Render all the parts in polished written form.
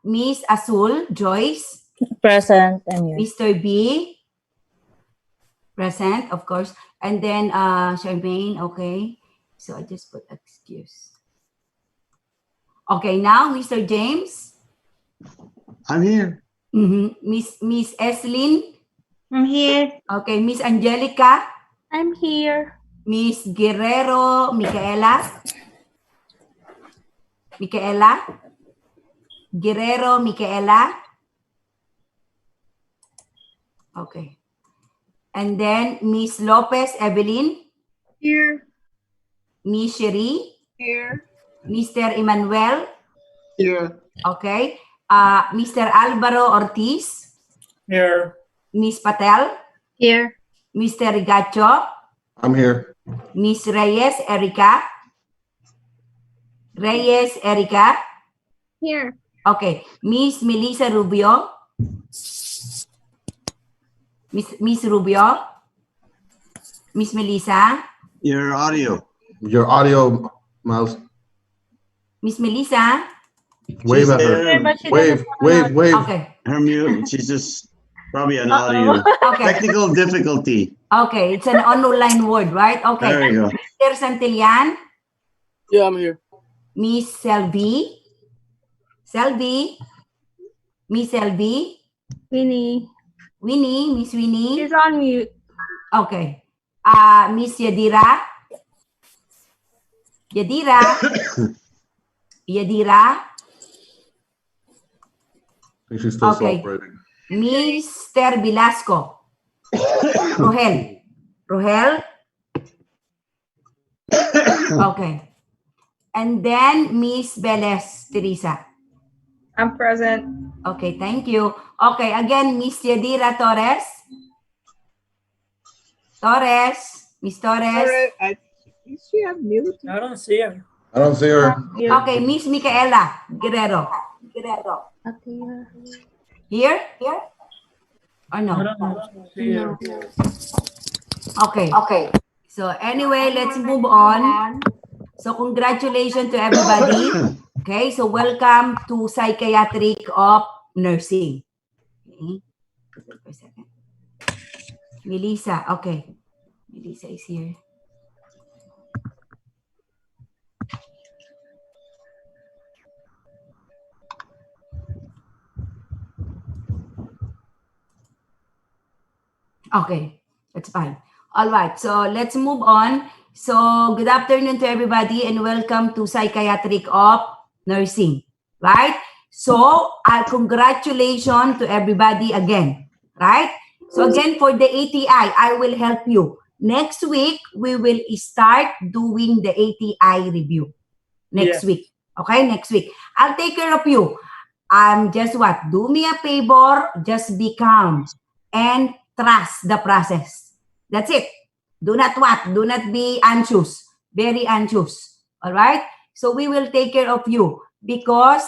Miss Azul, Joyce. Present. I'm here. Mr. B. Present, of course. And then Charmaine, okay. So I just put excuse. Okay, now Mr. James. I'm here. Miss Eslyn. I'm here. Okay, Miss Angelica. I'm here. Miss Guerrero, Micaela. Guerrero, Micaela. Okay. And then Miss Lopez, Evelyn. Here. Miss Cherie. Here. Mr. Emmanuel. Here. Okay. Mr. Alvaro Ortiz. Here. Miss Patel. Here. Mr. Rigacho. I'm here. Miss Reyes, Erica. Erica. Here. Okay. Miss Melissa Rubio. Miss Rubio. Miss Melissa. Your audio, mouse. Miss Melissa. Wave at Here, her. but she Wave, doesn't wave. Okay. Her mute. She's just probably an audio. Okay. Technical difficulty. Okay. It's an online word, right? Okay. There you go. Mr. Santillan. Yeah, I'm here. Miss Selby. Miss Selby. Winnie. Miss Winnie. She's on mute. Okay. Miss Yadira. Yadira. I think she's still Okay. celebrating. Mr. Velasco. Rohel. Okay. And then Miss Velez, Teresa. I'm present. Okay, thank you. Okay, again, Miss Yadira Torres. Miss Torres. Is she on mute? I don't see him. I don't see her. Okay, Miss Micaela Guerrero. Here? Or no? I don't see him. Okay. So anyway, let's move on. So congratulations to everybody. Okay, so welcome to Psychiatric of Nursing. Okay. For a second. Melissa, okay. Melissa is here. Okay, that's fine. All right, so let's move on. So good afternoon to everybody and welcome to Psychiatric of Nursing, right? So congratulations to everybody again, right? So again, for the ATI, I will help you. Next week, we will start doing the ATI review. Next week, okay? Next week. I'll take care of you. Just what? Do me a favor, just be calm and trust the process. That's it. Do not what? Do not be anxious. Very anxious. All right? So we will take care of you because,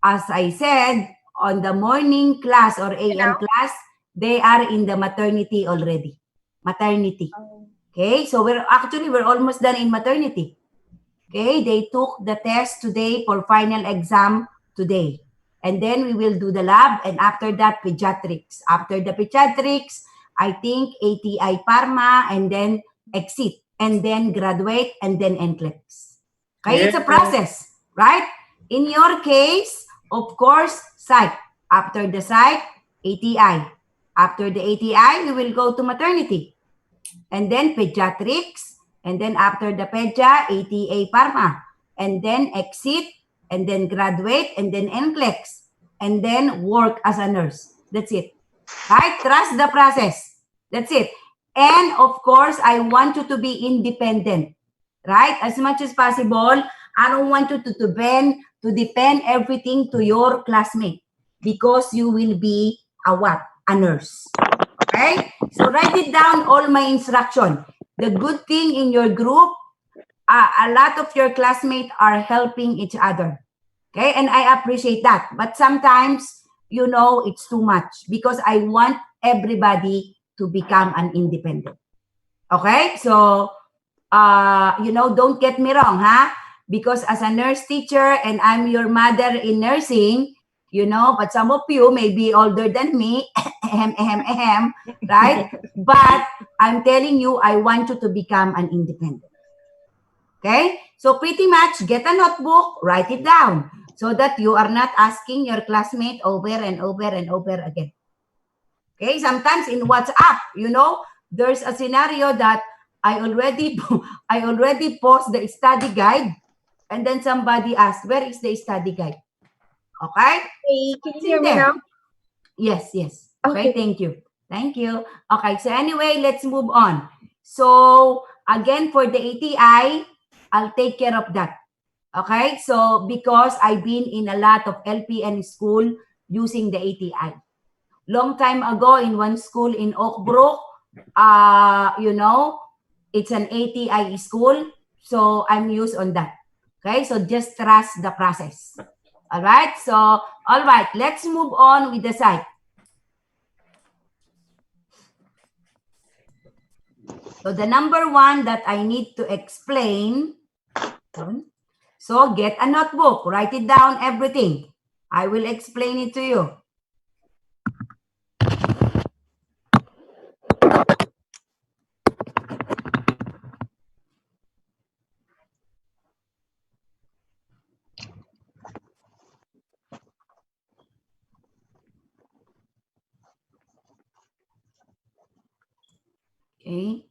as I said, on the morning class or AM class, they are in the maternity already. Maternity. Okay? So we're almost done in maternity. Okay? They took the test today for final exam today. And then we will do the lab and after that, pediatrics. After the pediatrics, I think ATI Parma and then exit and then graduate and then NCLEX. Okay, it's a process, right? In your case, of course, psych. After the psych, ATI. After the ATI, we will go to maternity. And then pediatrics. And then after the pedia, ATA Parma. And then exit and then graduate and then NCLEX. And then work as a nurse. That's it. Right? Trust the process. That's it. And of course, I want you to be independent. Right? As much as possible, I don't want you to depend everything to your classmate because you will be a what? A nurse. Okay? So write it down, all my instruction. The good thing in your group, a lot of your classmates are helping each other. Okay? And I appreciate that. But sometimes, it's too much because I want everybody to become an independent. Okay? So, don't get me wrong, huh? Because as a nurse teacher and I'm your mother in nursing, you know, but some of you may be older than me, right? But I'm telling you, I want you to become an independent. Okay? So pretty much get a notebook, write it down so that you are not asking your classmate over and over and over again. Okay? Sometimes in WhatsApp, you know, there's a scenario that I already post the study guide, and then somebody asks, where is the study guide? Okay? Hey, can It's you hear in me there. now? Yes, yes. Okay, Okay. thank you. Thank you. Okay, so anyway, let's move on. So again, for the ATI, I'll take care of that. Okay, so because I've been in a lot of LPN school using the ATI. Long time ago in one school in Oak Brook, you know, it's an ATI school. So I'm used on that. Okay, so just trust the process. All right, so, all right, let's move on with the site. So the number one that I need to explain, so get a notebook, write it down, everything. I will explain it to you. Okay.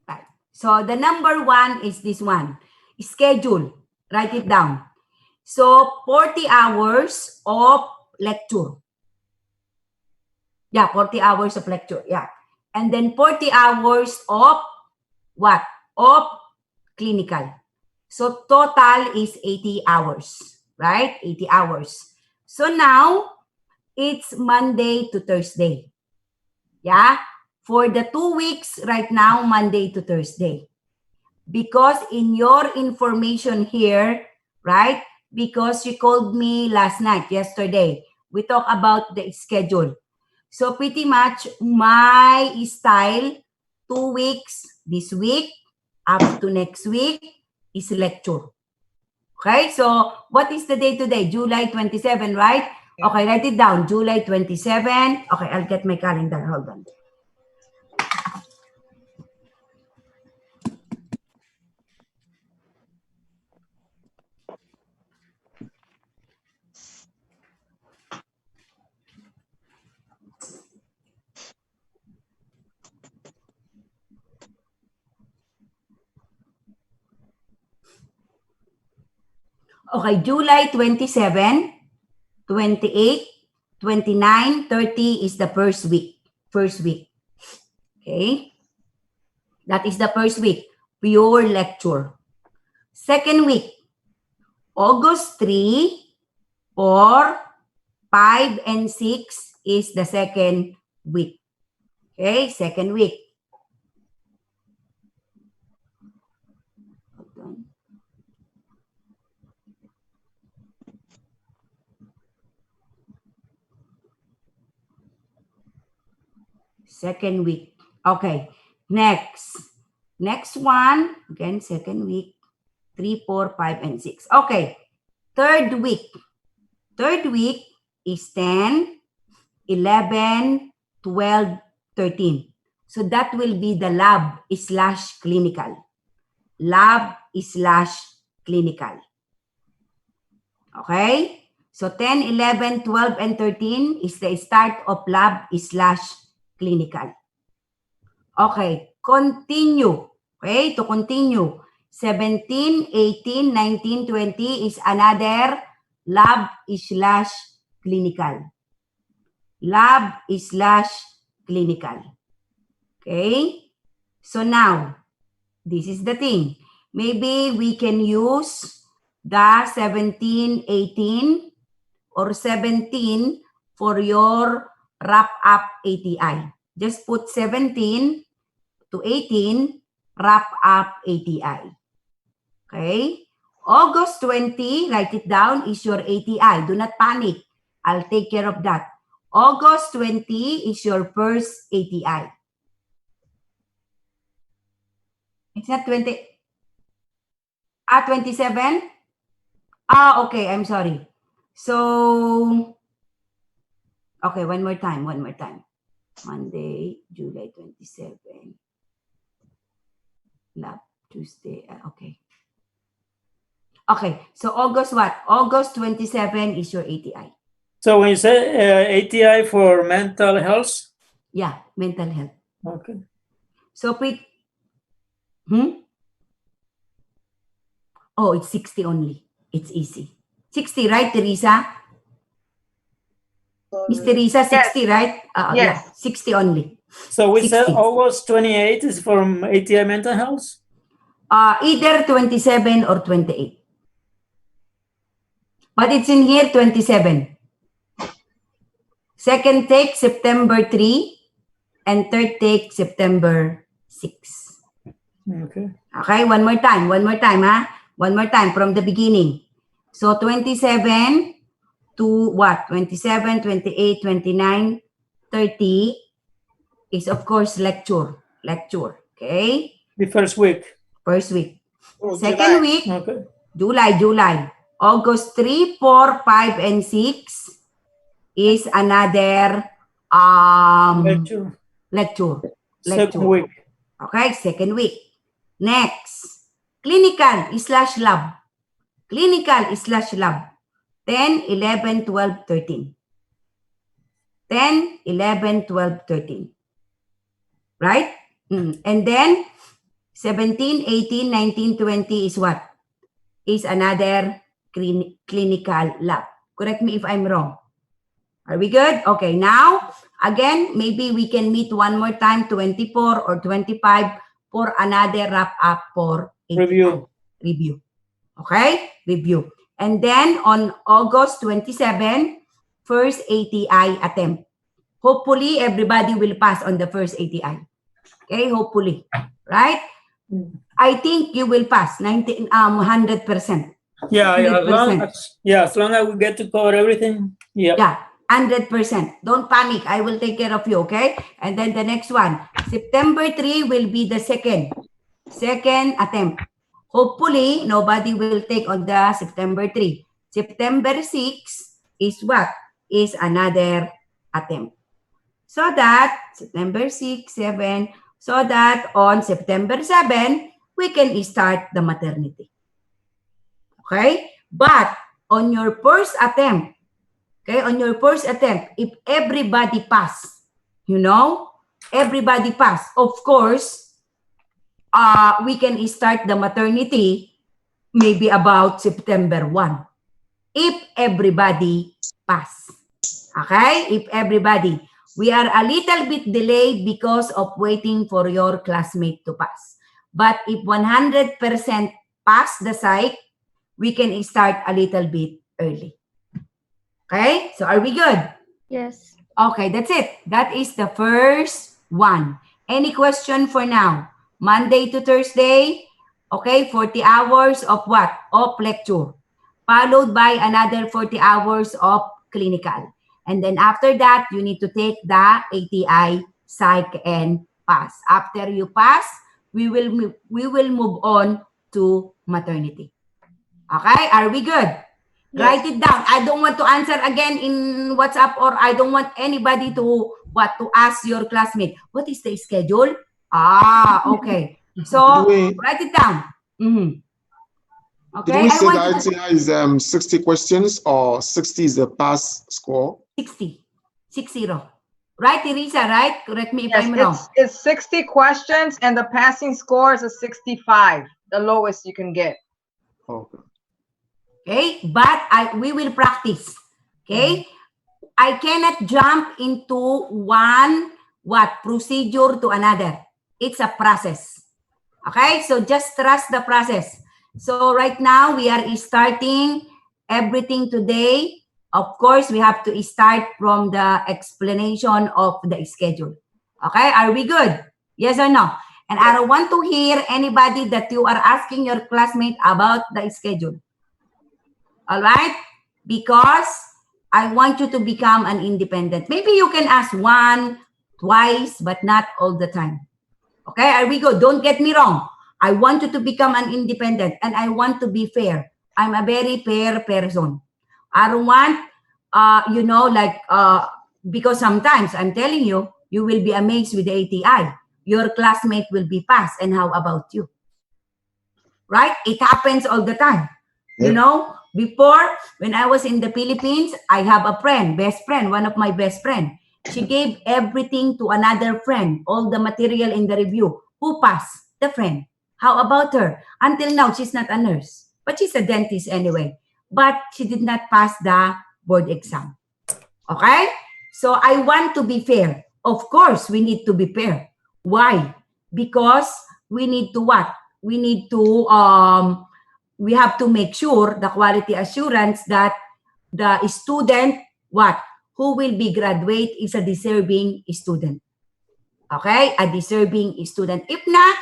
Right. So the number one is this one. Schedule. Write it down. So 40 hours of lecture. Yeah, 40 hours of lecture. Yeah. And then 40 hours of what? Of clinical. So total is 80 hours, right? 80 hours. So now it's Monday to Thursday. Yeah. For the 2 weeks right now, Monday to Thursday. Because in your information here, right? Because you called me last night, yesterday, we talked about the schedule. So pretty much my style, 2 weeks this week, up to next week is lecture. Okay, so what is the day today? July 27, right? Okay, write it down. July 27. Okay, I'll get my calendar. Hold on. Okay, July 27, 28, 29, 30 is the first week. First week. Okay? That is the first week. Pure lecture. Second week, August 3, 4, 5, and 6 is the second week. Okay? Second week. Hold on. Second week. Okay. Next. Next one. Again, second week. 3, 4, 5, and 6. Okay. Third week. Third week is 10, 11, 12, 13. So that will be the lab / clinical. Lab / clinical. Okay? So 10, 11, 12, and 13 is the start of lab / clinical. Okay, continue. Okay, to continue. 17, 18, 19, 20 is another lab / clinical. Lab / clinical. Okay? So now, this is the thing. Maybe we can use the 17, 18, or 17 for your wrap-up ATI. Just put 17 to 18 wrap-up ATI. Okay? August 20, write it down, is your ATI. Do not panic. I'll take care of that. August 20 is your first ATI. It's not 20. 27? Okay, I'm sorry. So, okay, one more time. Monday, July 27. Lab, Tuesday, okay. Okay, so August what? August 27 is your ATI. So when you say ATI for mental health, Yeah, mental health. okay. So, Oh, it's 60 only. It's easy. 60, right, Teresa? Miss Teresa, 60, right? Yeah, Yes. 60 only. So we said 60. August 28 is from ATI mental health. Either 27 or 28. But it's in here 27. Second take, September 3. And third take, September 6. Okay. Okay, one more time, ha? One more time from the beginning. So 27 to what? 27, 28, 29, 30 is of course lecture. Okay? The first week. First week. Oh, Second week, Okay. July. August 3, 4, 5, and 6 is another lecture. Second week. Okay, second week. Next, clinical/lab. 10, 11, 12, 13. 10, 11, 12, 13. Right? And then 17, 18, 19, 20 is what? Is another clinical lab. Correct me if I'm wrong. Are we good? Okay, now, again, maybe we can meet one more time, 24 or 25 for another wrap-up for Review. Okay? Review. And then on August 27, first ATI attempt. Hopefully, everybody will pass on the first ATI. Okay? Hopefully. Right? I think you will pass 100%. Yeah, 100%. as long as we get to cover everything. Yeah. 100%. Don't panic. I will take care of you, okay? And then the next one. September 3 will be the second attempt. Hopefully, nobody will take on the September 3. September 6 is what? Is another attempt. So that, September 6, 7, so that on September 7, we can start the maternity. Okay? But on your first attempt, if everybody pass, everybody pass, of course, we can start the maternity maybe about September 1. If everybody pass. Okay? If everybody. We are a little bit delayed because of waiting for your classmate to pass. But if 100% pass the psych, we can start a little bit early. Okay? So are we good? Yes. Okay, that's it. That is the first one. Any question for now? Monday to Thursday, okay, 40 hours of what? Of lecture. Followed by another 40 hours of clinical. And then after that, you need to take the ATI, psych, and pass. After you pass, we will move on to maternity. Okay, are we good? Yes. Write it down. I don't want to answer again in WhatsApp, or I don't want anybody to ask your classmate, what is the schedule? Okay. So write it down. Okay. Did we say the ITI is 60 questions or 60 is the pass score? 60. Right, Teresa, right? Correct me if I'm wrong. It's 60 questions and the passing score is a 65, the lowest you can get. Okay. Okay, but we will practice. Okay, I cannot jump into one procedure to another. It's a process. Okay, so just trust the process. So right now we are starting everything today. Of course, we have to start from the explanation of the schedule. Okay, are we good? Yes or no? And I don't want to hear anybody that you are asking your classmate about the schedule. All right? Because I want you to become an independent. Maybe you can ask one, twice, but not all the time. Okay, are we good? Don't get me wrong. I want you to become an independent and I want to be fair. I'm a very fair person. I don't want, because sometimes I'm telling you, you will be amazed with the ATI. Your classmate will be passed. And how about you? Right? It happens all the time. You Yep. know, before, when I was in the Philippines, I have a friend, best friend, one of my best friend. She gave everything to another friend, all the material in the review. Who passed? The friend. How about her? Until now, she's not a nurse, but she's a dentist anyway. But she did not pass the board exam. Okay? So I want to be fair. Of course, we need to be fair. Why? Because we need to what? We need to, we have to make sure the quality assurance that the student, what? Who will be graduate is a deserving student. Okay? A deserving student. If not,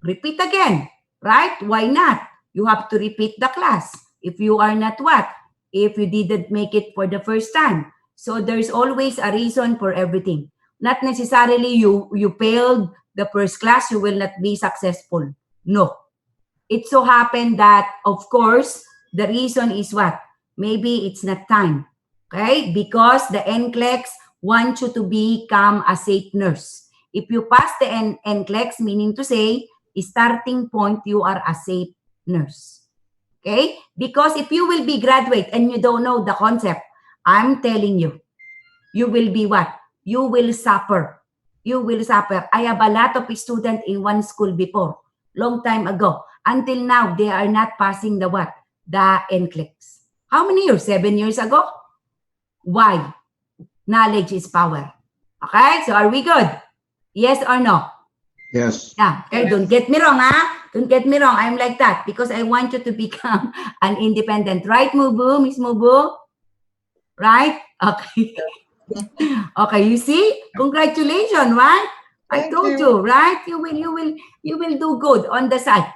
repeat again. Right? Why not? You have to repeat the class. If you are not what? If you didn't make it for the first time. So there's always a reason for everything. Not necessarily you failed the first class, you will not be successful. No. It so happened that, of course, the reason is what? Maybe it's not time. Okay? Because the NCLEX wants you to become a safe nurse. If you pass the NCLEX, meaning to say, starting point, you are a safe nurse. Okay? Because if you will be graduate and you don't know the concept, I'm telling you, you will be what? You will suffer. You will suffer. I have a lot of students in one school before, long time ago. Until now, they are not passing the what? The NCLEX. How many years? 7 years ago? Why? Knowledge is power. Okay? So are we good? Yes or no? Yes. Yeah. Okay, don't get me wrong, huh? Don't get me wrong. I'm like that because I want you to become an independent. Right, Mubu? Miss Mubu? Right? Okay. Okay, you see? Congratulations, right? I Thank told you, right? You will do good on the side.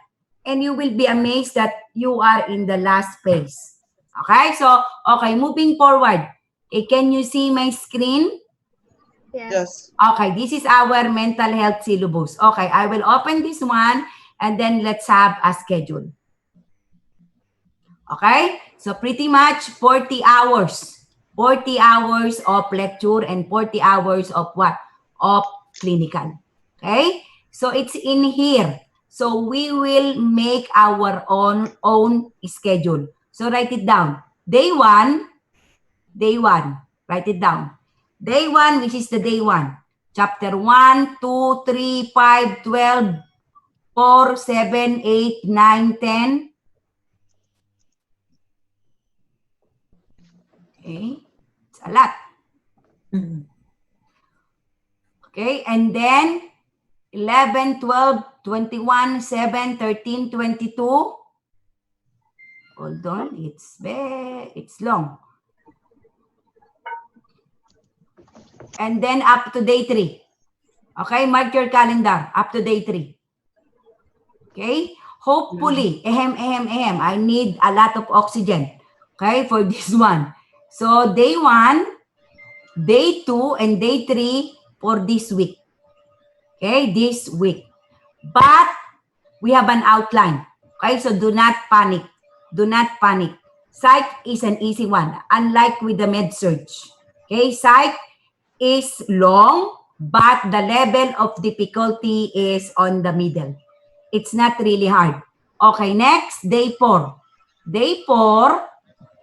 And you will be amazed that you are in the last phase. Okay? So, okay, moving forward. Okay, can you see my screen? Yes. Okay, this is our mental health syllabus. Okay, I will open this one and then let's have a schedule. Okay, so pretty much 40 hours. 40 hours of lecture and 40 hours of what? Of clinical. Okay, so it's in here. So we will make our own schedule. So write it down. Day one, write it down. Day one, which is the day one. Chapter 1, 2, 3, 5, 12, 4, 7, 8, 9, 10. Okay, it's a lot. Okay, and then 11, 12, 21, 7, 13, 22. Hold on, it's long. And then up to day 3. Okay, mark your calendar up to day 3. Okay, hopefully, I need a lot of oxygen. Okay, for this one. So day 1, day 2, and day 3 for this week. Okay, this week. But we have an outline. Okay, so do not panic. Do not panic. Psych is an easy one, unlike with the med surg. Okay, psych is long, but the level of difficulty is on the middle. It's not really hard. Okay, next, day 4. Day 4,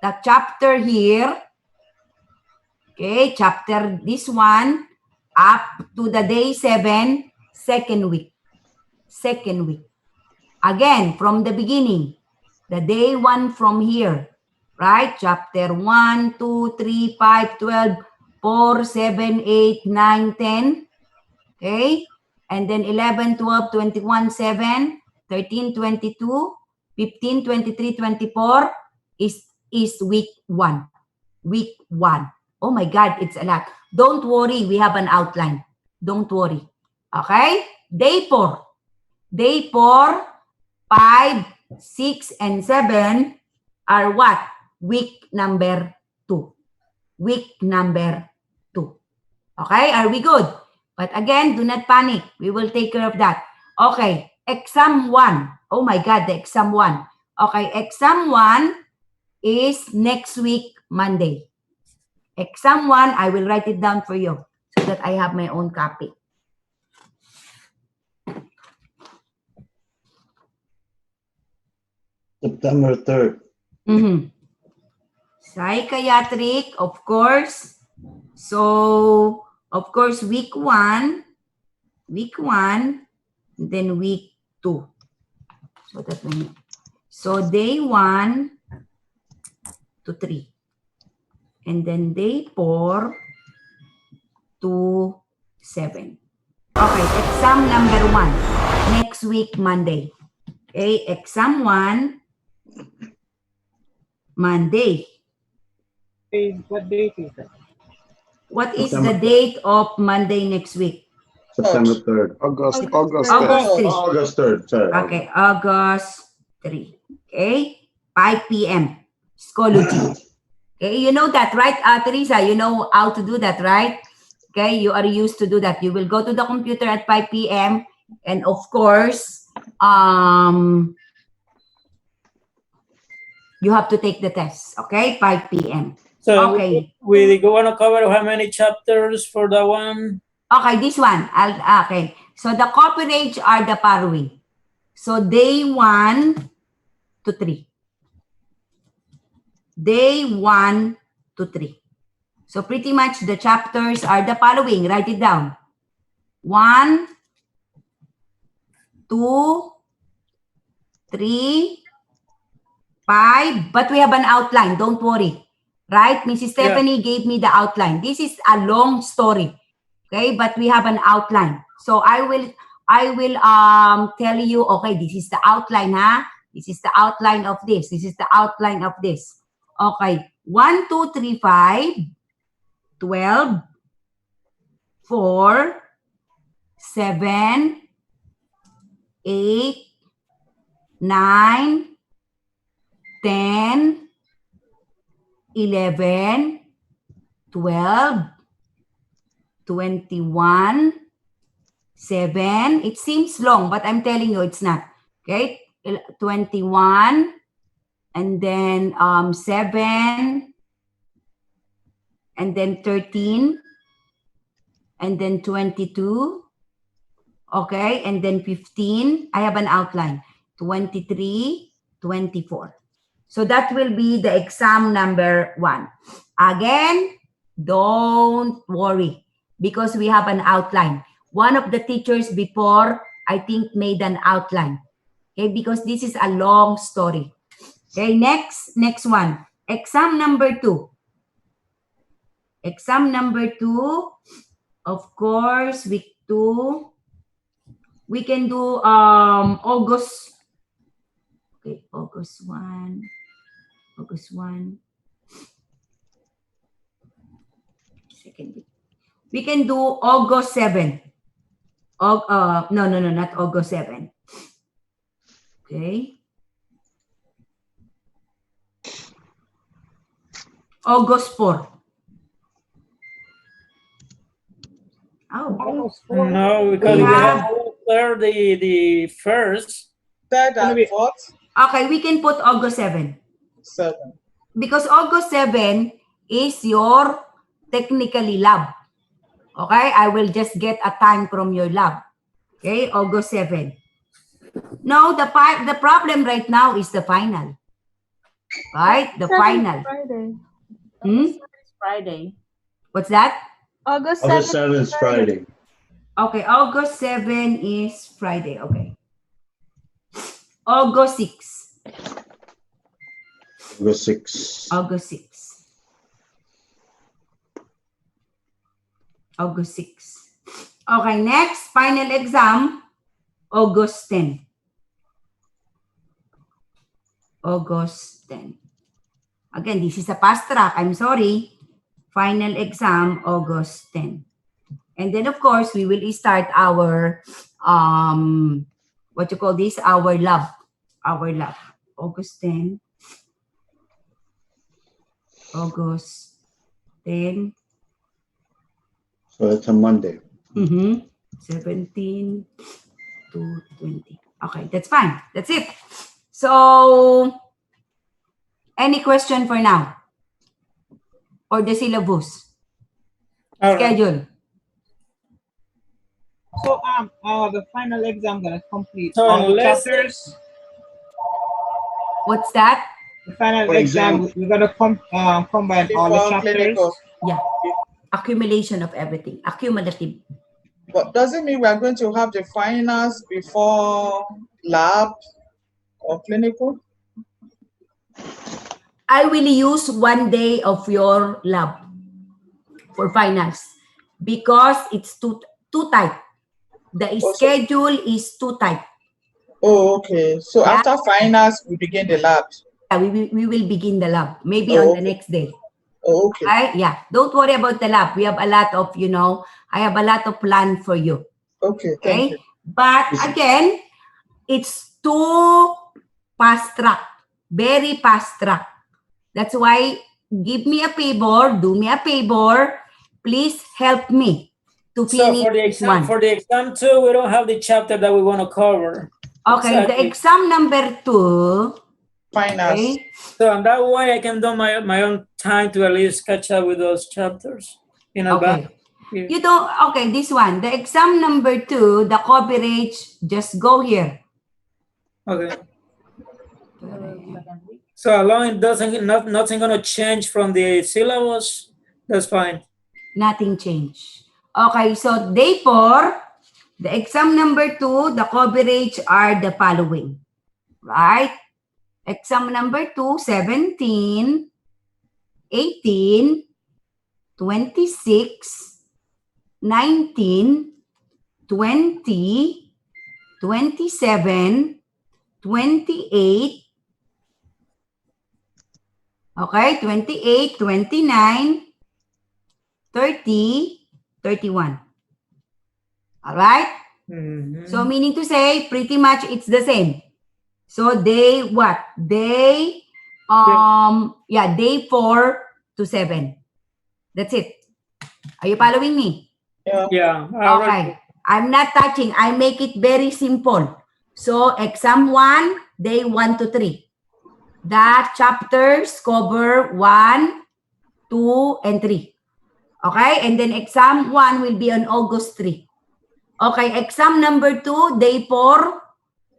the chapter here. Okay, chapter this one, up to the day 7, second week. Second week. Again, from the beginning, the day 1 from here, right? Chapter 1, 2, 3, 5, 12, 4, 7, 8, 9, 10. Okay? And then 11, 12, 21, 7, 13, 22, 15, 23, 24 is week 1. Week 1. Oh my God, it's a lot. Don't worry, we have an outline. Don't worry. Okay? Day 4. Day 4, 5, 6, and 7 are what? Week number 2. Week number 2. Okay? Are we good? But again, do not panic. We will take care of that. Okay. exam 1. Oh my God, the exam 1. Okay, exam 1 is next week, Monday. Exam 1, I will write it down for you so that I have my own copy. September 3rd. Psychiatric, of course. So, of course, week 1, then week 2. So that means, so day 1 to 3. And then day 4 to 7. Okay, exam number 1. Next week, Monday. Okay, exam 1, Monday. What date is that? What is September the date of Monday next week? September 3rd. August August 3. August 3rd. Sorry. Okay, August 3. Okay, 5 p.m. Scology. Okay, you know that, right, Teresa? You know how to do that, right? Okay, you are used to do that. You will go to the computer at 5 p.m. and of course, you have to take the test. Okay, 5 p.m. So Okay. we want to cover how many chapters for that one? Okay, this one. Okay. So the coverage are the following. So day 1 to 3. Day 1 to 3. So pretty much the chapters are the following. Write it down. 1, 2, 3, 5. But we have an outline. Don't worry. Right? Mrs. Stephanie gave me the outline. This is a long story. Okay, but we have an outline. So I will tell you, okay, this is the outline, huh? This is the outline of this. This is the outline of this. Okay, 1, 2, 3, 5, 12, 4, 7, 8, 9, 10, 11, 12, 21, 7. It seems long, but I'm telling you it's not. Okay, 21, and then 7, and then 13, and then 22. Okay, and then 15. I have an outline. 23, 24. So that will be the exam number 1. Again, don't worry because we have an outline. One of the teachers before, I think, made an outline. Okay, because this is a long story. Okay, next one. Exam number 2. Exam number 2, of course, week 2. We can do August. Okay, August 1. August 1. Second week. We can do August 7. No, not August 7. Okay. August 4. Oh, No, because we have to clear the first. Third and fourth? okay, we can put August 7. 7. Because August 7 is your technically lab. Okay, I will just get a time from your lab. Okay, August 7. No, the problem right now is the final. Right? The final. Friday. Friday. What's that? August August 7th 7th is Friday. Okay, August 7 is Friday. Okay. August 6. August 6. August 6. August 6. Okay, next, final exam, August 10. August 10. Again, this is a fast track. I'm sorry. Final exam, August 10. And then, of course, we will start our, what you call this? Our lab. Our lab. August 10. August 10. So it's a Monday. 17 to 20. Okay, that's fine. That's it. So, any question for now? Or the syllabus? All right. Schedule. So the final exam gonna complete So all the unless chapters. What's that? The final For exam, we're gonna combine all the Before chapters. clinical. Yeah. Accumulation of everything. Accumulative. But does it mean we are going to have the finals before lab or clinical? I will use 1 day of your lab for finals because it's too tight. The so- schedule is too tight. Oh, okay. So Yeah. after finals, we begin the lab. Yeah, we will begin the lab maybe Oh, on the okay. next day. Oh, okay. Yeah, don't worry about the lab. We have a lot of, I have a lot of plan for you. Okay, thank Okay, you. but again, it's too fast track, very fast track. That's why give me a favor, do me a favor, please help me to So finish for the this exam, one. for the exam 2, we don't have the chapter that we want to cover. Okay, the Exactly. exam number 2. Finals. Okay, So on that way, I can do my own time to at least catch up with those chapters in advance. okay. Yeah. You don't, okay, this one, the exam number 2, the coverage, just go here. Okay. So long it doesn't nothing gonna change from the syllabus, that's fine. Nothing changed. Okay, so day 4, the exam number 2, the coverage are the following. Right? Exam number 2, 17, 18, 26, 19, 20, 27, 28, okay, 28, 29, 30, 31. All right? Mhm. So meaning to say, pretty much it's the same. So day what? Day, day 4 to 7. That's it. Are you following me? Yeah. Yeah. I already- Okay. I'm not touching. I make it very simple. So exam 1, day 1 to 3. The chapters cover 1, 2, and 3. Okay? And then exam 1 will be on August 3. Okay, exam number 2, day 4,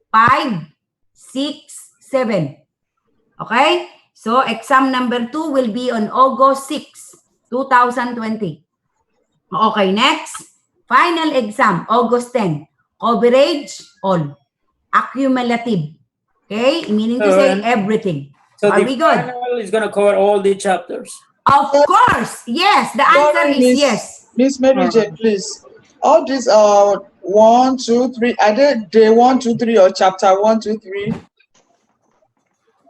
5, 6, 7. Okay? So exam number 2 will be on August 6, 2020. Okay, next. Final exam, August 10. Coverage, all. Accumulative. Okay? Meaning to say everything. So Are the we good? final is gonna cover all the chapters. Of course. Yes. The answer Sorry, is yes. Miss Mary J, Alright. please. All these 1, 2, 3. Are they day 1, 2, 3 or chapter 1, 2, 3?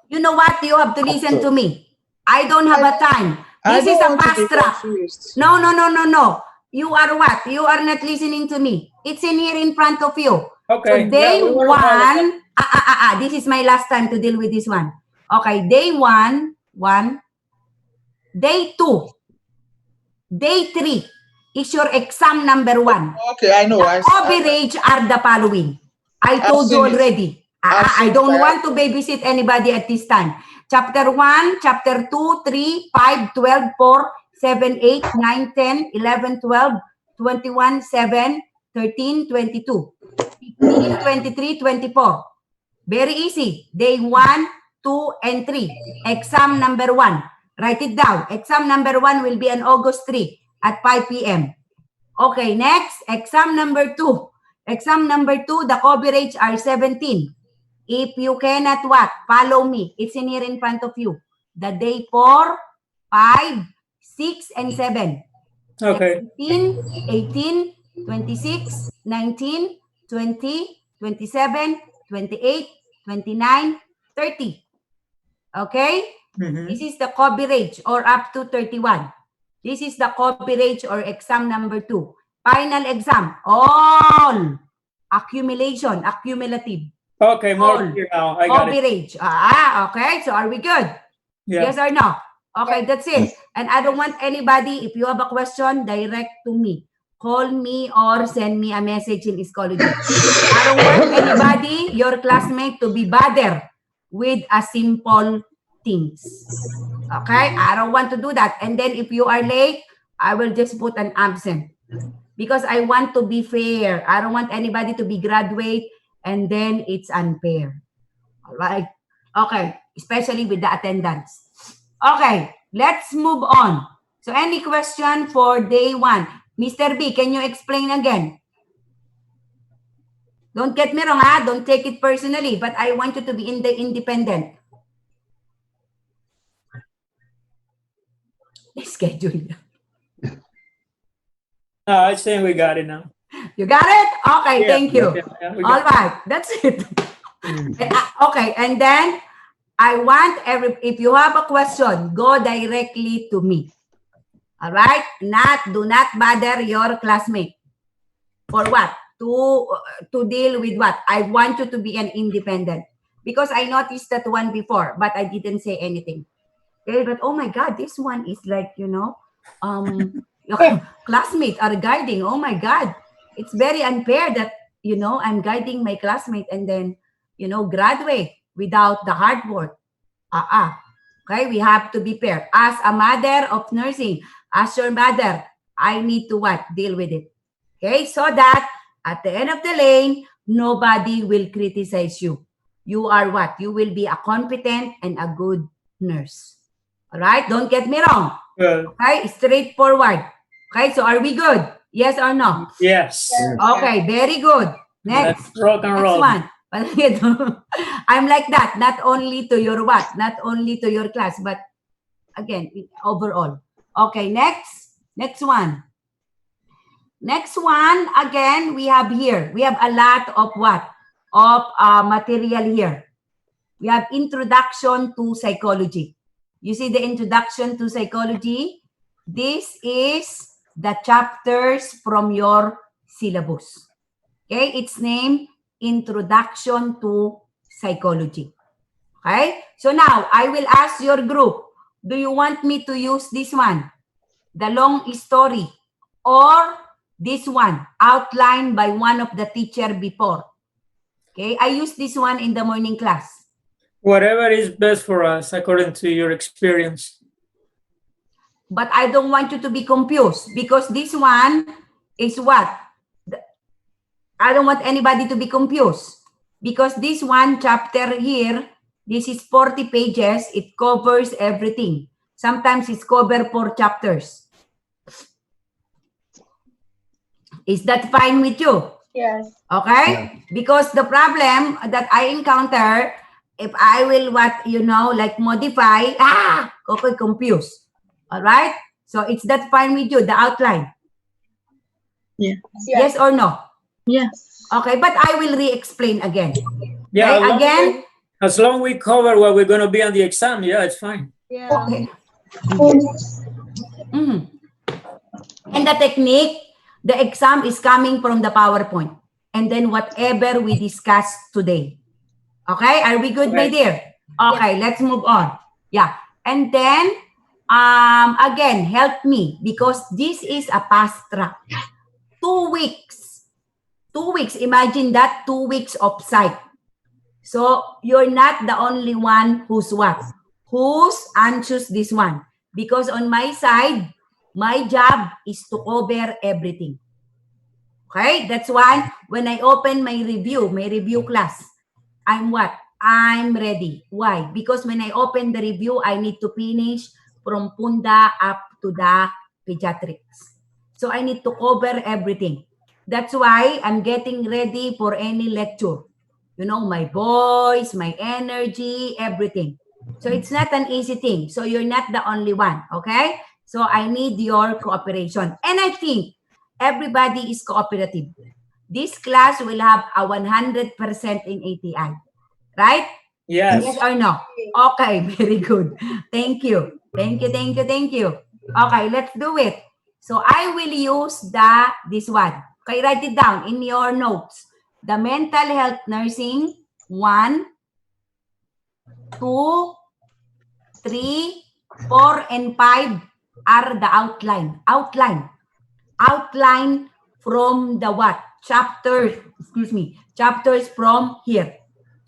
You know what? You have to listen to me. I don't have a time. I This is don't a want to fast be track. confused. No. You are what? You are not listening to me. It's in here in front of you. Okay. So day yeah, we wanna follow that. 1, this is my last time to deal with this one. Okay, day 1, day 2, day 3 is your exam number 1. Okay, I know. The coverage are the following. I I've told you seen it. already. I've I seen it. don't want to babysit anybody at this time. Chapter 1, chapter 2, 3, 5, 12, 4, 7, 8, 9, 10, 11, 12, 21, 7, 13, 22, 15, 23, 24. Very easy. Day 1, 2, and 3. Exam number 1. Write it down. Exam number 1 will be on August 3 at 5 p.m. Okay, next. Exam number 2. Exam number 2, the coverage are 17. If you cannot what? Follow me. It's in here in front of you. The day 4, 5, 6, and 7. Okay. 17, 18, 26, 19, 20, 27, 28, 29, 30. Okay? Mhm. This is the coverage or up to 31. This is the coverage or exam number 2. Final exam, all accumulation, accumulative, Okay, more All. clear now. I got it. coverage. Okay, so are we good? Yeah. Yes or no? Okay, that's it. And I don't want anybody, if you have a question, direct to me. call me or send me a message in Schoology. I don't want anybody, your classmate, to be bothered with a simple things. Okay? I don't want to do that. And then if you are late, I will just put an absent. Because I want to be fair. I don't want anybody to be graduate and then it's unfair. All right? Okay. Especially with the attendance. Okay. Let's move on. So any question for day 1? Mr. B, can you explain again? Don't get me wrong, ha? Don't take it personally, but I want you to be independent. Schedule. No, I think we got it now. You got it? Okay, Yeah, thank you. we got All right, that's it. Okay, and then I want if you have a question, go directly to me. All right? Do not bother your classmate. For what? To deal with what? I want you to be an independent. Because I noticed that one before, but I didn't say anything. Okay, but oh my God, this one is like, your classmates are guiding. Oh my God. It's very unfair that, I'm guiding my classmate and then, graduate without the hard work. Okay, we have to be fair. As a mother of nursing, as your mother, I need to what? Deal with it. Okay, so that at the end of the lane, nobody will criticize you. You are what? You will be a competent and a good nurse. All right, don't get me wrong. Well, Okay, straightforward. Okay, so are we good? Yes or no? yes. Okay, very good. Next. Let's rock and Next roll. one. I'm like that, not only to your what? Not only to your class, but again, overall. Okay, next one. Next one, again, we have here. We have a lot of what? Of material here. We have introduction to psychology. You see the introduction to psychology? This is the chapters from your syllabus. Okay, it's named Introduction to Psychology. Okay, so now I will ask your group, do you want me to use this one, the long story, or this one, outlined by one of the teacher before? Okay, I use this one in the morning class. Whatever is best for us according to your experience. But I don't want you to be confused because this one is what? I don't want anybody to be confused because this one chapter here, this is 40 pages. It covers everything. Sometimes it's covered 4 chapters. Is that fine with you? Yes. Okay? Yeah. Because the problem that I encounter, if I will like modify, okay, confused. All right? So it's that fine with you, the outline? Yes. Yes or no? Yes. Okay, but I will re-explain again. Yeah, Okay, again? as long we cover what we're going to be on the exam, yeah, it's fine. Yeah. Okay. Mhm. And the technique, the exam is coming from the PowerPoint. And then whatever we discussed today. Okay, are we good, my Right. dear? Okay, let's move on. Yeah, and then, again, help me because this is a fast track. 2 weeks. 2 weeks, imagine that, 2 weeks of psych. So, you're not the only one who's what? Who's anxious this one? Because on my side, my job is to cover everything. Okay? That's why when I open my review class, I'm what? I'm ready. Why? Because when I open the review, I need to finish from Punda up to the pediatrics. So I need to cover everything. That's why I'm getting ready for any lecture. You know, my voice, my energy, everything. So it's not an easy thing. So you're not the only one, okay? So I need your cooperation. And I think everybody is cooperative. This class will have a 100% in ATI, right? Yes. Yes or no? Okay, very good. Thank you. Thank you, thank you, thank you. Okay, let's do it. So I will use this one. Okay, write it down in your notes. The mental health nursing, 1, 2, 3, 4, and 5 are the outline. Outline from the what? Chapters from here.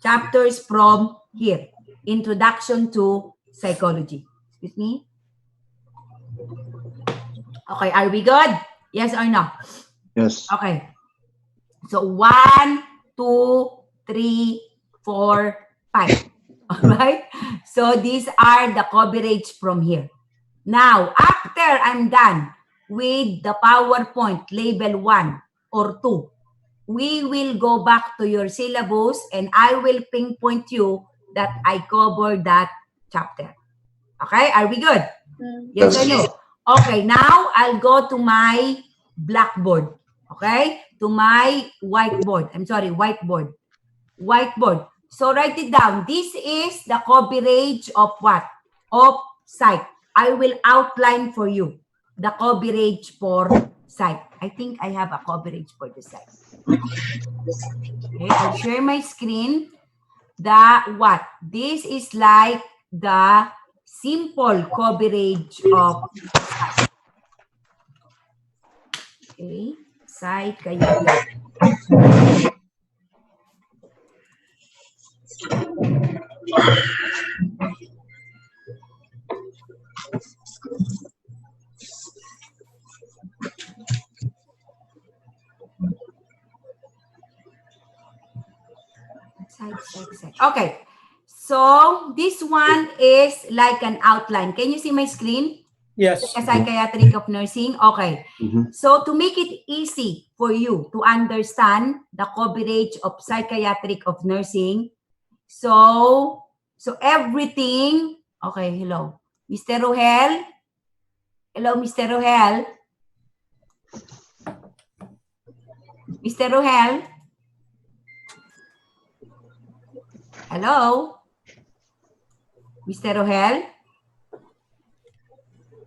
Chapters from here. Introduction to Psychology. Excuse me. Okay, are we good? Yes or no? Yes. Okay. So 1, 2, 3, 4, 5. All right. So these are the coverage from here. Now, after I'm done with the PowerPoint label 1 or 2, we will go back to your syllabus and I will pinpoint you that I covered that chapter. Okay, are we good? Yes or no? Okay, now I'll go to my blackboard. Okay, to my whiteboard. I'm sorry, whiteboard. Whiteboard. So write it down. This is the coverage of what? Of psych. I will outline for you the coverage for psych. I think I have a coverage for the psych. Okay, I'll share my screen. The what? This is like the simple coverage of psych. Okay, psychiatry. Okay, so this one is like an outline. Can you see my screen? Yes. The psychiatric of nursing. Okay. Mhm. So to make it easy for you to understand the coverage of psychiatric of nursing, so everything. Okay, hello, Mr. Rohel. Hello, Mr. Rohel. Mr. Rohel. Hello, Mr. Rohel.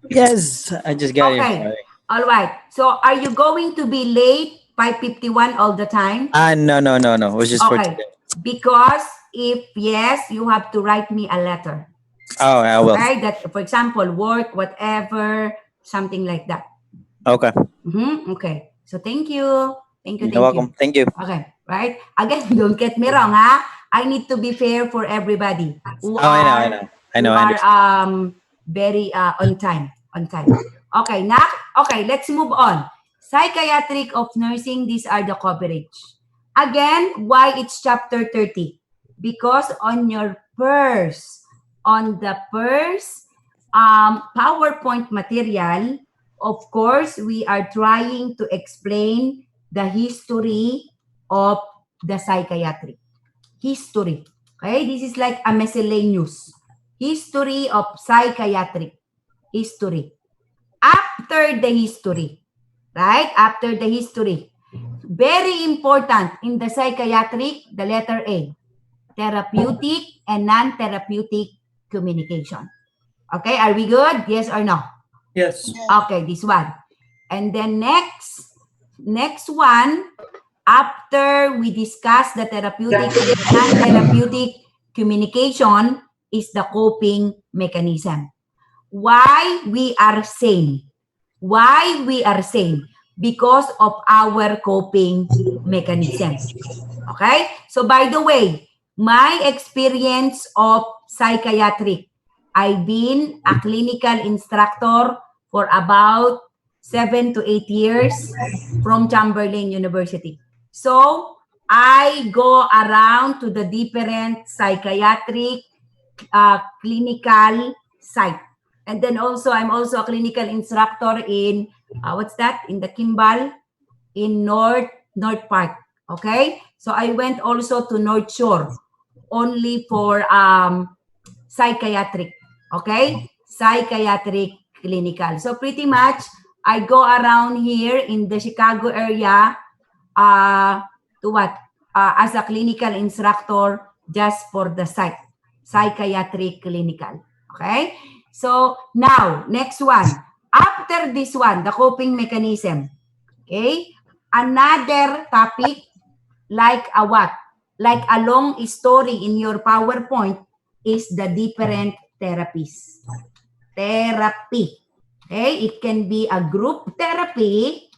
Yes, I just got Okay. it. Sorry. All right. So are you going to be late 5:51 all the time? No. It was just for Okay. today. Because if yes, you have to write me a letter. Oh, I will. Okay. That, for example, work, whatever, something like that. Okay. Okay. So thank you. Thank you. You're welcome. Thank you. Okay. Right. Again, don't get me wrong, huh? I need to be fair for everybody who I know. I who understand. are very on time. Okay, now, okay, let's move on. Psychiatric of nursing, these are the coverage. Again, why it's chapter 30? Because on the first PowerPoint material, of course, we are trying to explain the history of the psychiatric. History. Okay, this is like a miscellaneous. History of psychiatric. History. After the history, right? After the history. Very important in the psychiatric, the letter A. Therapeutic and non-therapeutic communication. Okay, are we good? Yes or no? Yes. Okay, this one. And then next one, after we discuss the therapeutic and non-therapeutic communication, is the coping mechanism. Why we are sane? Why we are sane? Because of our coping mechanism. Okay? So by the way, my experience of psychiatric, I've been a clinical instructor for about 7 to 8 years from Chamberlain University. So I go around to the different psychiatric clinical site. And then also, I'm also a clinical instructor in, in the Kimball, in North Park. Okay? So I went also to North Shore, only for psychiatric. Okay? Psychiatric clinical. So pretty much, I go around here in the Chicago area as a clinical instructor just for the psychiatric clinical. Okay? So now, next one. After this one, the coping mechanism. Okay? Another topic, like a what? Like a long story in your PowerPoint, is the different therapies. Therapy. Okay? It can be a group therapy.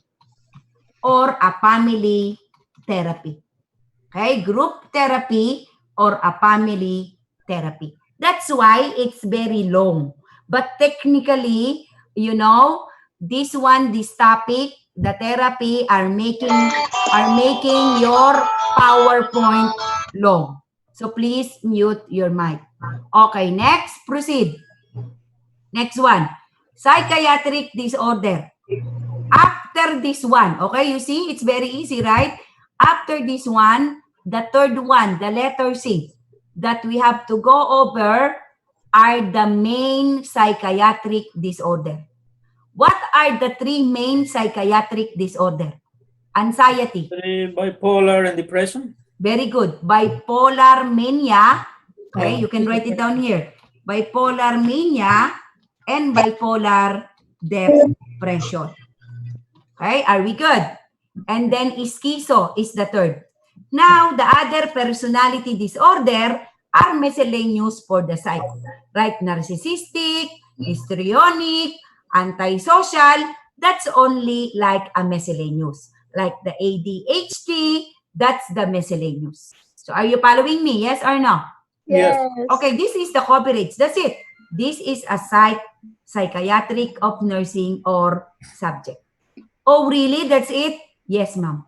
or a family therapy. Okay, group therapy or a family therapy. That's why it's very long. But technically, you know, this topic, the therapy are making your PowerPoint long. So please mute your mic. Okay, next, proceed. Next one, psychiatric disorder. After this one, okay, you see, it's very easy, right? After this one, the third one, the letter C, that we have to go over are the main psychiatric disorder. What are the three main psychiatric disorder? Anxiety. Bipolar and depression. Very good. Bipolar mania. Okay, you can write it down here. Bipolar mania and bipolar depression. Okay, are we good? And then schizo is the third. Now, the other personality disorder are miscellaneous for the psych. Right? Narcissistic, histrionic, antisocial, that's only like a miscellaneous. Like the ADHD, that's the miscellaneous. So are you following me? Yes or no? Yes. Okay, this is the coverage. That's it. This is a psychiatric of nursing or subject. Oh, really? That's it? Yes, ma'am.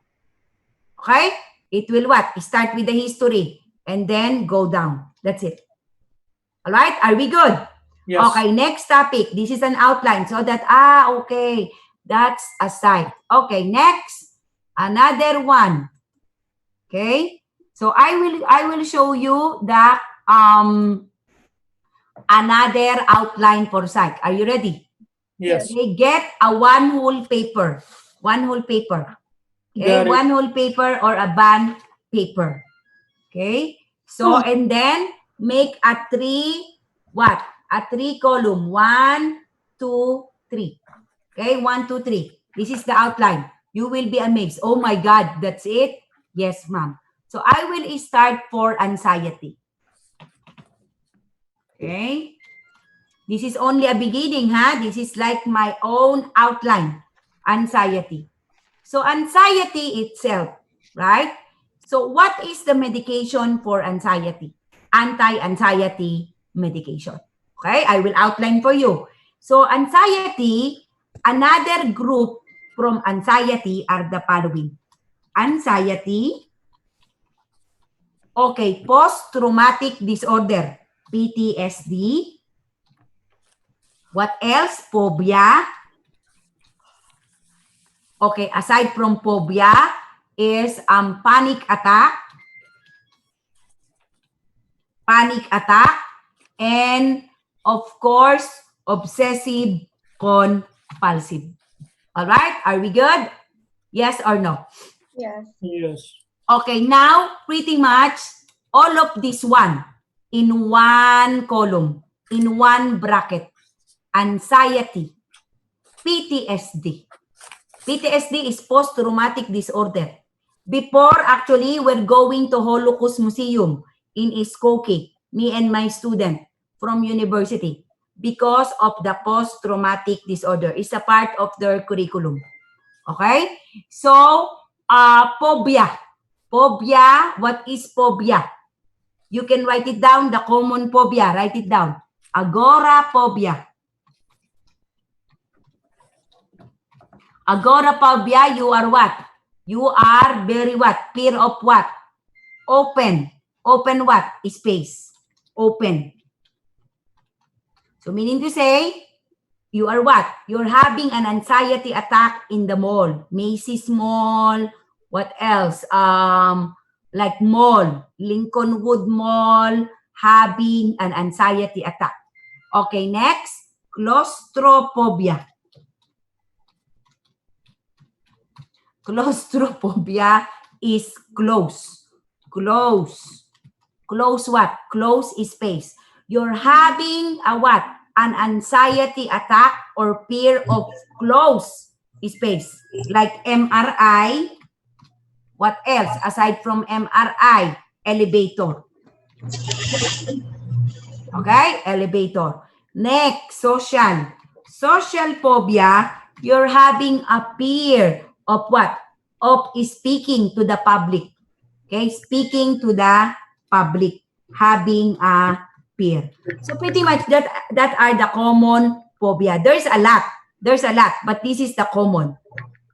Okay? It will what? Start with the history and then go down. That's it. All right? Are we good? Yes. Okay, next topic. This is an outline so that, okay, that's a site. Okay, next, another one. Okay, so I will show you the another outline for psych. Are you ready? Yes. Okay, get a one whole paper. One whole paper. Okay, Got it. one whole paper or a band paper. Okay, so and then make a three, what? A three column. 1, 2, 3. Okay, 1, 2, 3. This is the outline. You will be amazed. Oh my God, that's it? Yes, ma'am. So I will start for anxiety. Okay. This is only a beginning, huh? This is like my own outline. Anxiety. So anxiety itself, right? So what is the medication for anxiety? Anti-anxiety medication. Okay, I will outline for you. So anxiety, another group from anxiety are the following. Anxiety, okay, post-traumatic disorder, PTSD. What else? Phobia. Okay, aside from phobia is panic attack, and of course, obsessive compulsive. All right, are we good? Yes or no? Yes. Yes. Okay, now pretty much all of this one in one column, in one bracket. Anxiety, PTSD. PTSD is post-traumatic disorder. Before, actually, we're going to Holocaust Museum in Skokie, me and my student from university, because of the post-traumatic disorder. It's a part of their curriculum. Okay? So, phobia. Phobia, what is phobia? You can write it down, the common phobia. Write it down. Agoraphobia. Agoraphobia, you are what? You are very what? Fear of what? Open. Open what? Space. Open. So meaning to say, you are what? You're having an anxiety attack in the mall. Macy's Mall. What else? Like mall. Lincolnwood Mall. Having an anxiety attack. Okay, next. Claustrophobia. Claustrophobia is close. Close. Close what? Close space. You're having a what? An anxiety attack or fear of close space. Like MRI. What else? Aside from MRI, elevator. Okay? Elevator. Next, social. Social phobia, you're having a fear of what? of speaking to the public. Okay, speaking to the public, having a peer. So pretty much that are the common phobia. There's a lot, but this is the common.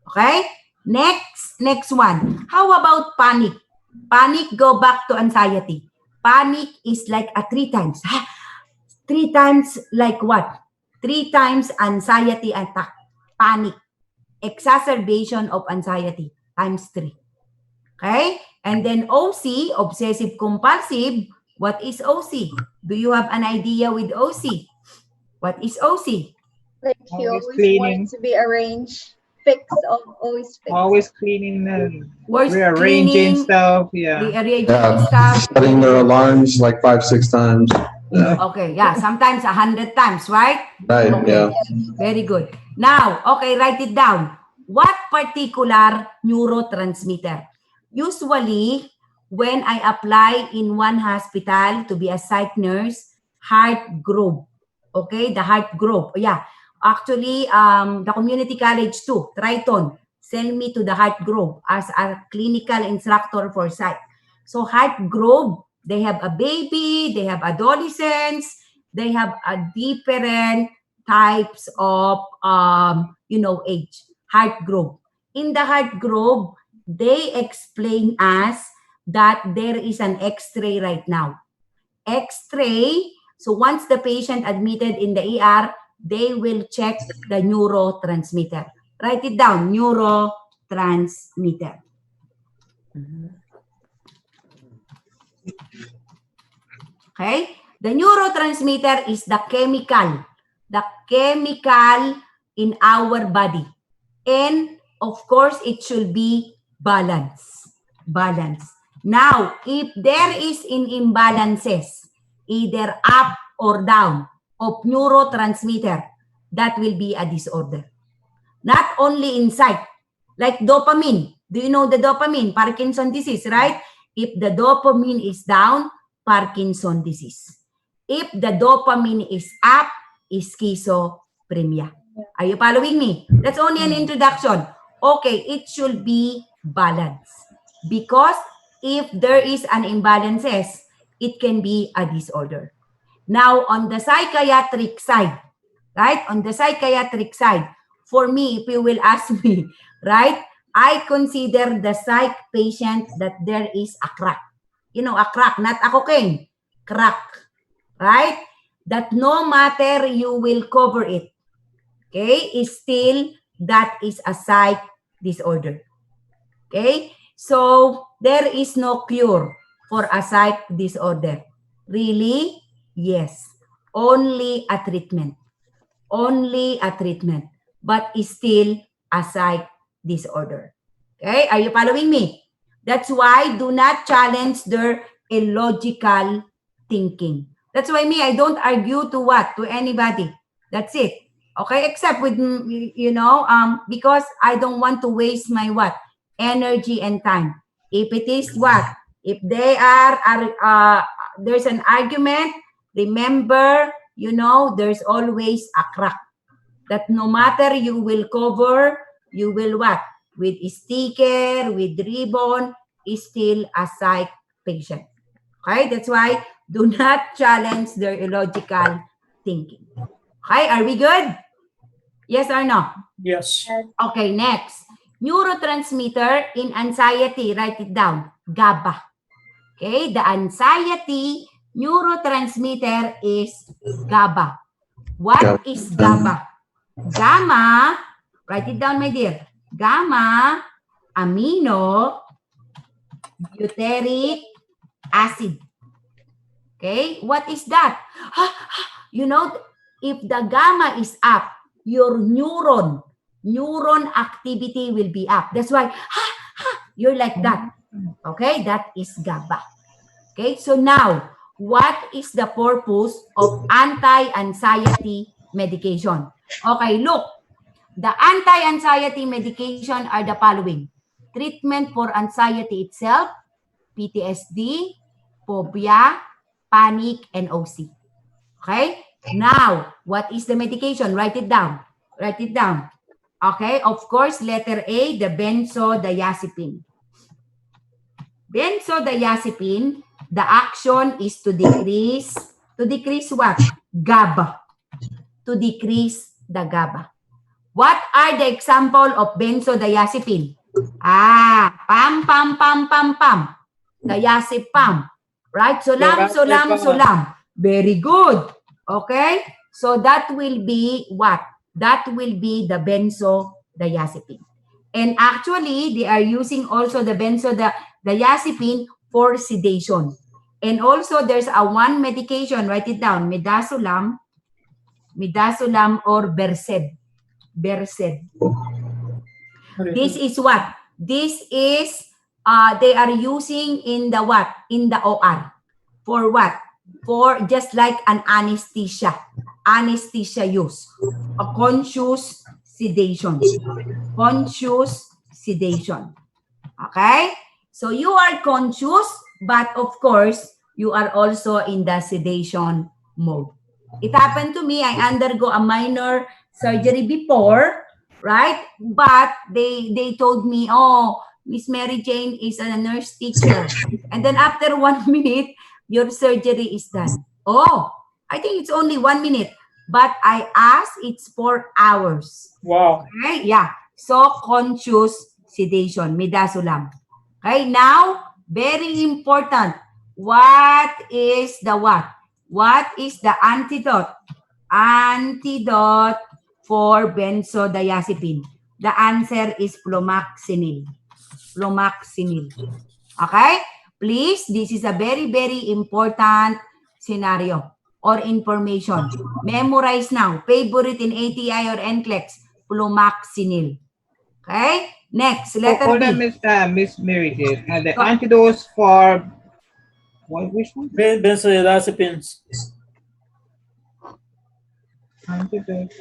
Okay, next one. How about panic? Panic, go back to anxiety. Panic is like a 3 times. 3 times like what? 3 times anxiety attack. Panic. Exacerbation of anxiety times 3. Okay? And then OC, obsessive compulsive. What is OC? Do you have an idea with OC? What is OC? Like he Always always cleaning. wants to be arranged, fixed, always fixed. Always cleaning and Where's rearranging cleaning, stuff. Yeah. rearranging Yeah, stuff? setting their alarms like 5-6 times. Yeah, Okay, yeah, sometimes 100 times, right? right, Okay. yeah. Very good. Now, okay, write it down. What particular neurotransmitter? Usually, when I apply in one hospital to be a psych nurse, heart group. Okay, the heart group. Yeah, actually, the community college too, Triton, send me to the heart group as a clinical instructor for psych. So heart group, they have a baby, they have adolescents, they have a different types of age. Heart group. In the heart group, they explain us that there is an X-ray right now. X-ray. So once the patient admitted in the ER, they will check the neurotransmitter. Write it down. Neurotransmitter. Okay? The neurotransmitter is the chemical in our body. And of course, it should be balance. Now, if there is in imbalances, either up or down of neurotransmitter, that will be a disorder. Not only in psych, like dopamine. Do you know the dopamine? Parkinson disease, right? If the dopamine is down, Parkinson disease. If the dopamine is up, is schizophrenia. Are you following me? That's only an introduction. Okay, it should be balanced. Because if there is an imbalances, it can be a disorder. Now, on the psychiatric side, right? On the psychiatric side, for me, if you will ask me, right? I consider the psych patient that there is a crack. You know, a crack, not a cocaine. Crack, right? That no matter you will cover it, okay, is still that is a psych disorder. Okay? So, there is no cure for a psych disorder. Really? Yes. Only a treatment. But is still a psych disorder. Okay? Are you following me? That's why do not challenge their illogical thinking. That's why I don't argue to what? To anybody. That's it. Okay? Except with, because I don't want to waste my what? Energy and time. If it is what? If they are there's an argument, remember, there's always a crack. That no matter you will cover, you will what? With sticker, with ribbon, is still a psych patient. Okay? That's why do not challenge their illogical thinking. Okay? Are we good? Yes or no? Yes. Okay, next. Neurotransmitter in anxiety. Write it down. GABA. Okay? The anxiety neurotransmitter is GABA. What is GABA? Gamma, write it down, my dear. Gamma amino butyric acid. Okay, what is that? If the gamma is up, your neuron activity will be up. That's why you're like that. Okay, that is GABA. Okay, so now, what is the purpose of anti-anxiety medication? Okay, look. The anti-anxiety medication are the following. Treatment for anxiety itself, PTSD, phobia, panic, and OC. Okay? Now, what is the medication? Write it down. Okay, of course, letter A, the benzodiazepine. Benzodiazepine, the action is to decrease what? GABA. To decrease the GABA. What are the example of benzodiazepine? Pam, pam, pam, pam, pam. Diazepam. Right? Sulam. Very good. Okay? So that will be what? That will be the benzodiazepine. And actually, they are using also the benzodiazepine for sedation. And also, there's a one medication, write it down, midazolam or Versed. This is what? This is, they are using in the what? In the OR. For what? For just like an anesthesia. Anesthesia use. A conscious sedation. Conscious sedation. Okay? So you are conscious, but of course, you are also in the sedation mode. It happened to me. I undergo a minor surgery before, right? But they told me, oh, Miss Mary Jane is a nurse teacher. And then after 1 minute, your surgery is done. Oh, I think it's only 1 minute. But I asked, it's 4 hours. Wow. Okay, yeah. So, conscious sedation, midazolam. Okay, now, very important. What is the what? What is the antidote? Antidote for benzodiazepine. The answer is flumaxinil. Flumaxinil. Okay? Please, this is a very, very important scenario or information. Memorize now. Favorite in ATI or NCLEX, flumaxinil. Okay? Next, letter Hold B. on, Miss Mary Jane. The antidotes for which one? Benzodiazepines. Antidote.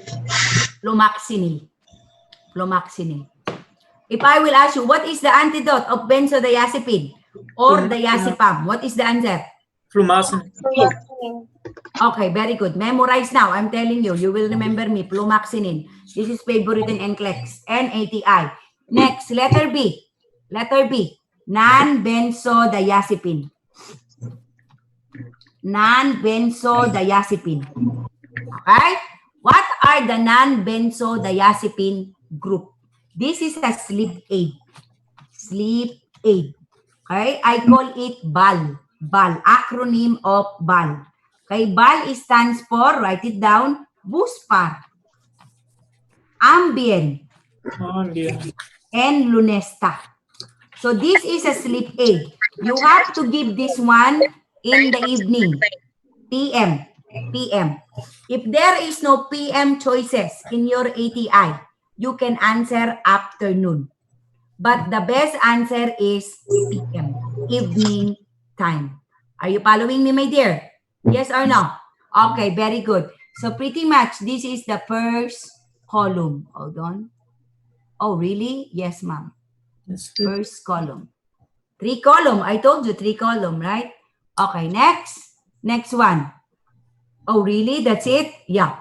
Flumaxinil. Flumaxinil. If I will ask you, what is the antidote of benzodiazepine or diazepam? What is the answer? Flumaxin. Okay, very good. Memorize now. I'm telling you, you will remember me. Flumaxinil. This is favorite in NCLEX and ATI. Next, letter B. Letter B. Non-benzodiazepine. Non-benzodiazepine. Okay? What are the non-benzodiazepine group? This is a sleep aid. Sleep aid. Okay? I call it BAL. BAL. Acronym of BAL. Okay? BAL stands for, write it down, Buspar, Ambien, and Lunesta. So this is a sleep aid. You have to give this one in the evening, PM. If there is no PM choices in your ATI, you can answer afternoon. But the best answer is PM, evening time. Are you following me, my dear? Yes or no? Okay, very good. So pretty much this is the first column. Hold on. Oh, really? Yes, ma'am. First column. 3 column. I told you 3 column, right? Okay, next. Next one. Oh, really? That's it? Yeah.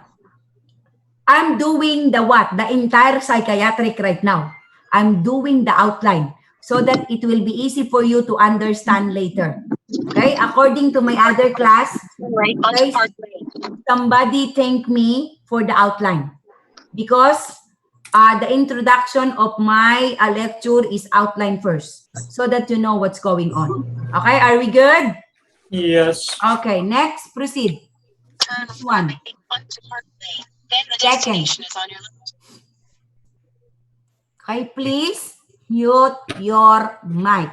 I'm doing the what? The entire psychiatric right now. I'm doing the outline so that it will be easy for you to understand later. Okay? According to my other class, okay, somebody thank me for the outline because the introduction of my lecture is outline first so that you know what's going on. Okay, are we good? Yes. Okay, next, proceed. Next one. Second. Okay, please mute your mic.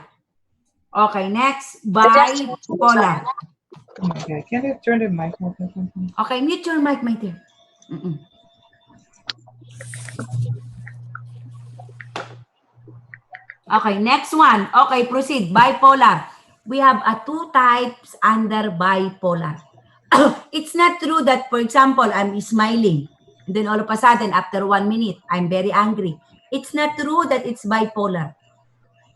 Okay, next, bipolar. Okay, can you turn the mic off or something? Okay, mute your mic, my dear. Okay, next one. Okay, proceed. Bipolar. We have 2 types under bipolar. It's not true that, for example, I'm smiling. And then all of a sudden, after 1 minute, I'm very angry. It's not true that it's bipolar.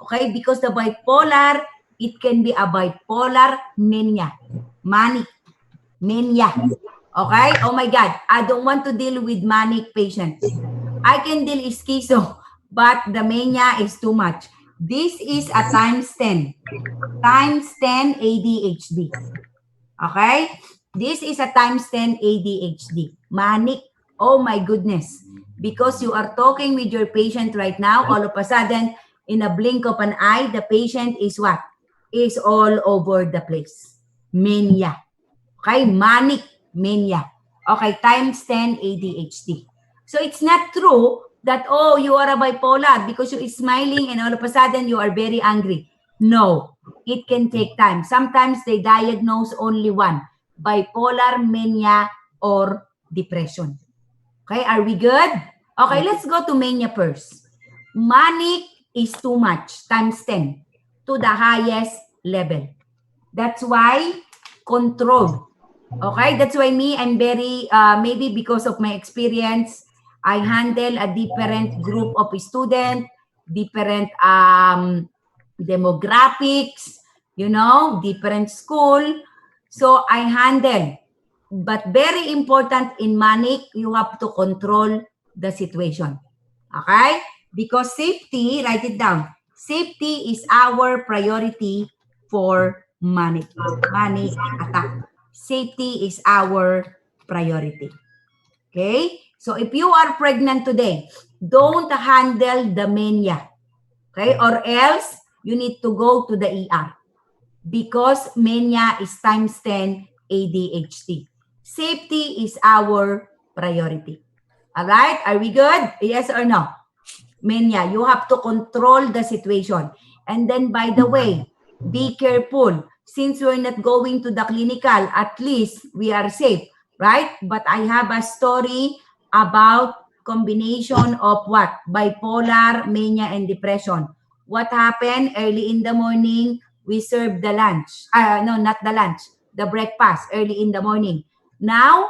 Okay? Because the bipolar, it can be a bipolar mania. Manic. Mania. Okay? Oh my God. I don't want to deal with manic patients. I can deal schizo, but the mania is too much. This is a times 10. Times 10 ADHD. Okay? This is a times 10 ADHD. Manic. Oh my goodness. Because you are talking with your patient right now, all of a sudden, in a blink of an eye, the patient is what? Is all over the place. Mania. Okay? Manic mania. Okay, times 10 ADHD. So it's not true that, oh, you are a bipolar because you're smiling and all of a sudden you are very angry. No, it can take time. Sometimes they diagnose only one, bipolar mania or depression. Okay, are we good? Okay, let's go to mania first. Manic is too much, times 10, to the highest level. That's why control. Okay, that's why I'm very, maybe because of my experience, I handle a different group of students, different demographics, different school. So I handle. But very important in manic, you have to control the situation. Okay? Because safety, write it down. Safety is our priority for manic attack. Safety is our priority. Okay? So if you are pregnant today, don't handle the mania. Okay? Or else, you need to go to the ER. Because mania is times 10 ADHD. Safety is our priority. Alright? Are we good? Yes or no? Mania, you have to control the situation. And then, by the way, be careful. Since we're not going to the clinical, at least we are safe, right? But I have a story about combination of what? Bipolar, mania, and depression. What happened early in the morning? We serve the lunch. No, not the lunch. The breakfast early in the morning. Now,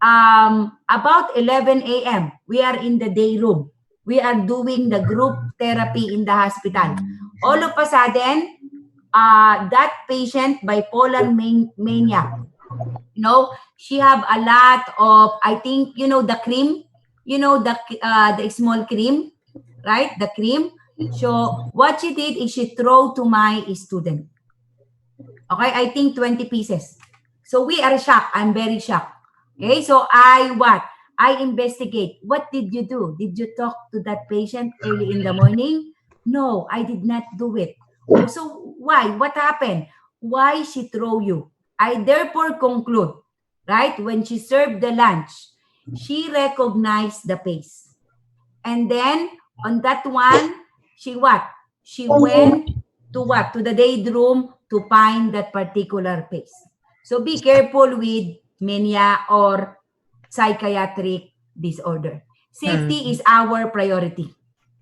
about 11 a.m., we are in the day room. We are doing the group therapy in the hospital. All of a sudden, that patient, bipolar mania, she have a lot of, I think, the cream, the small cream, right? The cream. So what she did is she threw to my student. Okay, I think 20 pieces. So we are shocked. I'm very shocked. Okay, so I investigate. What did you do? Did you talk to that patient early in the morning? No, I did not do it. So why? What happened? Why she throw you? I therefore conclude, right? When she served the lunch, she recognized the face. And then on that one, she what? She went to what? To the day room to find that particular face. So be careful with mania or psychiatric disorder. Safety is our priority,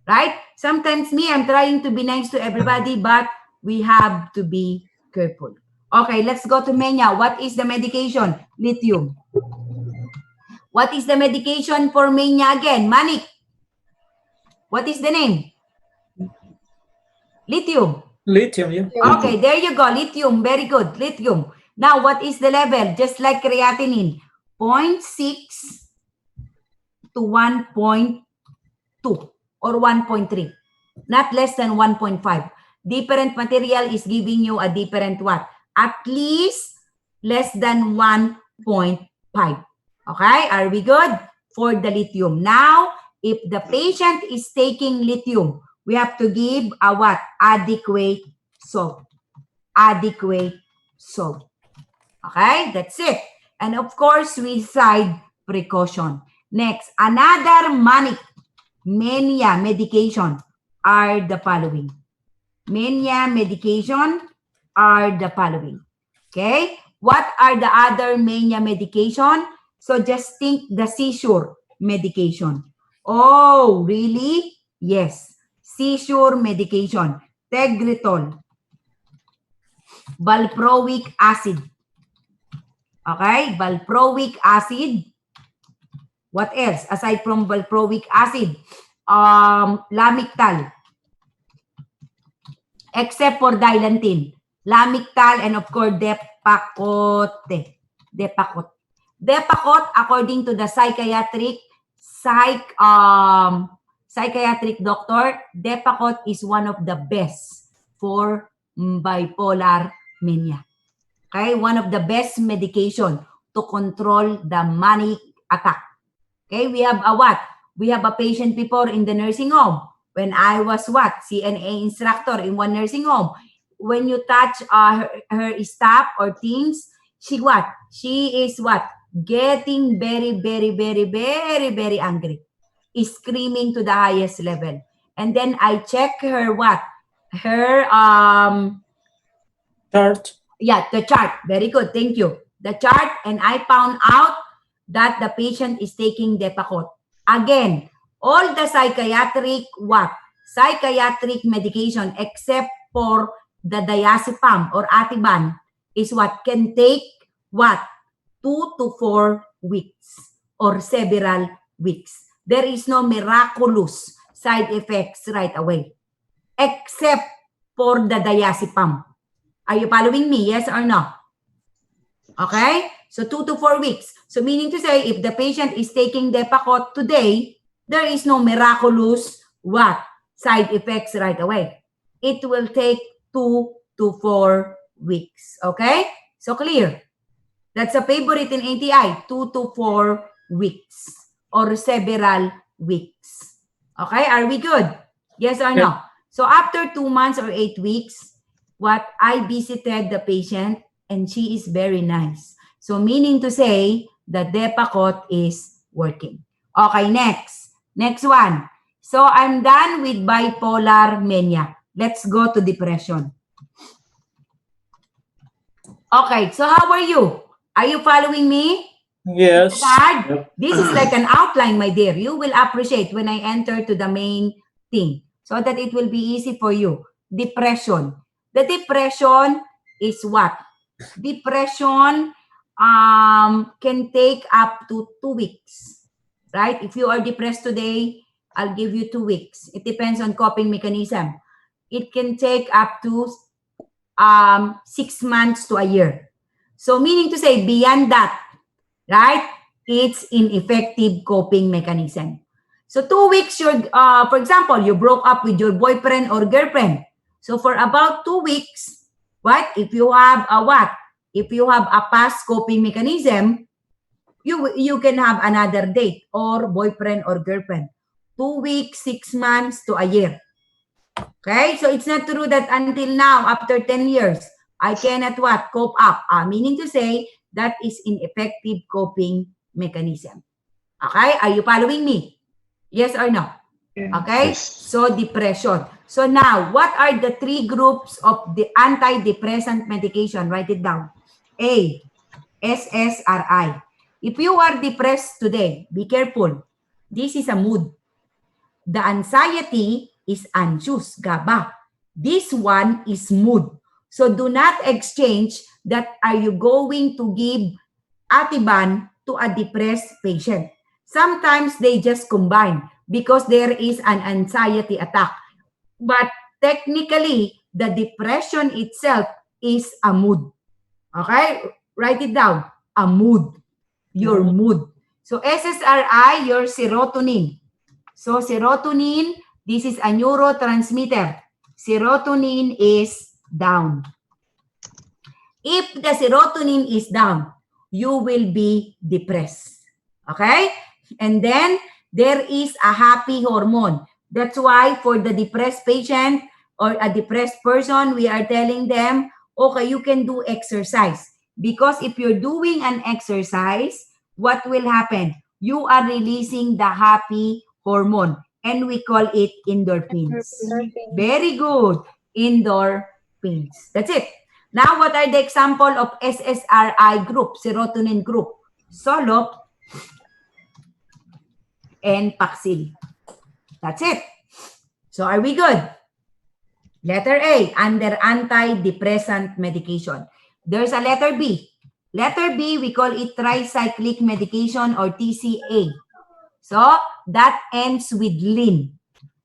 right? Sometimes I'm trying to be nice to everybody, but we have to be careful. Okay, let's go to mania. What is the medication? Lithium. What is the medication for mania again? Manic. What is the name? Lithium. Lithium, yeah. Okay, there you go. Lithium. Very good. Lithium. Now, what is the level? Just like creatinine. 0.6 to 1.2 or 1.3. Not less than 1.5. Different material is giving you a different what? At least less than 1.5. Okay, are we good? For the lithium. Now, if the patient is taking lithium, we have to give a what? Adequate salt. Adequate salt. Okay, that's it. And of course, suicide precaution. Next, another mania medication are the following. Mania medication are the following. Okay, what are the other mania medication? So just think the seizure medication. Oh, really? Yes. Seizure medication. Tegretol. Valproic acid. Okay, valproic acid. What else? Aside from valproic acid, Lamictal. Except for Dilantin. Lamictal and of course Depakote. Depakot. Depakot, according to the psychiatric psychiatric doctor, Depakote is one of the best for bipolar mania. Okay, one of the best medication to control the manic attack. Okay, we have a what? We have a patient before in the nursing home. When I was what? CNA instructor in one nursing home. When you touch her staff or things, she what? She is what? Getting very, very, very, very, very angry. Is screaming to the highest level. And then I check her what? Her Chart. yeah, the chart. Very good. Thank you. The chart, and I found out that the patient is taking Depakote. Again, all the psychiatric what? Psychiatric medication except for the diazepam or Ativan is what can take what? 2 to 4 weeks or several weeks. There is no miraculous side effects right away except for the diazepam. Are you following me? Yes or no? Okay? So 2 to 4 weeks. So meaning to say, if the patient is taking Depakote today, there is no miraculous what? Side effects right away. It will take 2 to 4 weeks. Okay? So clear. That's a favorite in ATI. 2 to 4 weeks or several weeks. Okay? Are we good? Yes or no? So after 2 months or 8 weeks, what I visited the patient and she is very nice. So meaning to say that Depakote is working. Okay, next. Next one. So I'm done with bipolar mania. Let's go to depression. Okay, so how are you? Are you following me? Yes. Hard? This is like an outline, my dear. You will appreciate when I enter to the main thing so that it will be easy for you. Depression. The depression is what? Depression can take up to 2 weeks, right? If you are depressed today, I'll give you 2 weeks. It depends on coping mechanism. It can take up to 6 months to a year. So meaning to say beyond that, right? It's ineffective coping mechanism. So 2 weeks, you're, for example, you broke up with your boyfriend or girlfriend. So for about 2 weeks, what? If you have a what? If you have a past coping mechanism, you can have another date or boyfriend or girlfriend. 2 weeks, 6 months to a year. Okay? So it's not true that until now, after 10 years, I cannot what? Cope up. Meaning to say, that is ineffective coping mechanism. Okay? Are you following me? Yes or no? Okay? Yes. So depression. So now, what are the 3 groups of the antidepressant medication? Write it down. A, SSRI. If you are depressed today, be careful. This is a mood. The anxiety is anxious, GABA. This one is mood. So do not exchange that are you going to give Ativan to a depressed patient. Sometimes they just combine because there is an anxiety attack. But technically, the depression itself is a mood. Okay? Write it down. A mood. Your mood. So SSRI, your serotonin. So serotonin, this is a neurotransmitter. Serotonin is down. If the serotonin is down, you will be depressed. Okay? And then there is a happy hormone. That's why for the depressed patient or a depressed person, we are telling them, okay, you can do exercise. Because if you're doing an exercise, what will happen? You are releasing the happy hormone. And we call it endorphins. Very good. Endorphins. That's it. Now, what are the example of SSRI group, serotonin group? Zoloft and Paxil. That's it. So are we good? Letter A, under antidepressant medication. There's a letter B. Letter B, we call it tricyclic medication or TCA. So that ends with lin.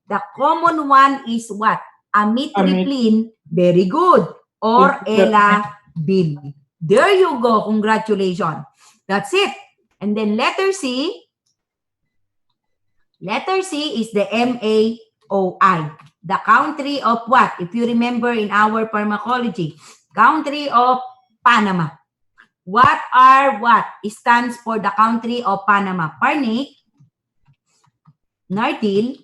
The common one is what? Amitriptyline. Very good. Or Elabil. There you go. Congratulations. That's it. And then letter C, Letter C is the MAOI. The country of what? If you remember in our pharmacology, country of Panama. What stands for the country of Panama? Parnate, Nardil,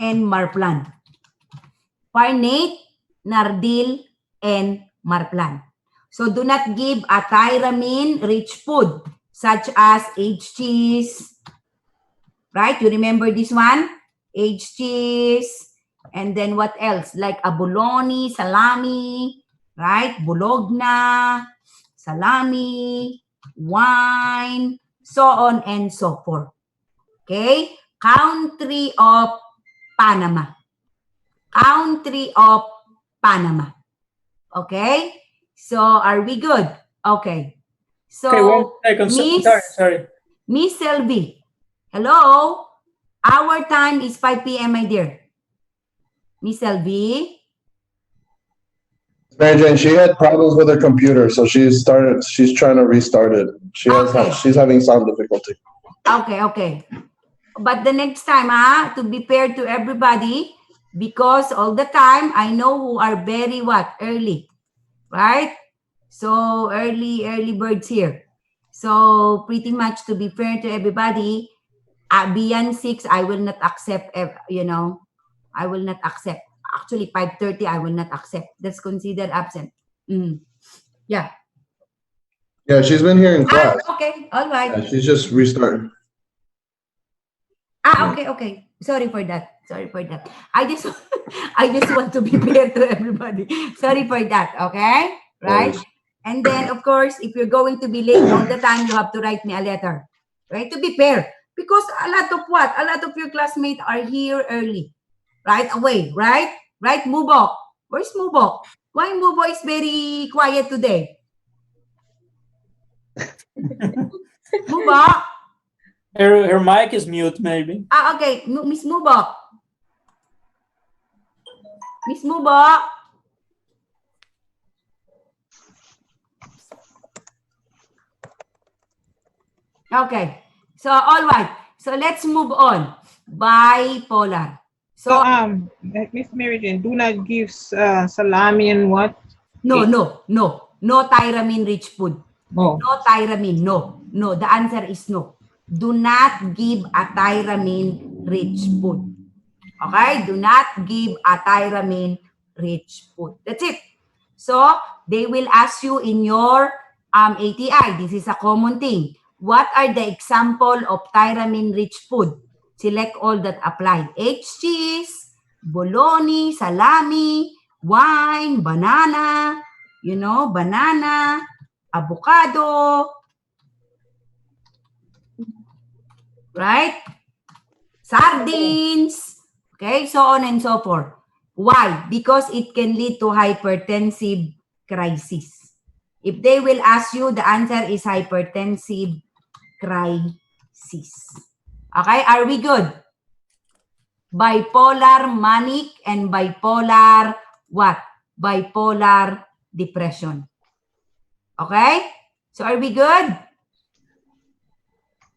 and Marplan. Parnate, Nardil, and Marplan. So do not give a tyramine-rich food such as aged cheese. Right? You remember this one? Aged cheese. And then what else? Like a bologna, salami, right? Bologna, salami, wine, so on and so forth. Okay? Country of Panama. Country of Panama. Okay? So, are we good? Okay. So, Okay, 1 second. Miss- Sorry. Miss Selvi, hello? Our time is 5 p.m., my dear. Miss Selvi? Mary Jane, she had problems with her computer, so she's trying to restart it. Okay. She's having sound difficulty. Okay. But the next time, to be fair to everybody, because all the time, I know who are very early, right? So, early birds here. So, pretty much to be fair to everybody, beyond 6, I will not accept, I will not accept. Actually, 5:30, I will not accept. That's considered absent. Yeah. Yeah, she's been here in class. Okay. All right. Yeah, she's just restarting. Okay. Sorry for that. I just want to be fair to everybody. Sorry for that. Okay? Right? Yes. And then, of course, if you're going to be late all the time, you have to write me a letter. Right? To be fair. Because a lot of your classmates are here early. Right away. Right? Right, Mubok? Where's Mubok? Why Mubok is very quiet today? Mubok? Her mic is mute, maybe. Okay. Miss Mubok. Miss Mubok. Okay. So, all right. So, let's move on. Bipolar. So, Miss Mary Jane, do not give salami and what? No tyramine-rich food. Oh. No tyramine. No. The answer is no. Do not give a tyramine-rich food. Okay? Do not give a tyramine-rich food. That's it. So, they will ask you in your ATI. This is a common thing. What are the example of tyramine-rich food? Select all that apply. Aged cheese, bologna, salami, wine, banana, banana, avocado, right? Sardines, okay, so on and so forth. Why? Because it can lead to hypertensive crisis. If they will ask you, the answer is hypertensive crisis. Okay, are we good? Bipolar manic and bipolar what? Bipolar depression. Okay? So are we good?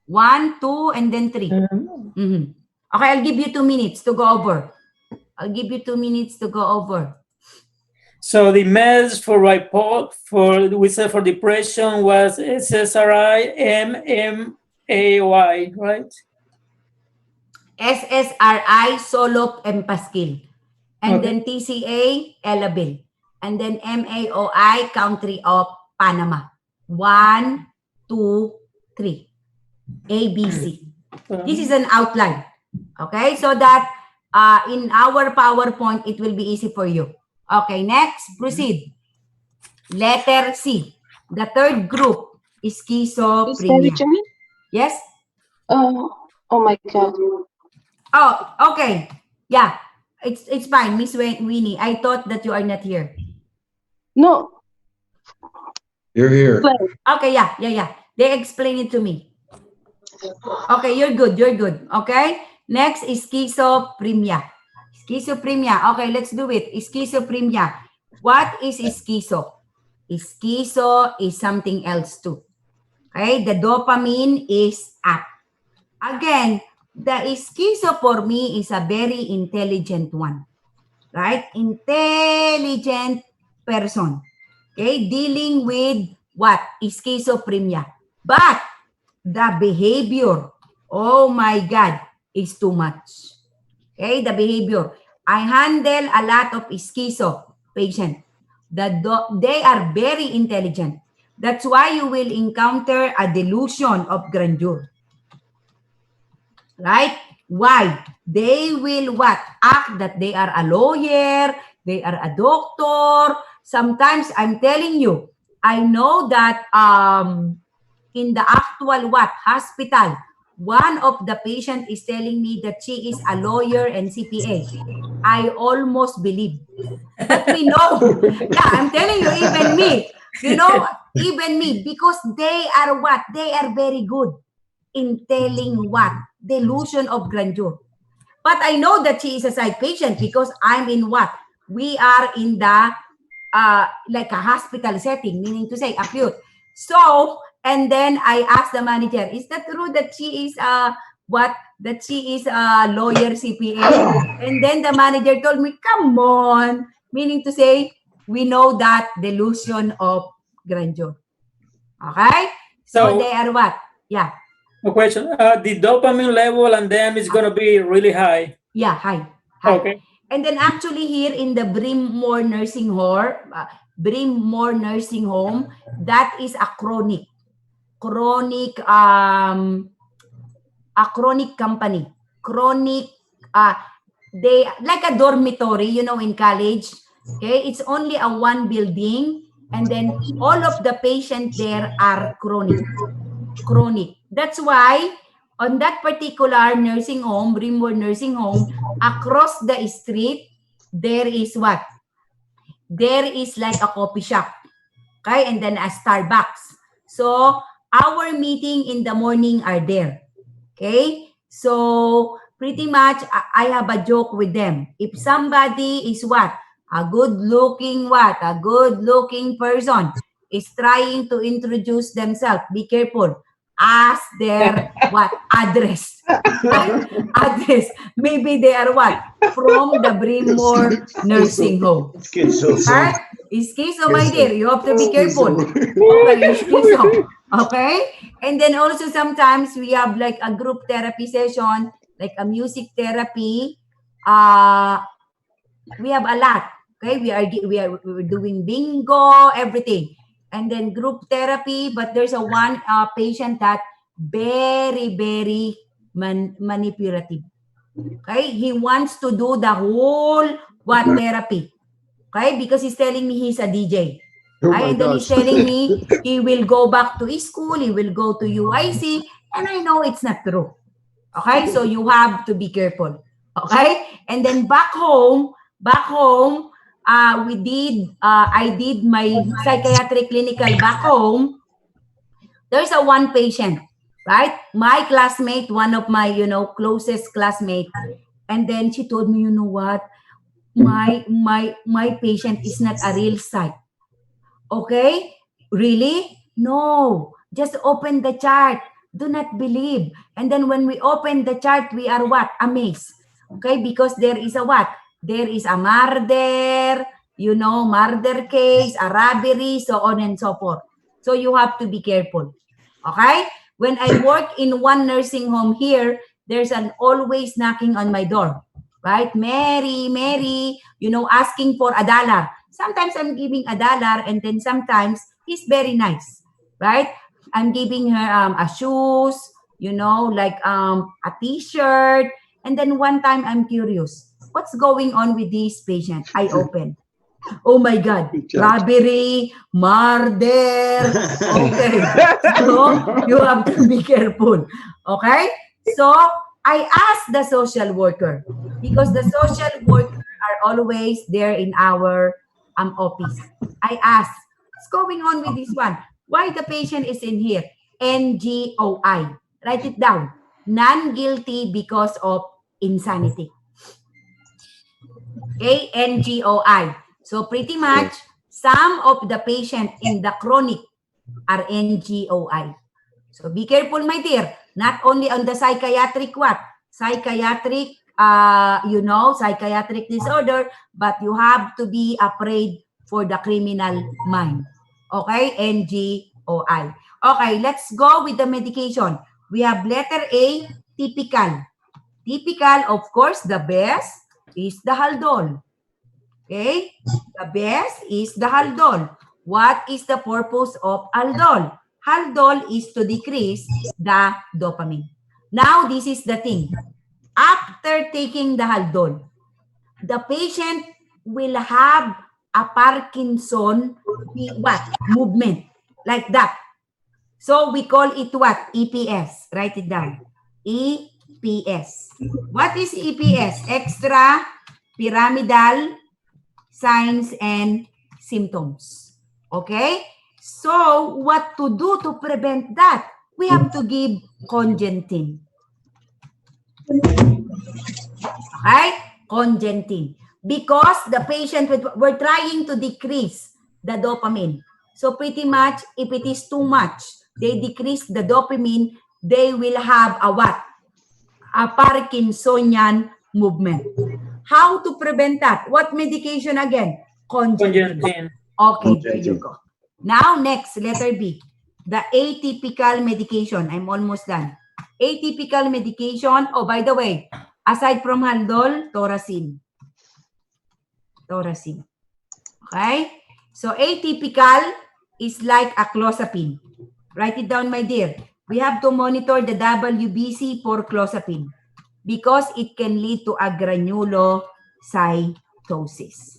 1, 2, and then 3. Okay, I'll give you 2 minutes to go over. So the meds for for depression was SSRI, MMAY, right? SSRI, Zoloft, and Pasquil. And then TCA, Elabil. And then MAOI, country of Panama. 1, 2, 3. ABC. This is an outline. Okay, so that in our PowerPoint, it will be easy for you. Okay, next, proceed. Letter C. The third group is schizophrenia. Yes? Oh my God. Oh, okay. Yeah, it's fine, Miss Winnie. I thought that you are not here. No. You're here. Okay, yeah. They explain it to me. Okay, you're good. Okay, next is schizophrenia. Okay, let's do it. Schizophrenia. What is schizo? Schizo is something else too. Okay, the dopamine is up. Again, the schizo for me is a very intelligent one, right? Intelligent person, okay? Dealing with what? Schizophrenia. But the behavior, oh my God, is too much. Okay, the behavior. I handle a lot of schizo patients. They are very intelligent. That's why you will encounter a delusion of grandeur. Right? Why? They will what? Act that they are a lawyer, they are a doctor. Sometimes I'm telling you, I know that in the actual what? Hospital, one of the patient is telling me that she is a lawyer and CPA. I almost believe. But we know. Yeah, I'm telling you, even me. You know, even me, because they are what? They are very good in telling what? Delusion of grandeur. But I know that she is a psych patient because I'm in what? We are in the like a hospital setting, meaning to say acute. So, and then I asked the manager, is that true that she is what? That she is a lawyer CPA? And then the manager told me, come on, meaning to say, we know that delusion of grandeur. Okay? So they are what? Yeah. A question. The dopamine level and them is going to be really high. Yeah, high. Okay. And then actually here in the Brimmore Nursing Home, that is a chronic company. Chronic, they like a dormitory, you know, in college. Okay, it's only a one building, and then all of the patients there are chronic. That's why on that particular nursing home, Brimmore Nursing Home, across the street, there is what? There is like a coffee shop, okay, and then a Starbucks. So our meeting in the morning are there, okay? So pretty much I have a joke with them. If somebody is what? A good-looking person is trying to introduce themselves, be careful. Ask their what? Address. Address. Maybe they are what? From the Brimmore Nursing Home. Right? Schizo, my dear. You have to be careful. Okay, schizo. Okay? And then also sometimes we have like a group therapy session, like a music therapy. We have a lot. Okay? We're doing bingo, everything. And then group therapy, but there's a one patient that very, very manipulative. Okay? He wants to do the whole what therapy. Okay? Because he's telling me he's a DJ. Okay? And then he's telling me he will go back to his school, he will go to UIC, and I know it's not true. Okay? So you have to be careful. Okay? And then back home, I did my psychiatric clinical back home. There's a one patient, right? My classmate, one of my, closest classmate. And then she told me, you know what? My patient is not a real psych. Okay? Really? No. Just open the chart. Do not believe. And then when we open the chart, we are what? Amazed. Okay? Because there is a what? There is a murder, murder case, a robbery, so on and so forth. So you have to be careful. Okay? When I work in one nursing home here, there's an always knocking on my door. Right? Mary, asking for $1. Sometimes I'm giving $1, and then sometimes he's very nice. Right? I'm giving her a shoes, like a t-shirt. And then one time I'm curious. What's going on with this patient? I open. Oh my God. Robbery, murder. Okay. So you have to be careful. Okay? So I asked the social worker, because the social worker are always there in our office. I asked, what's going on with this one? Why the patient is in here? NGOI. Write it down. Non-guilty because of insanity. Okay, NGOI. So pretty much, some of the patients in the chronic are NGOI. So be careful, my dear. Not only on the psychiatric what, psychiatric, psychiatric disorder, but you have to be afraid for the criminal mind. Okay, NGOI. Okay, let's go with the medication. We have letter A, typical. Typical, of course, the best is the Haldol. Okay, the best is the Haldol. What is the purpose of Haldol? Haldol is to decrease the dopamine. Now, this is the thing. After taking the Haldol, the patient will have a Parkinson movement like that. So we call it what? EPS. Write it down. EPS. What is EPS? Extra pyramidal signs and symptoms. Okay? So what to do to prevent that? We have to give congentin. Okay? Congentin. Because the patient, we're trying to decrease the dopamine. So pretty much, if it is too much, they decrease the dopamine, they will have a what? A Parkinsonian movement. How to prevent that? What medication again? Congentin. Congentin. Okay, there you go. Now, next, letter B. The atypical medication. I'm almost done. Atypical medication. Oh, by the way, aside from Haldol, Toracin. Toracin. Okay? So, atypical is like a clozapine. Write it down, my dear. We have to monitor the WBC for clozapine because it can lead to a granulocytosis.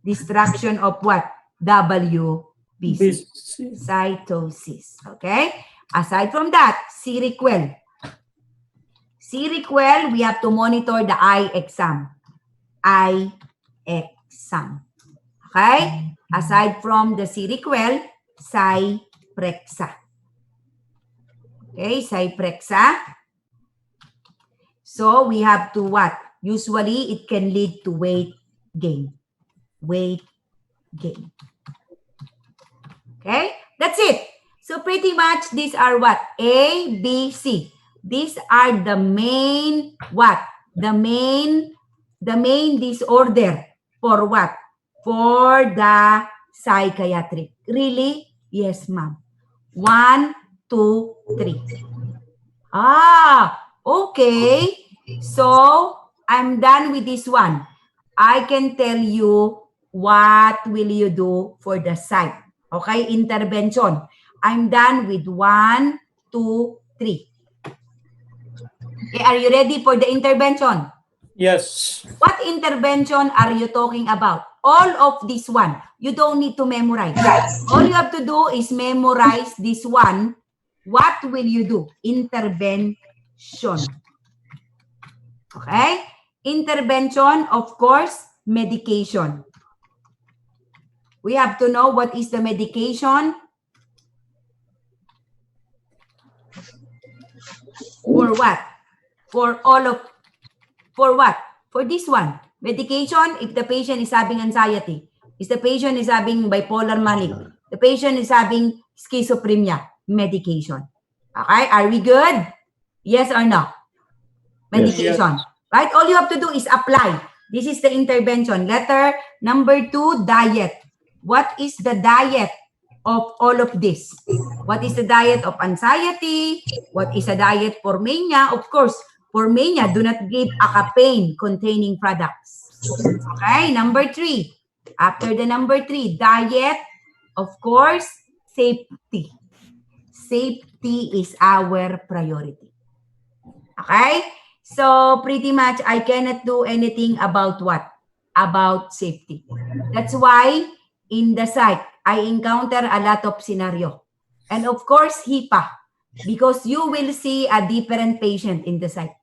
Destruction of what? WBC. Cytosis. Okay? Aside from that, Seroquel. Seroquel, we have to monitor the eye exam. Eye exam. Okay? Aside from the Seroquel, Zyprexa. Okay, Zyprexa. So, we have to what? Usually, it can lead to weight gain. Weight gain. Okay, that's it. So, pretty much, these are what? A, B, C. These are the main, what? The main disorder for what? For the psychiatric. Really? Yes, ma'am. 1, 2, 3. Ah, okay. So, I'm done with this one. I can tell you what will you do for the psych. Okay, intervention. I'm done with 1, 2, 3. Okay, are you ready for the intervention? Yes. What intervention are you talking about? All of this one. You don't need to memorize. All you have to do is memorize this one. What will you do? Intervention. Okay? Intervention, of course, medication. We have to know what is the medication. For what? For what? For this one. Medication, if the patient is having anxiety, if the patient is having bipolar manic, the patient is having schizophrenia, medication. Okay, are we good? Yes or no? Medication. Yes. Right? All you have to do is apply. This is the intervention. Letter number 2, diet. What is the diet of all of this? What is the diet of anxiety? What is the diet for mania? Of course, for mania, do not give a caffeine-containing products. Okay, number 3. After the number 3, diet, of course, safety. Safety is our priority. Okay? So, pretty much, I cannot do anything about what? About safety. That's why, in the psych, I encounter a lot of scenario. And of course, HIPAA. Because you will see a different patient in the psych.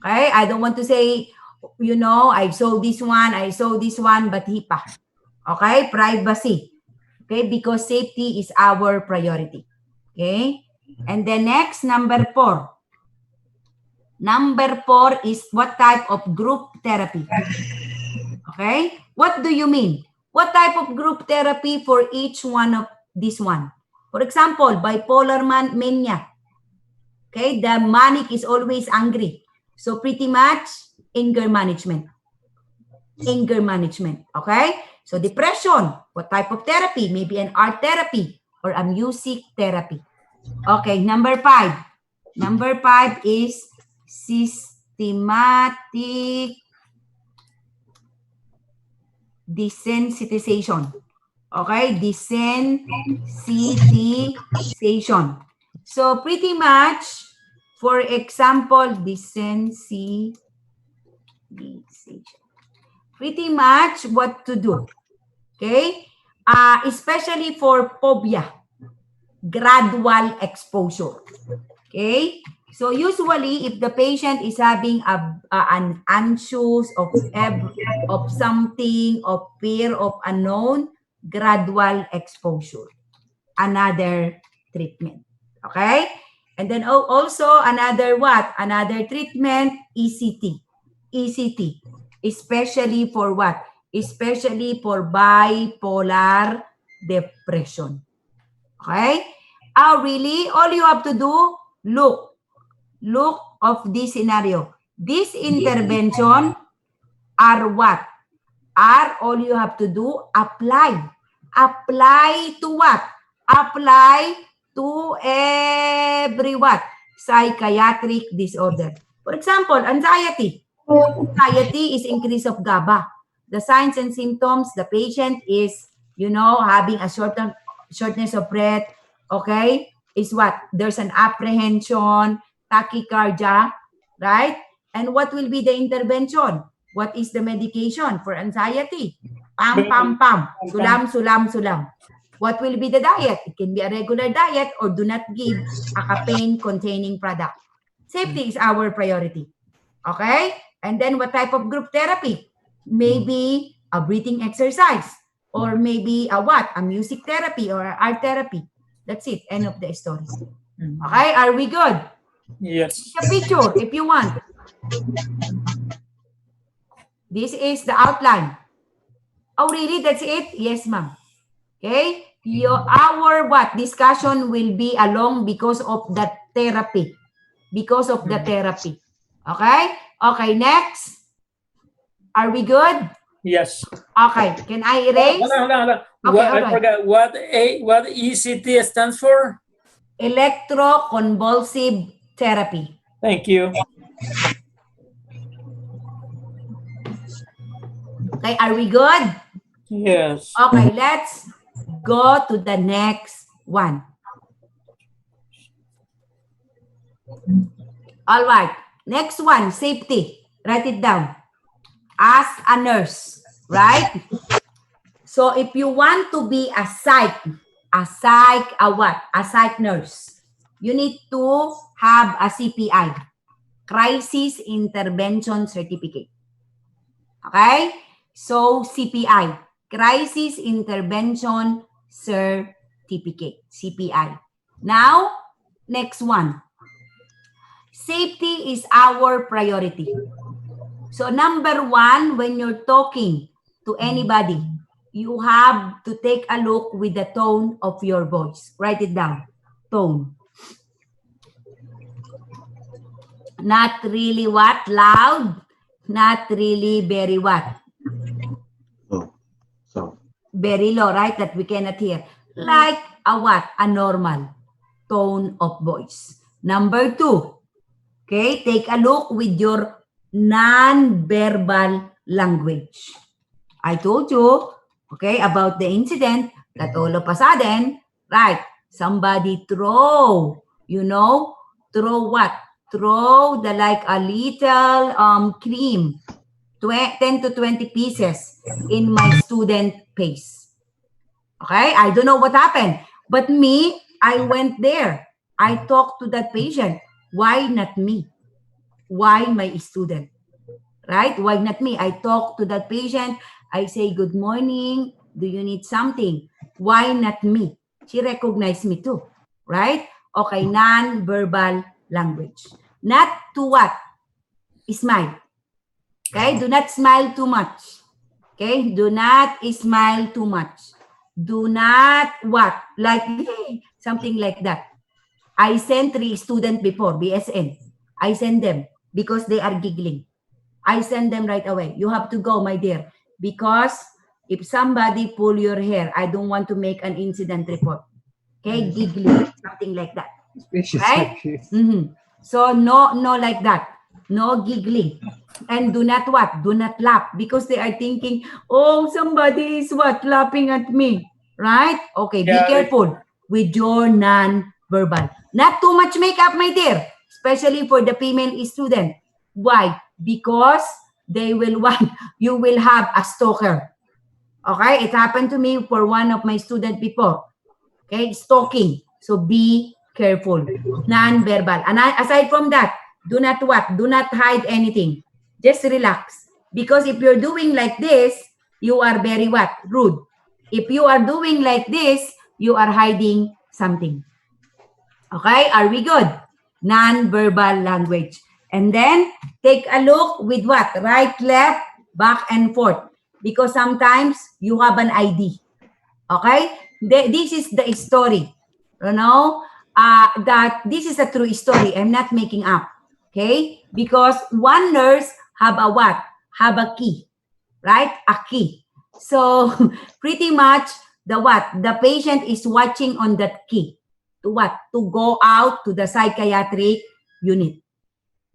Okay? I don't want to say, you know, I saw this one, but HIPAA. Okay? Privacy. Okay? Because safety is our priority. Okay? And then next, number 4. Number 4 is what type of group therapy? Okay? What do you mean? What type of group therapy for each one of this one? For example, bipolar mania. Okay? The manic is always angry. So pretty much anger management. Anger management. Okay? So depression, what type of therapy? Maybe an art therapy or a music therapy. Okay, number 5. Number 5 is systematic desensitization. Okay, desensitization. So pretty much, for example, desensitization. Pretty much what to do. Okay, especially for phobia, gradual exposure. Okay, so usually if the patient is having an anxious of something, of fear of unknown, gradual exposure, another treatment. Okay, and then also another what? Another treatment, ECT. ECT, especially for what? Especially for bipolar depression. Okay? Really? All you have to do, look of this scenario. This intervention are what? Are all you have to do, apply. Apply to what? Apply to every what? Psychiatric disorder. For example, anxiety. Anxiety is increase of GABA. The signs and symptoms, the patient is, having a shortness of breath, okay? Is what? There's an apprehension, tachycardia, right? And what will be the intervention? What is the medication for anxiety? Pam, pam, pam. Sulam, sulam, sulam. What will be the diet? It can be a regular diet or do not give a caffeine-containing product. Safety is our priority. Okay? And then what type of group therapy? Maybe a breathing exercise or maybe a what? A music therapy or art therapy. That's it. End of the story. Okay? Are we good? Yes. Take a picture if you want. This is the outline. Oh, really? That's it? Yes, ma'am. Okay? Our what? Discussion will be along because of the therapy. Because of the therapy. Okay? Okay, next. Are we good? Yes. Okay. Can I erase? Hold on. Okay, I alright. forgot what ECT stands for. Electroconvulsive therapy. Thank you. Okay, are we good? Yes. Okay, let's go to the next one. All right. Next one, safety. Write it down. As a nurse, right? So if you want to be a psych nurse, you need to have a CPI, Crisis Intervention Certificate. Okay? So CPI, Crisis Intervention Certificate, CPI. Now, next one. Safety is our priority. So number 1, when you're talking to anybody, you have to take a look with the tone of your voice. Write it down. Tone. Not really what? Loud. Not really very what? So. Very low, right? That we cannot hear. Like a what? A normal tone of voice. Number 2. Okay, take a look with your non-verbal language. I told you, okay, about the incident that all of a sudden, right, somebody throw what? Throw like a little cream, 10 to 20 pieces in my student face. Okay, I don't know what happened. But me, I went there. I talked to that patient. Why not me? Why my student? Right? Why not me? I talk to that patient. I say, good morning. Do you need something? Why not me? She recognized me too. Right? Okay, non-verbal language. Not to what? Smile. Okay? Do not smile too much. Okay? Do not smile too much. Do not what? Like something like that. I sent 3 students before, BSN. I sent them. because they are giggling. I send them right away. You have to go, my dear, because if somebody pull your hair, I don't want to make an incident report. Okay, giggling, something like that. Species Right? like this. So no like that. No giggling. And do not what? Do not laugh because they are thinking, oh, somebody is what? Laughing at me. Right? Okay, be Yeah. careful with your non-verbal. Not too much makeup, my dear, especially for the female student. Why? Because they will want, you will have a stalker. Okay, it happened to me for one of my students before. Okay, stalking. So be careful. Non-verbal. And aside from that, do not what? Do not hide anything. Just relax. Because if you're doing like this, you are very what? Rude. If you are doing like this, you are hiding something. Okay, are we good? Non-verbal language. And then take a look with what? Right, left, back, and forth. Because sometimes you have an ID. Okay? This is the story. You know, that this is a true story. I'm not making up. Okay? Because one nurse have a what? Have a key. Right? A key. So pretty much the what? The patient is watching on that key. To what? To go out to the psychiatric unit.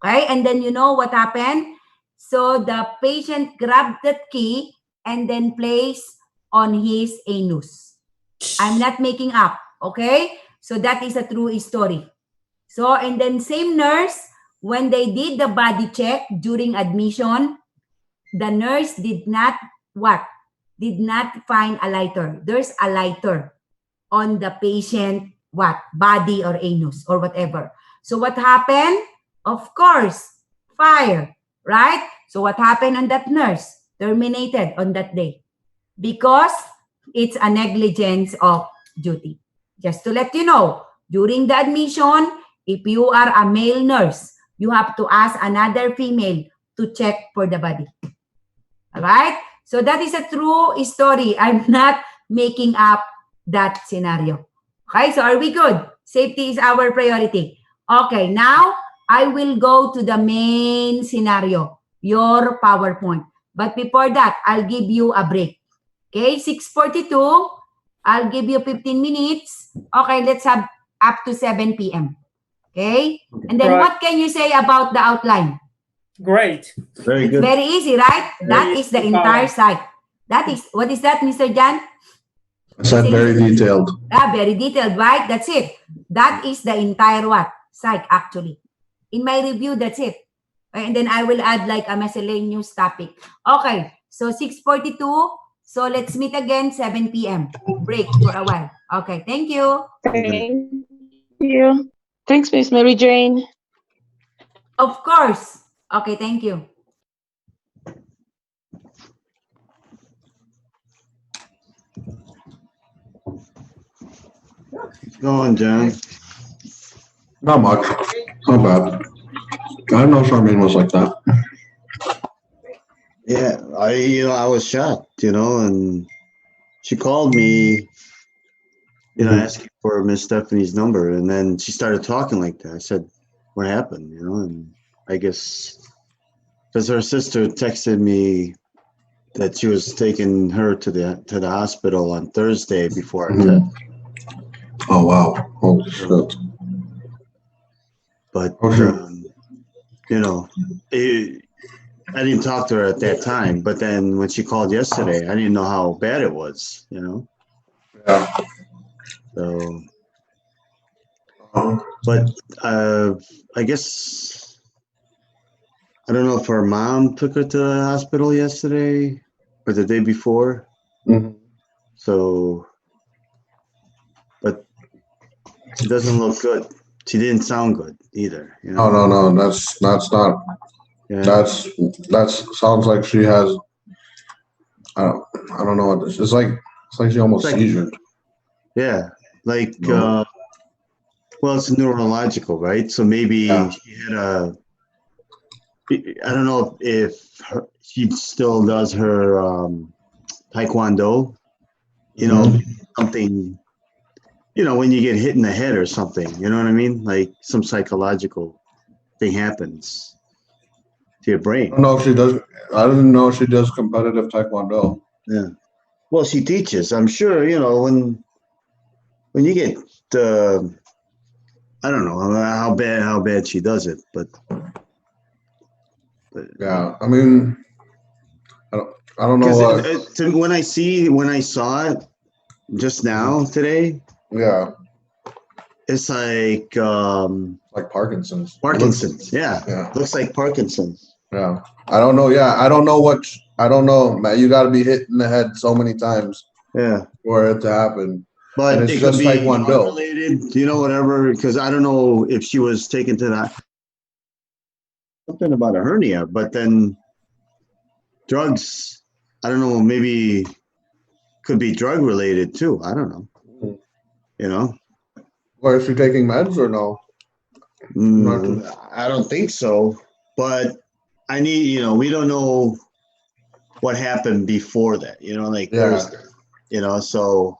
Okay? And then you know what happened? So the patient grabbed that key and then placed on his anus. I'm not making up. Okay? So that is a true story. So, and then same nurse, when they did the body check during admission, the nurse did not what? Did not find a lighter. There's a lighter on the patient what? Body or anus or whatever. So what happened? Of course, fire, right? So what happened on that nurse? Terminated on that day because it's a negligence of duty. Just to let you know, during the admission, if you are a male nurse, you have to ask another female to check for the body. All right? So that is a true story. I'm not making up that scenario. Okay, so are we good? Safety is our priority. Okay, now I will go to the main scenario, your PowerPoint. But before that, I'll give you a break. Okay, 6:42. I'll give you 15 minutes. Okay, let's have up to 7 p.m. Okay? And then Right. what can you say about the outline? Great. Very It's good. very easy, right? That is the entire site. That is, what is that, Mr. Jan? I said very detailed. Very detailed, right? That's it. That is the entire what? Psych, actually. In my review, that's it. And then I will add like a miscellaneous topic. Okay, so 6:42. So let's meet again 7 p.m. Break for a while. Okay, thank you. Thank you. Thanks, Miss Mary Jane. Of course. Okay, thank you. Go on, John. Not much. Not bad. I didn't know Charmaine was like that. Yeah, I was shocked, and she called me, asking for Miss Stephanie's number, and then she started talking like that. I said, "What happened?" And I guess because her sister texted me that she was taking her to the hospital on Thursday before our test. Oh, wow. Holy shit. But Oh, sure. I didn't talk to her at that time. But then when she called yesterday, I didn't know how bad it was. Yeah. So, but I guess I don't know if her mom took her to the hospital yesterday or the day before. Mhm. So, but she doesn't look good. She didn't sound good either. No. That's not. Yeah. That sounds like she has. I don't know what this. It's like she almost It's like- seizured. Yeah, like No. well, it's neurological, right? So maybe Yeah. she had I don't know if she still does her taekwondo. Something. When you get hit in the head or something. You know what I mean? Like some psychological thing happens. your I brain. don't know if she does. I didn't know she does competitive taekwondo. Yeah. Well, she teaches. I'm sure, you know, when you get I don't know how bad she does it, but Yeah, I mean, I don't know what. because when I saw it just now today, Yeah, it's like like Parkinson's. Parkinson's. Yeah. Yeah, Looks like Parkinson's. yeah. I don't know. Yeah, I don't know what. I don't know, man. You got to be hit in the head so many times Yeah. for it to happen. But And it's it could just be Taekwondo. related, you know, whatever, because I don't know if she was taken to that something about a hernia, but then drugs, I don't know, maybe could be drug related too. I don't know. You know? Or is she taking meds or no? I don't think so. But I need, you know, we don't know what happened before that, you know, like Yeah. Thursday, you know, so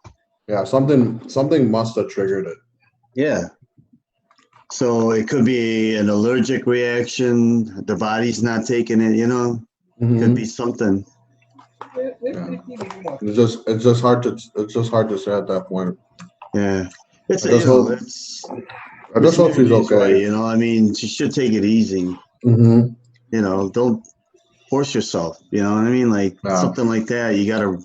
Yeah, something must have triggered it. yeah. So it could be an allergic reaction. The body's not taking it, you know, could be something. Yeah. It's just hard to say at that point. Yeah. It's, I just hope she's Mary's right, okay. you know, I mean, she should take it easy. Mm-hmm. You know, don't force yourself, you know what I mean? Like something like that, you gotta,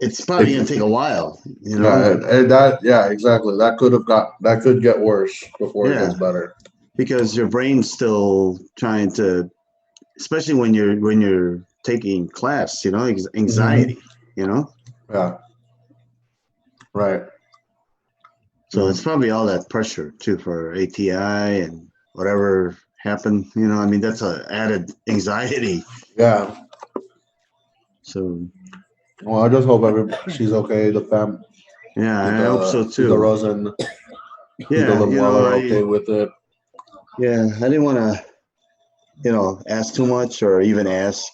it's probably gonna take a while, you know? Exactly. That could get worse before it gets better. Because your brain's still trying to, especially when you're taking class, you know, anxiety, you know? Yeah. Right. So it's probably all that pressure too for ATI and whatever happened, you know, I mean, that's a added anxiety. Yeah. So. Well, I just hope she's okay. The fam. Yeah, I hope so too. The Rosen. Yeah, you know, are okay with it. Yeah, I didn't want to, you know, ask too much or even ask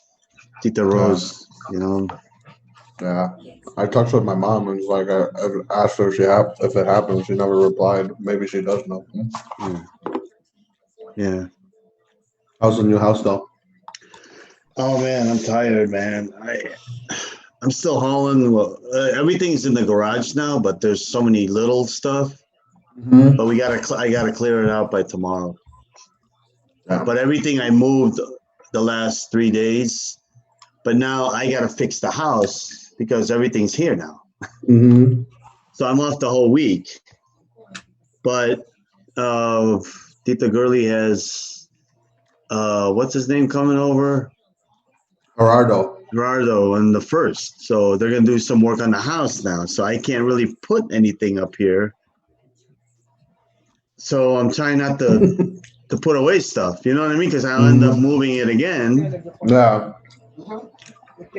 Tita Rose, you know. Yeah, I talked with my mom and was like, I asked her if it happened. She never replied. Maybe she does know. Yeah. How's the new house though? Oh man, I'm tired, man. I'm still hauling. Well, everything's in the garage now, but there's so many little stuff. Mm-hmm. But I gotta clear it out by tomorrow. Yeah. But everything I moved the last 3 days. But now I gotta fix the house because everything's here now. Mm-hmm. So I'm off the whole week. But Tita Gurley has what's his name coming over? Gerardo on the 1st. So they're gonna do some work on the house now. So I can't really put anything up here. So I'm trying not to put away stuff. You know what I mean? Because I'll end up moving it again. Yeah.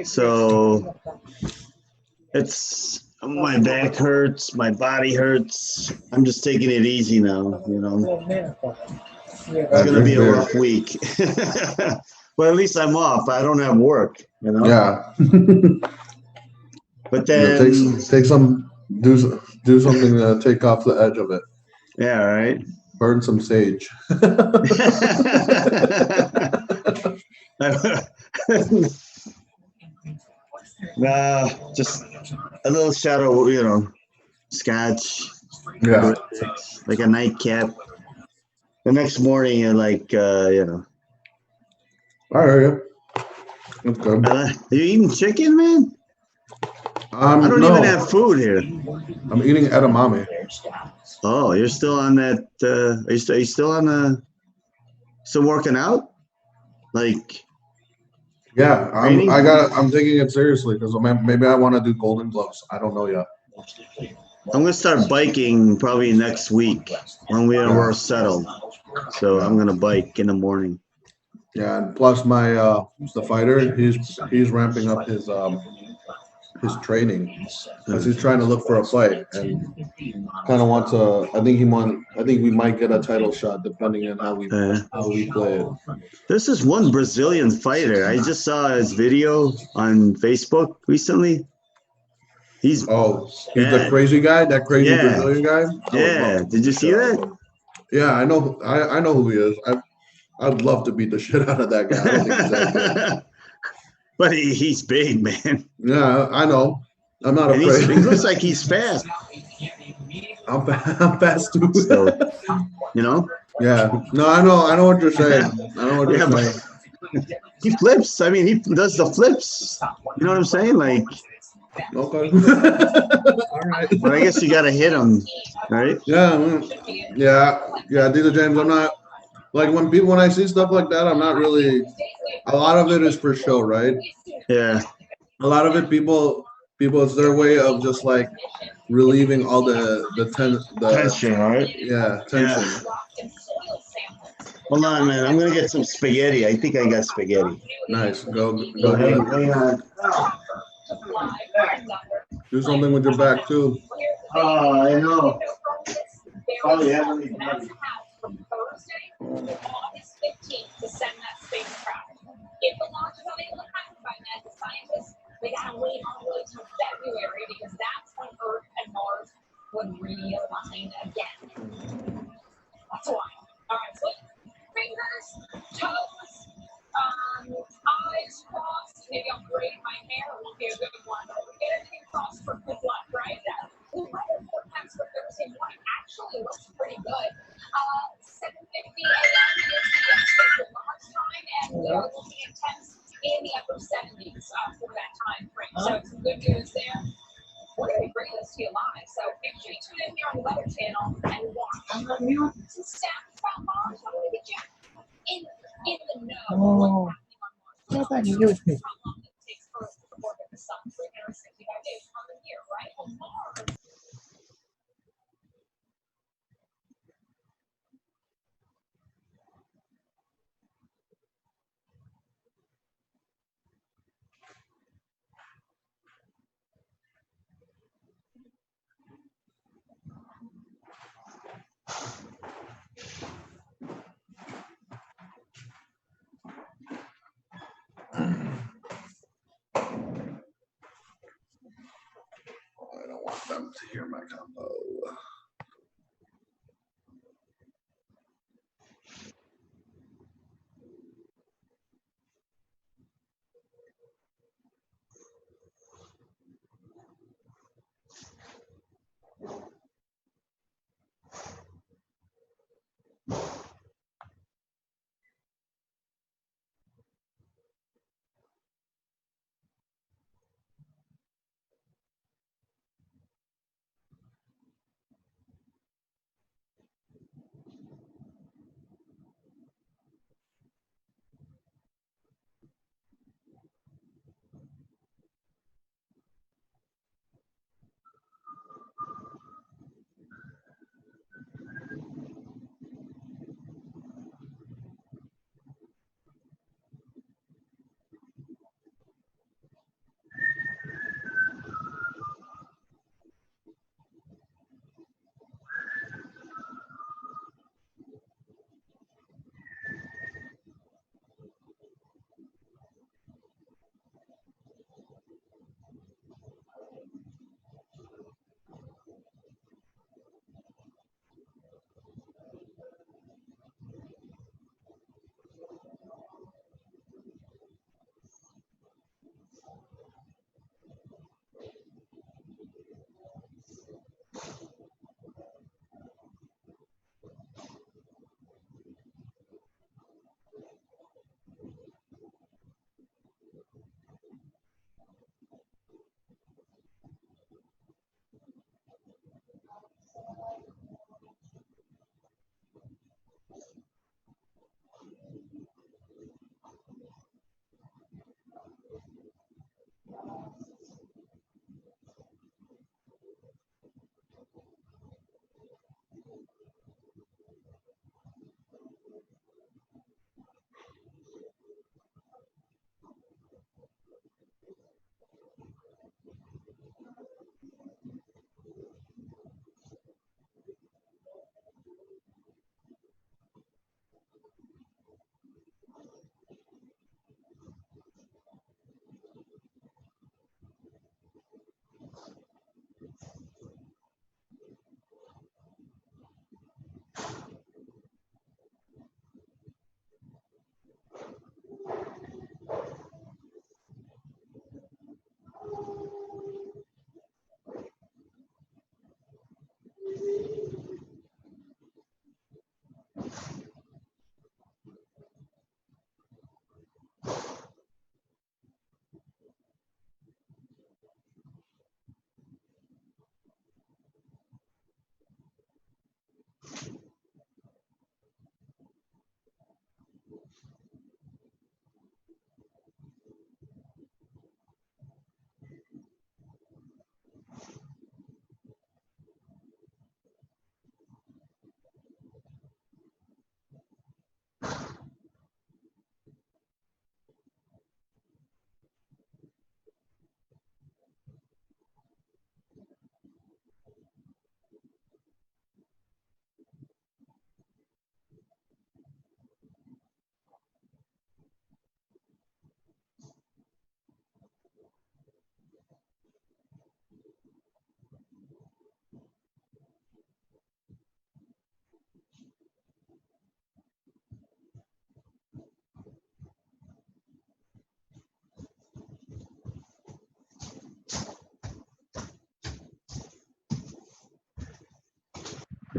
So it's my back hurts, my body hurts. I'm just taking it easy now. You know, it's gonna be a rough week. But at least I'm off. I don't have work. You know. Yeah. But then do something to take off the edge of it. Yeah. Right. Burn some sage. Nah, just a little shadow, you know, scotch. Yeah. Like a nightcap. The next morning, you're like, you know. I hear you. That's good. Are you eating chicken, man? I don't no. even have food here. I'm eating edamame. Oh, you're still on that? Are you still on the? Still working out? Like? Yeah, training? I'm taking it seriously because maybe I want to do Golden Gloves. I don't know yet. I'm gonna start biking probably next week when we're settled. So I'm gonna bike in the morning. Yeah, and plus my the fighter, he's ramping up his training because he's trying to look for a fight and kind of wants a. I think we might get a title shot depending on how we play it. There's this one Brazilian fighter. I just saw his video on Facebook recently. He's the crazy guy, that crazy Brazilian guy. Yeah. Did you see that? Yeah, I know. I know who he is. I'd love to beat the shit out of that guy. I don't think he's that good. But he's big, man. Yeah, I know. I'm not And he afraid. looks like he's fast. I'm fast too. So, you know? Yeah. No, I know what you're saying. I know what you're Yeah, but saying. he flips. I mean, he does the flips. You know what I'm saying? Like, Okay. All right. but I guess you got to hit him, right? Yeah. Yeah. Dita James, I'm not like when I see stuff like that, I'm not really. A lot of it is for show, right? Yeah. A lot of it, people, it's their way of just like relieving all the Tension, right? yeah, tension. Yeah. Hold on, man. I'm gonna get some spaghetti. I think I got spaghetti. Nice. Go So do it. hang on. Do something with your back too. Oh, I know. Probably haven't even done it. August 15th to send that spacecraft. If the launch is unable to happen by then, the scientists, they gotta wait all the way till February because that's when Earth and Mars would realign again. That's why. All right, so fingers, toes, eyes crossed. Maybe I'll braid my hair. It won't be a good one. Get everything crossed for good luck, right? The weather forecast for Thursday morning actually looks pretty good. 7:50 a.m. is the scheduled launch time, and we are looking at temps in the upper 70s for that time frame. So some good news there. We're going to bring this to you live, so make sure you tune in here on the Weather Channel and watch. Some stats about Mars. I want to get you in the know. What's happening on Mars? How long it takes for Earth to orbit the sun? 365 days on the year, right? On Mars. I don't want them to hear my combo.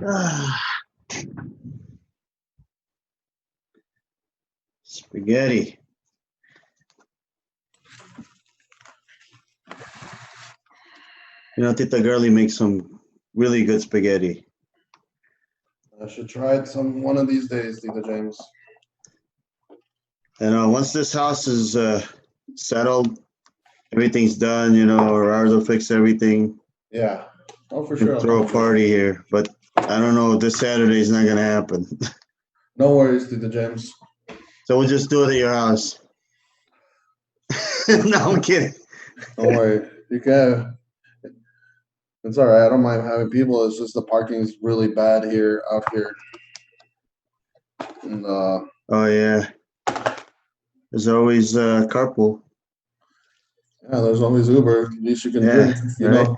Ah. Spaghetti. You know, Tita Girlie makes some really good spaghetti. I should try it one of these days, Tita James. And once this house is settled, everything's done, you know, Gerardo fixed everything. Yeah. Oh, for We can sure. throw a party here, but I don't know, this Saturday is not gonna happen. No worries, Tita James. So we'll just do it at your house. No, I'm kidding. Don't worry. You can. It's all right. I don't mind having people. It's just the parking is really bad out here. And Oh yeah. There's always carpool. yeah, there's always Uber. At least you can Yeah, drink. You right. know,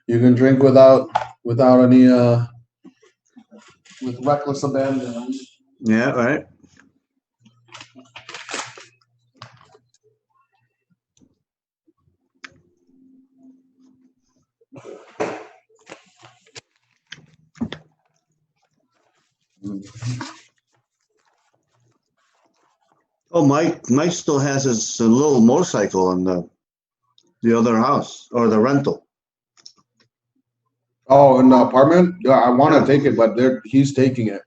you can drink without any with reckless abandon. Yeah, right. Oh, Mike still has his little motorcycle on the other house or the rental. Oh, in the apartment? Yeah, I want to take it, but he's taking it.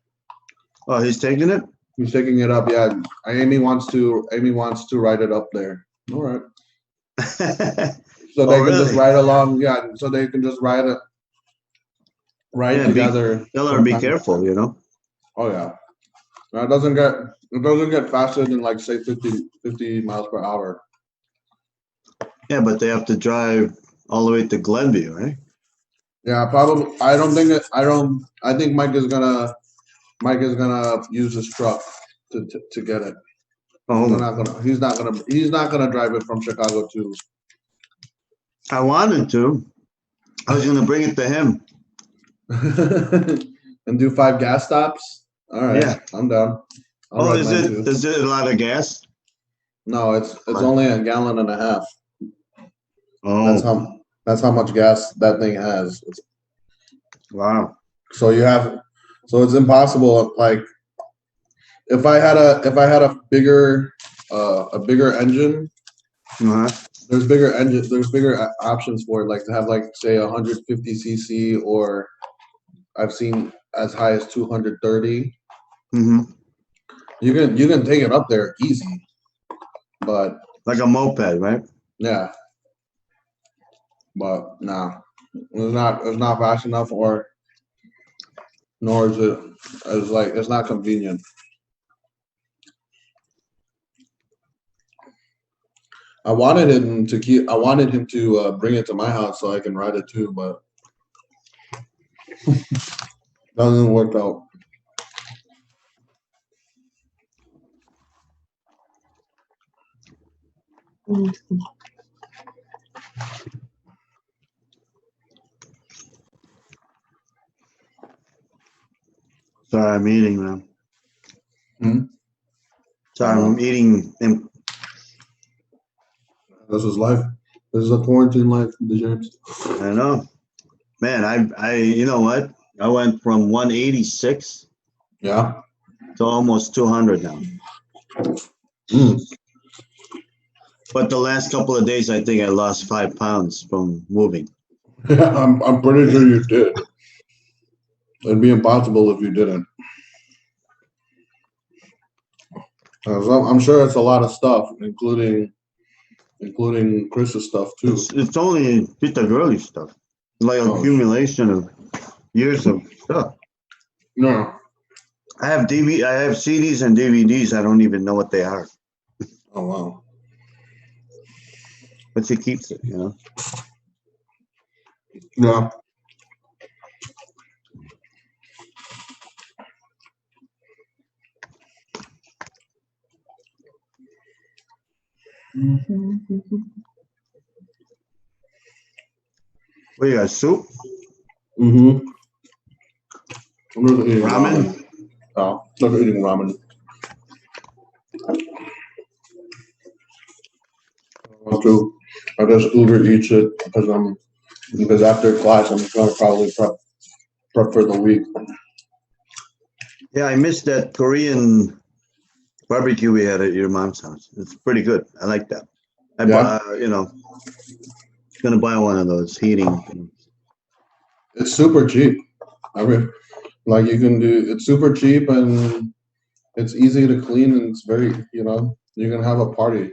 Oh, he's taking it? He's taking it up. Yeah, Amy wants to ride it up there. All right. So they can just ride along. Yeah, so they can just ride together. Tell her be careful, you know. Oh yeah. It doesn't get faster than like say 50 miles per hour. Yeah, but they have to drive all the way to Glenview, right? Yeah, probably. I think Mike is gonna use his truck to get it. Oh. He's not gonna drive it from Chicago to. I wanted to. I was gonna bring it to him. And do 5 gas stops. All right. Yeah. I'm down. Is it a lot of gas? No, it's only a gallon and a half. Oh. That's how much gas that thing has. Wow. So it's impossible. Like if I had a bigger engine, there's bigger options for it, like to have like say 150 cc, or I've seen as high as 230. Mm-hmm. You can take it up there easy, but like a moped, right? Yeah. But nah, it's not fast enough, nor is it's not convenient. I wanted him to bring it to my house so I can ride it too, but doesn't work out. Sorry, I'm eating, man. Sorry, I'm eating. This is life. This is a quarantine life, the James. I know, man. I you know what? I went from 186. Yeah. To almost 200 now. But the last couple of days, I think I lost 5 pounds from moving. Yeah, I'm pretty sure you did. It'd be impossible if you didn't. I'm sure it's a lot of stuff, including Chris's stuff too. It's only Tita Girlie stuff, like accumulation of years of stuff. No, I have CDs and DVDs. I don't even know what they are. Oh wow! But she keeps it, you know. Yeah. What you got, soup? Mm-hmm. I'm just eating Ramen? Oh, just eating ramen. I just Uber Eats it because after class I'm gonna probably for the week. Yeah, I missed that Korean barbecue we had at your mom's house. It's pretty good. I like that. I Yeah. Gonna buy one of those heating things. It's super cheap. I mean, like you can do. It's super cheap and it's easy to clean and it's very. You can have a party.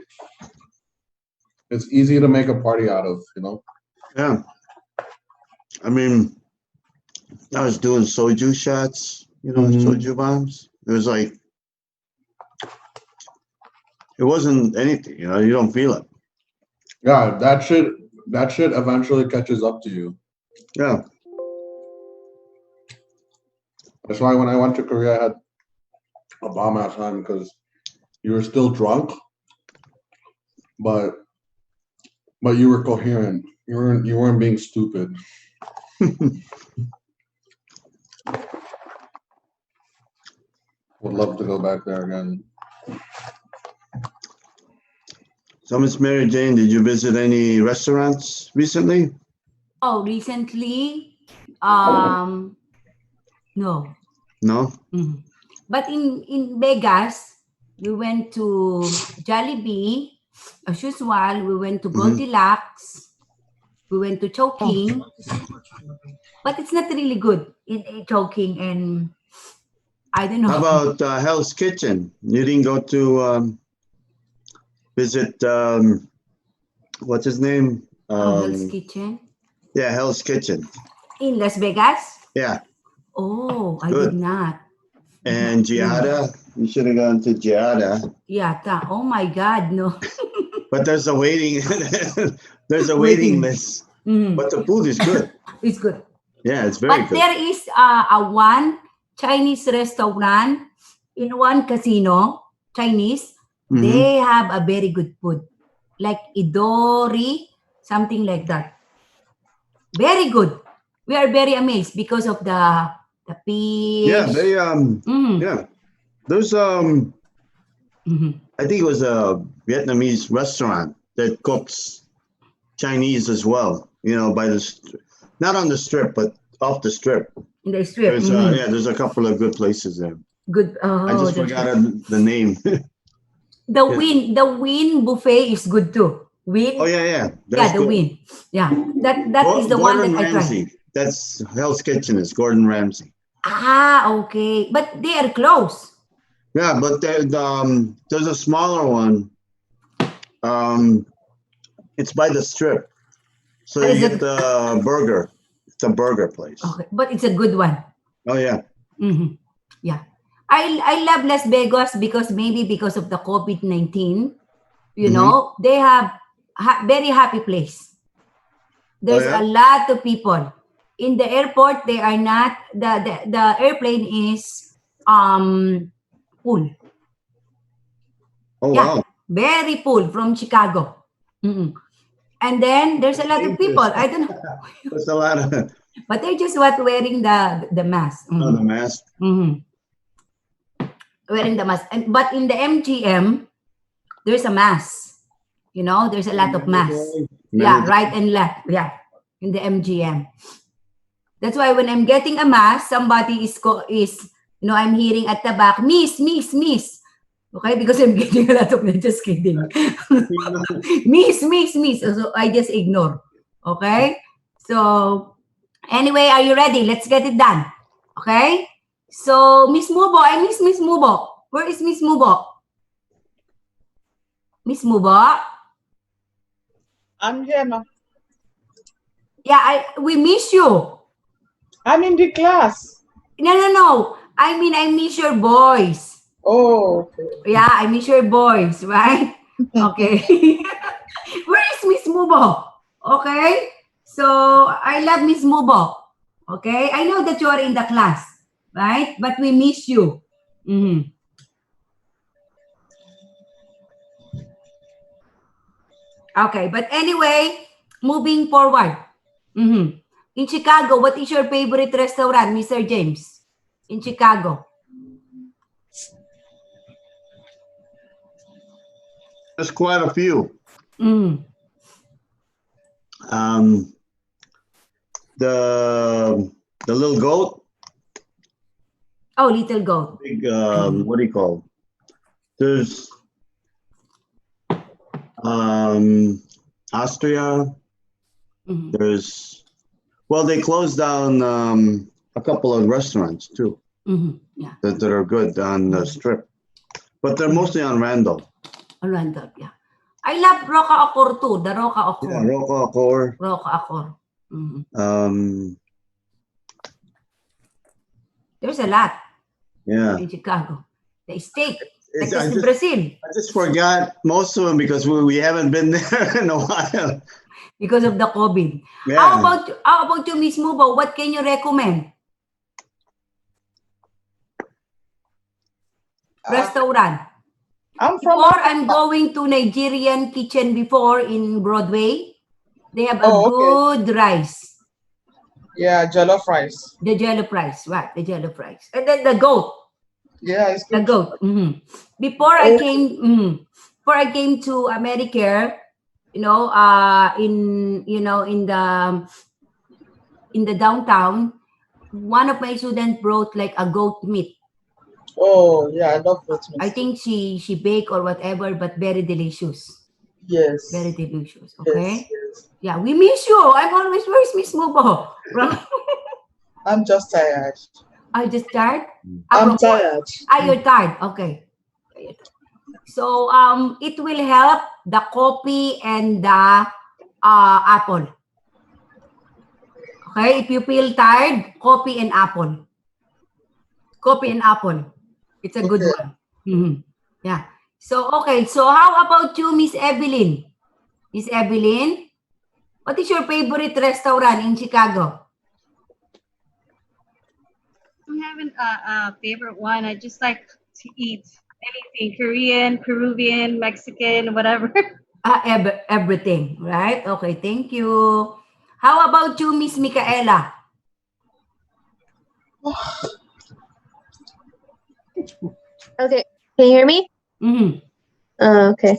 It's easy to make a party out of. Yeah. I mean, I was doing soju shots, Mhm. soju bombs. It was like, it wasn't anything, you don't feel it. Yeah, that shit eventually catches up to you. Yeah. That's why when I went to Korea, I had a bomb ass time because you were still drunk, but you were coherent. You weren't being stupid. Would love to go back there again. So, Miss Mary Jane, did you visit any restaurants recently? Oh, recently, no. No? Mhm. But in Vegas, we went to Jollibee, as usual. We went to Mhm. Goldilocks. We went to Chowking, but it's not really good in Chowking, and I don't know. How about Hell's Kitchen? You didn't go to visit, what's his name? Hell's Kitchen Yeah, Hell's Kitchen. in Las Vegas? Yeah. Oh, I Good. did not. And Giada, you should have gone to Giada. Yeah, oh my God, no. But there's a waiting Waiting. waiting list. Mhm. But the food is good. It's good. Yeah, it's very But good. there is a one Chinese restaurant in one casino, Chinese. Mhm. They have a very good food, like Idori, something like that. Very good. We are very amazed because of the fish. Yeah, they Mhm. yeah. There's Mhm. I think it was a Vietnamese restaurant that cooks Chinese as well. By not on the strip, but off the strip. In the strip. There's Mhm. there's a couple of good places there. Good. I just that's forgot good. the name. The Yeah. the Win buffet is good too. Win. Oh yeah. Yeah, That's the good. Win. Yeah, that is the one Gordon that I tried. Ramsay. That's Hell's Kitchen is Gordon Ramsay. Okay. But they are close. Yeah, but there's a smaller one. It's by the strip. So What you is get it? the burger. It's a burger place. Okay, but it's a good one. Oh yeah. Hmm. Yeah. I love Las Vegas because maybe because of the COVID-19, they have very happy place. There's yeah? a lot of people. In the airport, they are not, the airplane is full. Oh Yeah, wow. very full from Chicago. Mm-mm. And then there's a lot of people. I don't know. That's a lot of But they're just wearing the mask. the mask. Mhm. Wearing the mask. But in the MGM, there's a mask. There's a lot of masks. Yeah, right and left. Yeah, in the MGM. That's why when I'm getting a mask, somebody is I'm hearing at the back, miss. Okay, because I'm getting a lot of just kidding. miss. So I just ignore. Okay? So anyway, are you ready? Let's get it done. Okay? So Miss Mubo, I miss Miss Mubo. Where is Miss Mubo? Miss Mubo? I'm here now. Yeah, we miss you. I'm in the class. No. I mean, I miss your voice. Oh, okay. Yeah, I miss your voice, right? Okay. Where is Miss Mubo? Okay. So I love Miss Mubo. Okay. I know that you are in the class, right? But we miss you. Mhm. Okay. But anyway, moving forward. Mhm. In Chicago, what is your favorite restaurant, Mr. James? In Chicago. There's quite a few. Mm. The The little goat, Oh, little goat. big, what do you call? There's Austria. Mhm. There's, well, they closed down a couple of restaurants too Mhm. Yeah. that are good on the strip, but they're mostly on Randall. Randall, yeah. I love Roca Acor too. The Roca Acor. Yeah, Roca Accor. Roca Acor. Mhm. There's a lot Yeah. in Chicago. The steak. Like I this in just- Brazil. I just forgot most of them because we haven't been there in a while. Because of the COVID. Yeah. How about you, Miss Mubo? What can you recommend? Restaurant. I'm from Before I'm going to Nigerian kitchen before in Broadway, they have a Oh, okay. good rice. Yeah, jollof rice. The jollof rice, right? The jollof rice. And then the goat. Yeah, it's The good. goat. Mhm. Before I came to America, in the downtown, one of my students brought like a goat meat. Oh, yeah, I love goat meat. I think she baked or whatever, but very delicious. Yes. Very delicious. Yes, Okay. yes. Yeah, we miss you. I'm always, where's Miss Mubo? Right? I'm just tired. I just tired. I'm tired. You're tired. Okay. So it will help the coffee and the apple. Okay, if you feel tired, coffee and apple. Coffee and apple. It's a good Okay. one. Mhm. Yeah. So okay. So how about you, Miss Evelyn? Miss Evelyn, what is your favorite restaurant in Chicago? I don't have a favorite one. I just like to eat anything Korean, Peruvian, Mexican, whatever. Everything, right? Okay, thank you. How about you, Miss Micaela? Okay, can you hear me? Mm-hmm. Okay.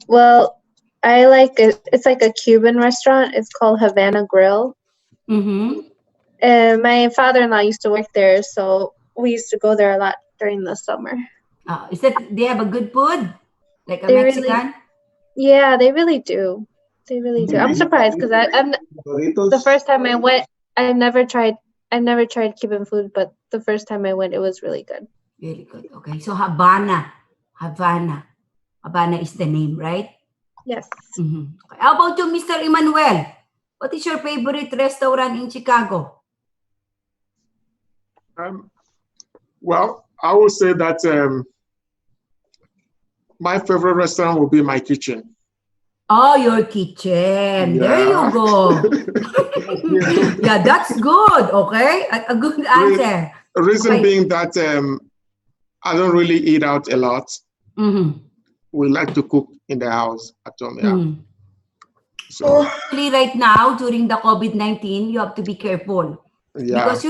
Well, I like it. It's like a Cuban restaurant. It's called Havana Grill. Mm-hmm. And my father-in-law used to work there, so we used to go there a lot during the summer. Is that they have a good food? Like a They Mexican? Yeah, they really do. They really do. I'm surprised because I'm the first time I went, I never tried Cuban food, but the first time I went, it was really good. Really good. Okay. So Havana. Havana is the name, right? Yes. Mm-hmm. Okay. How about you, Mr. Emmanuel? What is your favorite restaurant in Chicago? Well, I would say that my favorite restaurant will be my kitchen. Oh, your kitchen. There you Yeah. go. Yeah, that's good. Okay. A good answer. The reason Okay. being that I don't really eat out a lot. Mm-hmm. We like to cook in the house at home. Yeah. Mm-hmm. So Actually, right now, during the COVID-19, you have to be careful. yeah. Because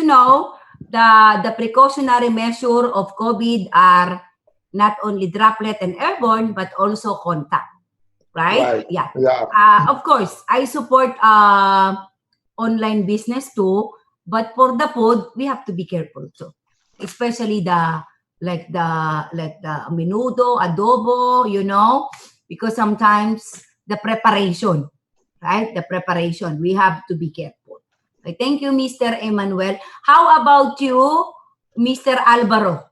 the precautionary measure of COVID are not only droplet and airborne, but also contact. Right? Right. Yeah. Yeah. Of course, I support online business too, but for the food, we have to be careful too. Especially the menudo, adobo, because sometimes the preparation, right? The preparation, we have to be careful. Okay, thank you, Mr. Emmanuel. How about you, Mr. Alvaro?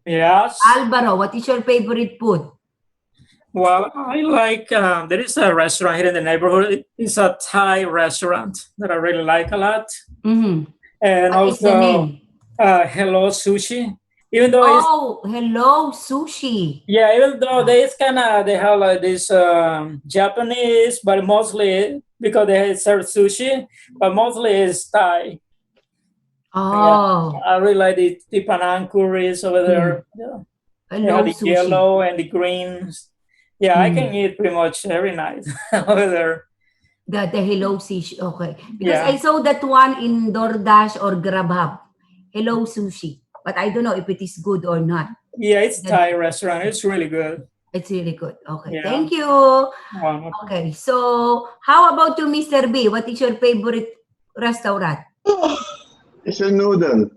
Yes. Alvaro, what is your favorite food? Well, I like, there is a restaurant here in the neighborhood. It's a Thai restaurant that I really like a lot. Mm-hmm. And What is the also, name? Hello Sushi. Even though it's, Oh, hello, sushi. yeah, even though they have like this Japanese, but mostly because they serve sushi, but mostly it's Thai. Oh, I really like the Panang curries over there. Yeah. They hello, have the sushi. yellow and the greens. Yeah, I can eat pretty much every night over there. The hello sushi. Okay. Because Yeah. I saw that one in DoorDash or GrabHub. Hello sushi. But I don't know if it is good or not. Yeah, it's Thai restaurant. It's really good. It's really good. Okay. Yeah. Thank you. Um, Okay. So how about you, Mr. B? What is your favorite restaurant? It's a noodle.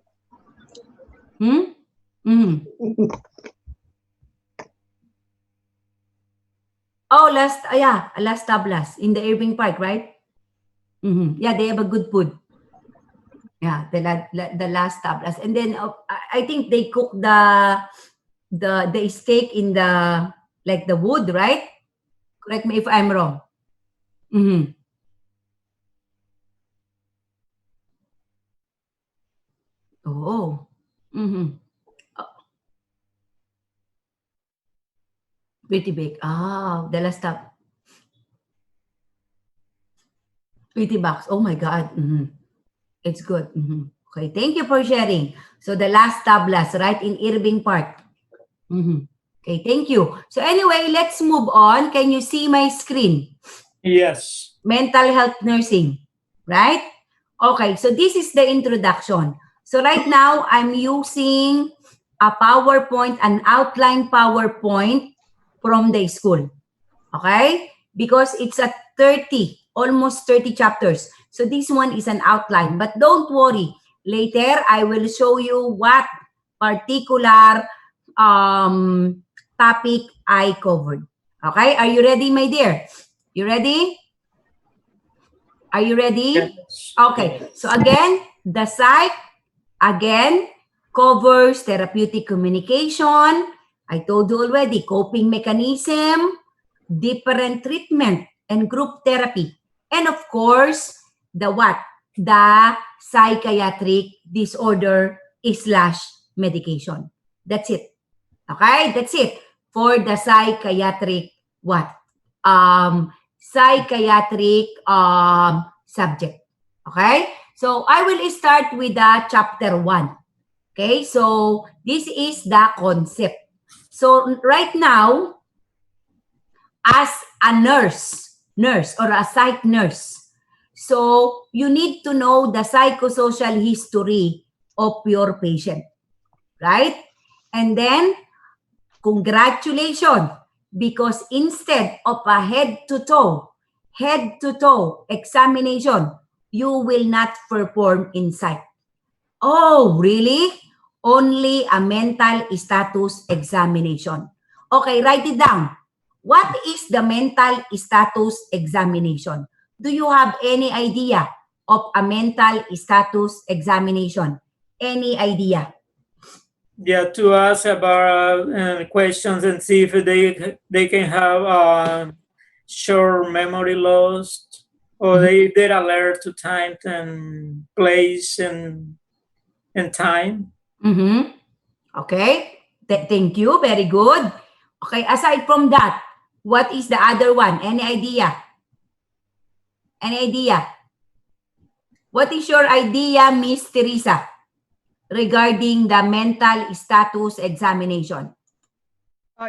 Hmm? Mm-hmm. Oh, Las Tablas in the Irving Park, right? Mm-hmm. Yeah, they have a good food. Yeah, the Las Tablas, and then I think they cook the steak in the like the wood, right? Correct me if I'm wrong. Mm-hmm. Oh. Mm-hmm. Pretty big. Ah, the last stop. 20 bucks. Oh my God. Mm-hmm. It's good. Mm-hmm. Okay, thank you for sharing. So the last tablas, right, in Irving Park. Mm-hmm. Okay, thank you. So anyway, let's move on. Can you see my screen? Yes. Mental health nursing, right? Okay, so this is the introduction. So right now, I'm using a PowerPoint, an outline PowerPoint from the school. Okay? Because it's a 30, almost 30 chapters. So this one is an outline. But don't worry. Later, I will show you what particular topic I covered. Okay? Are you ready, my dear? You ready? Are you ready? Yes. Okay. So again, the psych, again, covers therapeutic communication. I told you already, coping mechanism, different treatment, and group therapy. And of course, the what? The psychiatric disorder / medication. That's it. Okay? That's it for the psychiatric what? Psychiatric subject. Okay? So I will start with the chapter 1. Okay? So this is the concept. So right now, as a nurse or a psych nurse, so you need to know the psychosocial history of your patient, right? And then, congratulations, because instead of a head-to-toe examination, you will not perform in psych. Oh, really? Only a mental status examination. Okay, write it down. What is the mental status examination? Do you have any idea of a mental status examination? Any idea? Yeah, to ask about questions and see if they can have short memory loss, or they're alert to time and place and time. Mm-hmm. Okay. Thank you. Very good. Okay. Aside from that, what is the other one? Any idea? Any idea? What is your idea, Miss Teresa, regarding the mental status examination?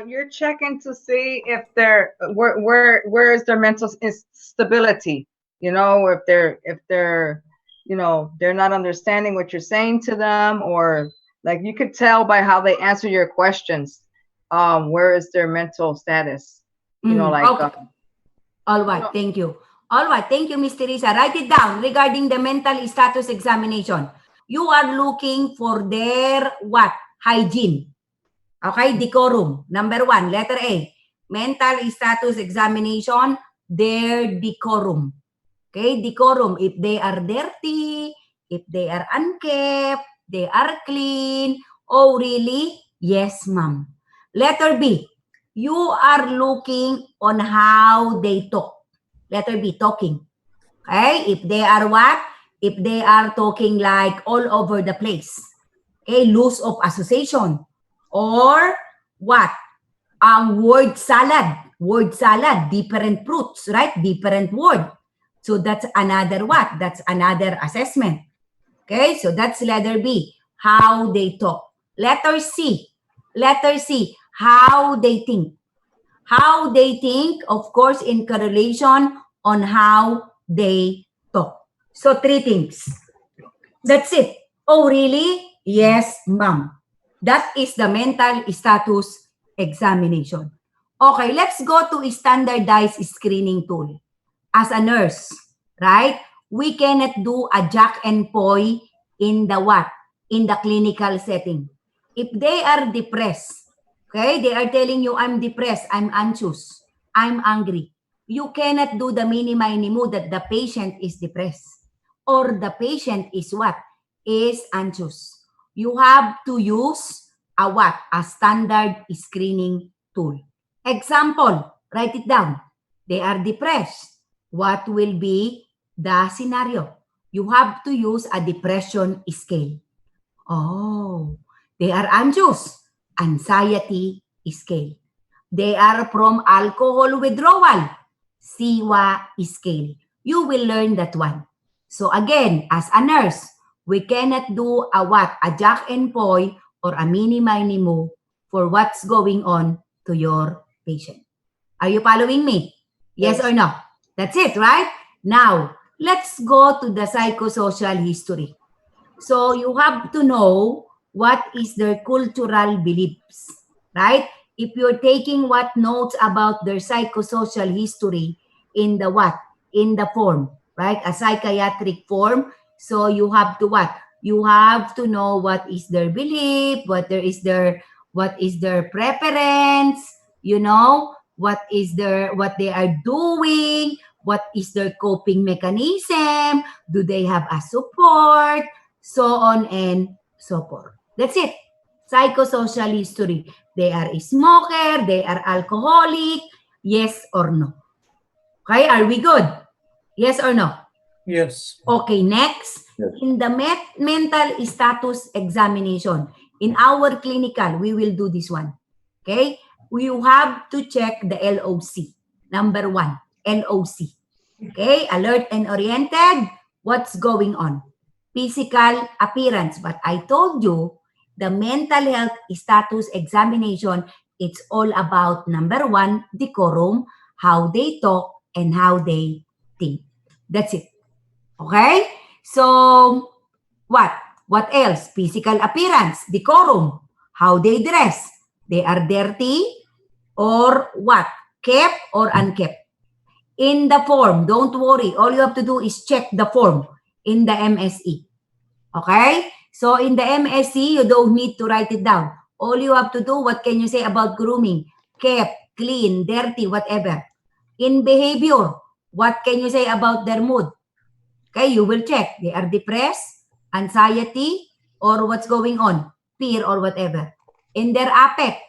You're checking to see if they're where is their mental stability. You know, if they're you know, they're not understanding what you're saying to them, or like you could tell by how they answer your questions. Where is their mental status? You know, like. Okay. All right. Thank you. All right. Thank you, Miss Teresa. Write it down regarding the mental status examination. You are looking for their what? Hygiene. Okay, decorum. Number 1, letter A. Mental status examination, their decorum. Okay, decorum. If they are dirty, if they are unkempt, they are clean. Oh, really? Yes, ma'am. Letter B. You are looking on how they talk. Letter B, talking. Okay, if they are what? If they are talking like all over the place. Okay, loose of association. Or what? Word salad. Word salad, different fruits, right? Different word. So that's another what? That's another assessment. Okay, so that's letter B, how they talk. Letter C, how they think. How they think, of course, in correlation on how they talk. So 3 things. That's it. Oh, really? Yes, ma'am. That is the mental status examination. Okay, let's go to a standardized screening tool. As a nurse, right? we cannot do a Jack and Poi in the what? In the clinical setting. If they are depressed, okay, they are telling you, I'm depressed, I'm anxious, I'm angry. You cannot do the mini mo that the patient is depressed or the patient is what? Is anxious. You have to use a what? A standard screening tool. Example, write it down. They are depressed. What will be the scenario? You have to use a depression scale. Oh, they are anxious. Anxiety scale. They are from alcohol withdrawal. SIWA scale. You will learn that one. So again, as a nurse, we cannot do a what? A Jack and Poi or a mini mo for what's going on to your patient. Are you following me? Yes or no? That's it, right? Now, let's go to the psychosocial history. So you have to know what is their cultural beliefs, right? If you're taking what notes about their psychosocial history in the what? In the form, right? A psychiatric form. So you have to what? You have to know what is their belief, what is their preference, you know, what they are doing, what is their coping mechanism, do they have a support, so on and so forth. That's it. Psychosocial history. They are a smoker, they are alcoholic, yes or no. Okay, are we good? Yes or no? Yes. Okay, next. Yes. In the mental status examination, in our clinical, we will do this one. Okay? We have to check the LOC. Number 1, LOC. Okay? Alert and oriented. What's going on? Physical appearance. But I told you, the mental health status examination, it's all about number 1, decorum, how they talk and how they think. That's it. Okay? So, what? What else? Physical appearance, decorum, how they dress. They are dirty or what? Kept or unkept. In the form, don't worry. All you have to do is check the form in the MSE. Okay? So, in the MSE, you don't need to write it down. All you have to do, what can you say about grooming? Kept, clean, dirty, whatever. In behavior, what can you say about their mood? Okay, you will check. They are depressed, anxiety, or what's going on? Fear or whatever. In their affect.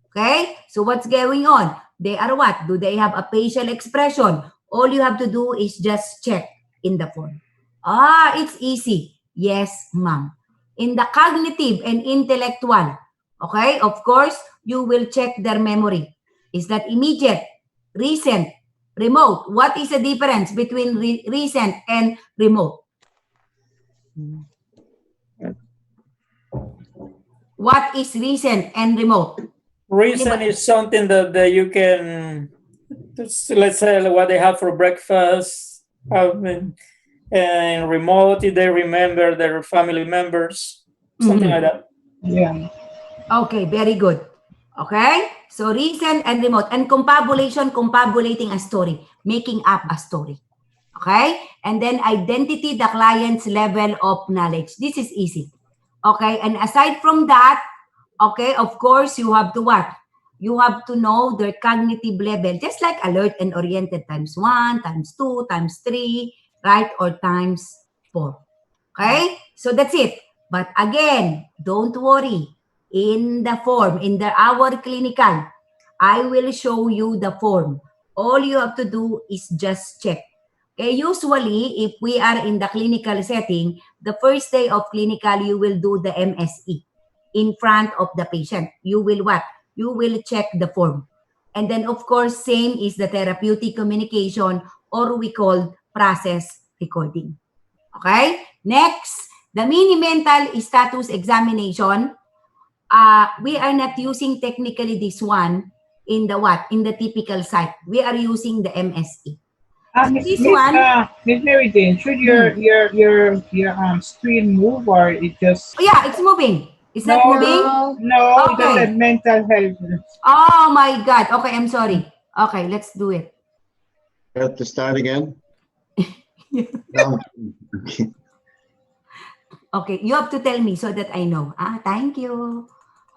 Okay, so what's going on? They are what? Do they have a facial expression? All you have to do is just check in the form. It's easy. Yes, ma'am. In the cognitive and intellectual, okay, of course, you will check their memory. Is that immediate, recent, remote? What is the difference between recent and remote? What is recent and remote? Recent is something that you can, let's say, what they have for breakfast. And remote, if they remember their family members, something like that. Yeah. Okay, very good. Okay, so recent and remote. And confabulation, confabulating a story, making up a story. Okay, and then identity, the client's level of knowledge. This is easy. Okay, and aside from that, okay, of course, you have to what? You have to know their cognitive level, just like alert and oriented times 1, times 2, times 3, right? Or times 4. Okay, so that's it. But again, don't worry. In the form, in our clinical, I will show you the form. All you have to do is just check. Okay, usually, if we are in the clinical setting, the first day of clinical, you will do the MSE in front of the patient. You will what? You will check the form. And then, of course, same is the therapeutic communication, or we call process recording. Okay? Next, the mini-mental status examination. We are not using technically this one in the what? In the typical site. We are using the MSE. Miss Mary Jane, should your screen move or it just? Oh, yeah, it's moving. It's not moving? No, Okay. it just said mental health. Oh my God. Okay, I'm sorry. Okay, let's do it. Have to start again? No. Okay, you have to tell me so that I know. Thank you.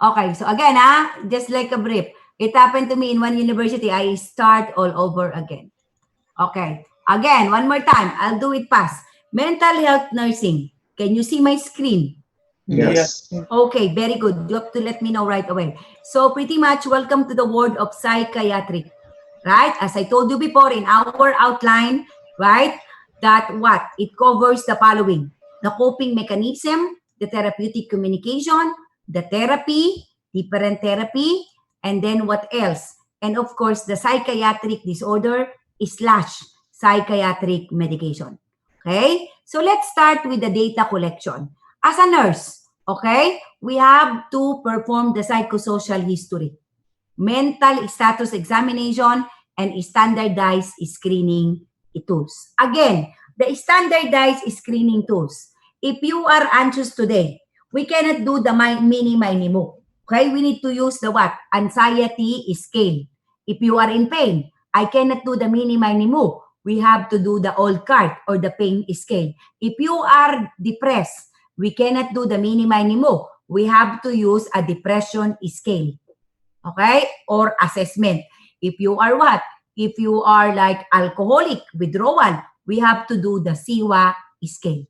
Okay, so again, just like a brief. It happened to me in one university. I start all over again. Okay, again, one more time. I'll do it fast. Mental health nursing. Can you see my screen? Yes. Okay, very good. You have to let me know right away. So pretty much welcome to the world of psychiatric, right? As I told you before in our outline, right? That what? It covers the following: the coping mechanism, the therapeutic communication, the therapy, different therapy, and then what else? And of course, the psychiatric disorder / psychiatric medication. Okay? So let's start with the data collection. As a nurse, okay, we have to perform the psychosocial history, mental status examination, and standardized screening tools. Again, the standardized screening tools. If you are anxious today, we cannot do the mini-mo. Okay, we need to use the what? Anxiety scale. If you are in pain, I cannot do the mini-mo. We have to do the old card or the pain scale. If you are depressed, we cannot do the mini-mo. We have to use a depression scale. Okay? Or assessment. If you are what? If you are like alcoholic withdrawal, we have to do the SIWA scale.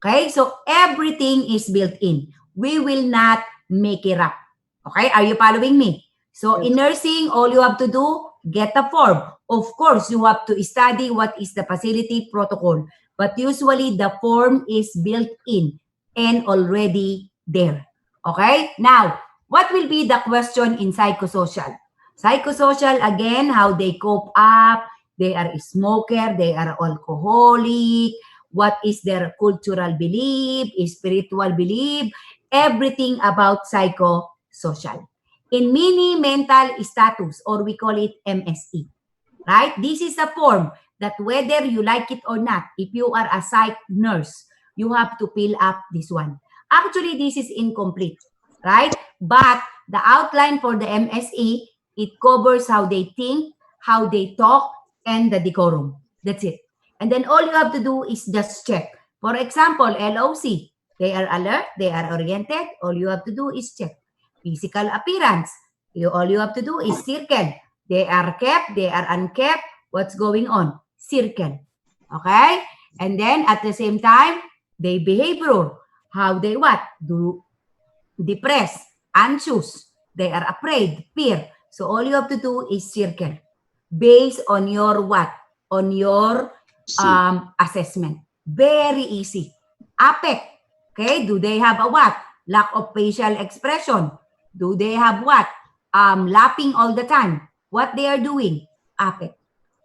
Okay? So everything is built in. We will not make it up. Okay? Are you following me? So in nursing, all you have to do, get a form. Of course, you have to study what is the facility protocol. But usually the form is built in and already there. Okay? Now, what will be the question in psychosocial? Psychosocial, again, how they cope up. They are a smoker, they are alcoholic. What is their cultural belief, spiritual belief, everything about psychosocial. In mini mental status, or we call it MSE, right? This is a form that whether you like it or not, if you are a psych nurse, you have to fill up this one. Actually, this is incomplete, right? But the outline for the MSE, it covers how they think, how they talk, and the decorum. That's it. And then all you have to do is just check. For example, LOC, they are alert, they are oriented. All you have to do is check. Physical appearance, all you have to do is circle. They are kept, they are unkept. What's going on? Circle. Okay? And then at the same time, they behavior. How they what? Do depressed, anxious. They are afraid, fear. So all you have to do is circle. Based on your what? On your assessment. Very easy. APEC. Okay? Do they have a what? Lack of facial expression. Do they have what? Laughing all the time. What they are doing? APEC.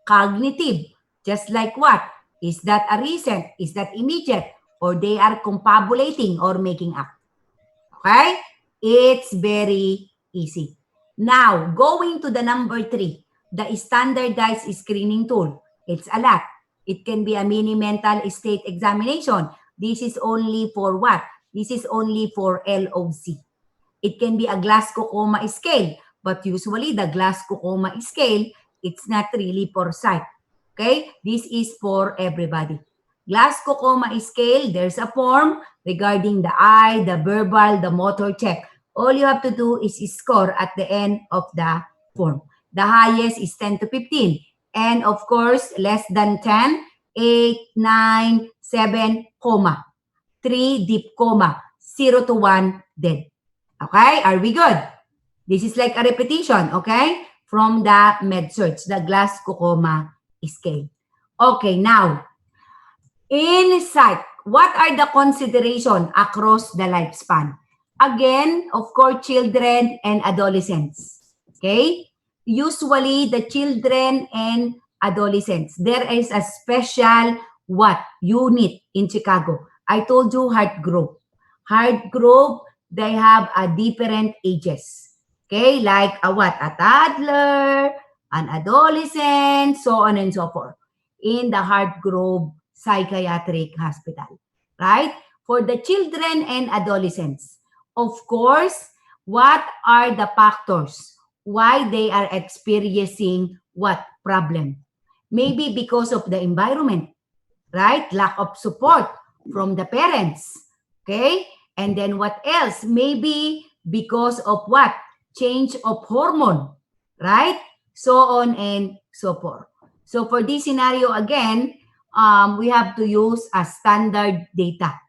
Cognitive. Just like what? Is that a recent? Is that immediate? Or they are confabulating or making up? Okay? It's very easy. Now, going to the number 3, the standardized screening tool. It's a lot. It can be a mini mental state examination. This is only for what? This is only for LOC. It can be a Glasgow-Coma scale, but usually the Glasgow-Coma scale, it's not really for psych. Okay? This is for everybody. Glasgow-Coma scale, there's a form regarding the eye, the verbal, the motor check. All you have to do is score at the end of the form. The highest is 10 to 15. And of course, less than 10, 8, 9, 7, comma. 3, deep coma. 0 to 1, dead. Okay? Are we good? This is like a repetition, okay? From the MedSearch, the Glasgow-Coma scale. Okay, now, in psych, what are the considerations across the lifespan? Again, of course, children and adolescents. Okay? Usually, the children and adolescents, there is a special what? Unit in Chicago. I told you Heart Group. Heart Group, they have a different ages. Okay? Like a what? A toddler, an adolescent, so on and so forth. In the Heart Group Psychiatric Hospital. Right? For the children and adolescents, of course, what are the factors why they are experiencing what problem? Maybe because of the environment. right? Lack of support from the parents, okay? And then what else? Maybe because of what? Change of hormone, right? So on and so forth. So for this scenario, again, we have to use a standard data,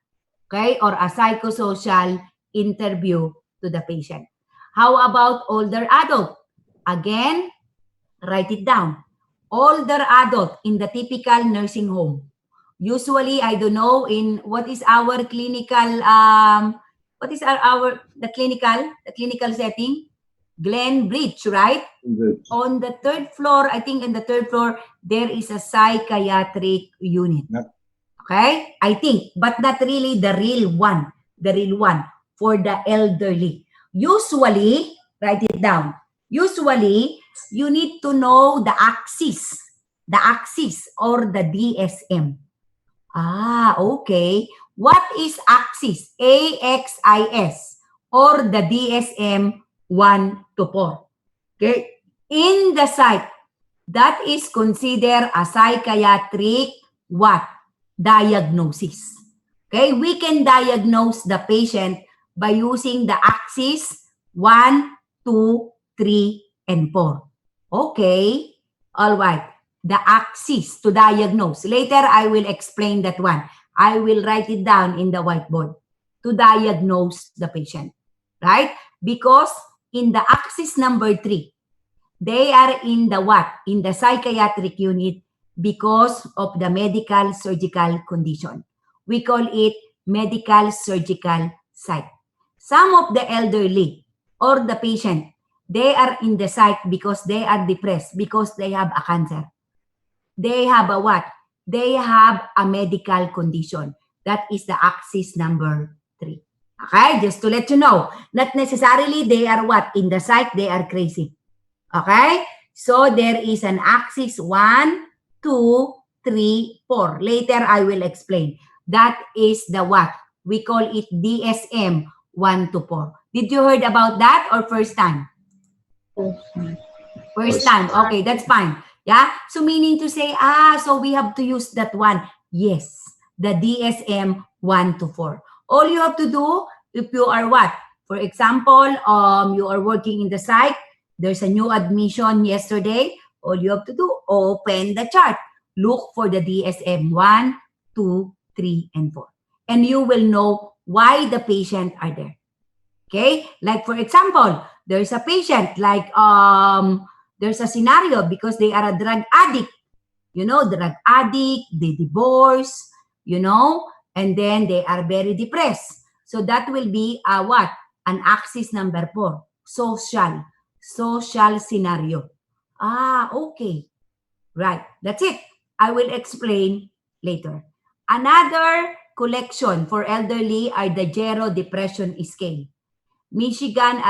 okay? Or a psychosocial interview to the patient. How about older adult? Again, write it down. Older adult in the typical nursing home. Usually, I don't know in what is our clinical, the clinical setting? Glen Bridge, right? On the third floor, I think in the third floor, there is a psychiatric unit. Okay? I think, but not really the real one for the elderly. Usually, write it down. Usually, you need to know the axis or the DSM. Ah, okay. What is axis? AXIS or the DSM 1 to 4. Okay? In the psych, that is considered a psychiatric what? Diagnosis. Okay? We can diagnose the patient by using the axis 1, 2, 3, and 4. Okay? All right. The axis to diagnose. Later, I will explain that one. I will write it down in the whiteboard to diagnose the patient. Right? Because in the axis number 3, they are in the what? In the psychiatric unit because of the medical surgical condition. We call it medical surgical psych. Some of the elderly or the patient, they are in the psych because they are depressed, because they have a cancer. They have a what? They have a medical condition. That is the axis number 3. Okay, just to let you know, not necessarily they are what? In the psych, they are crazy. Okay, so there is an axis 1, 2, 3, 4. Later, I will explain. That is the what? We call it DSM 1 to 4. Did you heard about that or first time? First time. Okay, that's fine. Yeah, so meaning to say, so we have to use that one. Yes, the DSM 1 to 4. All you have to do, if you are what? For example, you are working in the psych, there's a new admission yesterday, all you have to do, open the chart. Look for the DSM 1, 2, 3, and 4. And you will know why the patient are there. Okay? Like for example, there's a patient, like there's a scenario because they are a drug addict. You know, drug addict, they divorce, you know, and then they are very depressed. So that will be a what? An axis number 4. Social scenario. Okay. Right. That's it. I will explain later. Another collection for elderly are the Gero Depression Scale. Michigan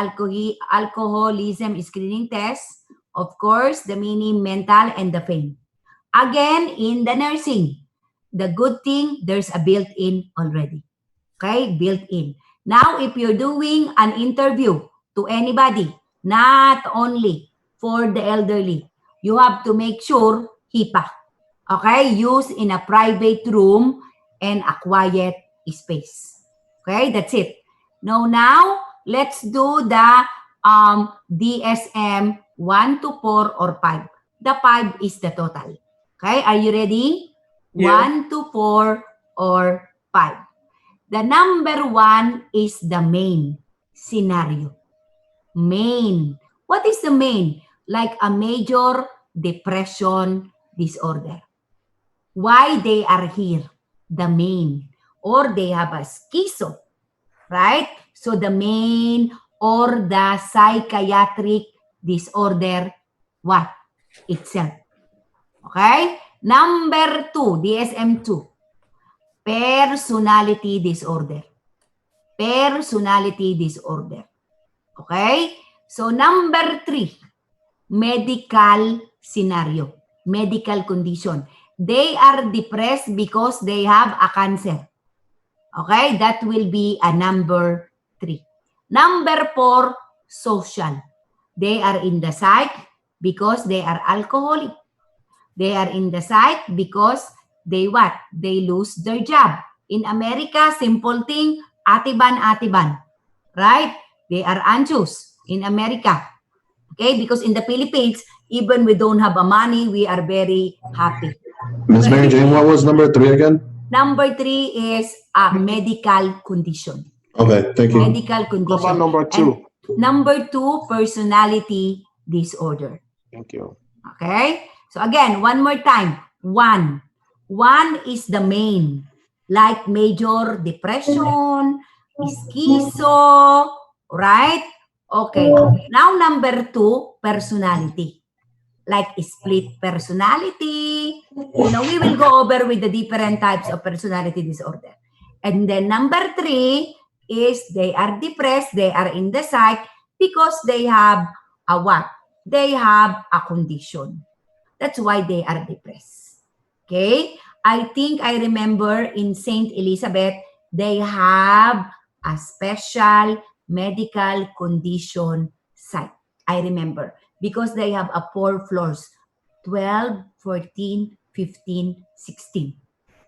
Alcoholism Screening Test. Of course, the meaning mental and the pain. Again, in the nursing, the good thing, there's a built-in already. Okay, built-in. Now, if you're doing an interview to anybody, not only for the elderly, you have to make sure HIPAA. Okay, use in a private room and a quiet space. Okay, that's it. Now, let's do the DSM 1 to 4 or 5. The 5 is the total. Okay, are you ready? Yeah. 1 to 4 or 5. The number 1 is the main scenario. Main. What is the main? Like a major depression disorder. Why they are here? The main. Or they have a schizo. Right? So the main or the psychiatric disorder, what? Itself. Okay? Number 2, DSM 2. Personality disorder. Personality disorder. Okay? So number 3, medical scenario. Medical condition. They are depressed because they have a cancer. Okay? That will be a number 3. Number 4, social. They are in the psych because they are alcoholic. They are in the psych because they what? They lose their job. In America, simple thing, atiban, atiban. Right? They are anxious in America. Okay? Because in the Philippines, even we don't have a money, we are very happy. Miss Mary Jane, what was number 3 again? Number 3 is a medical condition. Okay, thank you. Medical condition. How about number 2? And number 2, personality disorder. Thank you. Okay? So again, one more time. 1 is the main, like major depression, schizo, right? Okay. Now number 2, personality. Like split personality. You know, we will go over with the different types of personality disorder. And then number 3 is they are depressed, they are in the psych because they have a what? They have a condition. That's why they are depressed. Okay? I think I remember in St. Elizabeth, they have a special medical condition site. I remember. Because they have a 4 floors. 12, 14, 15, 16.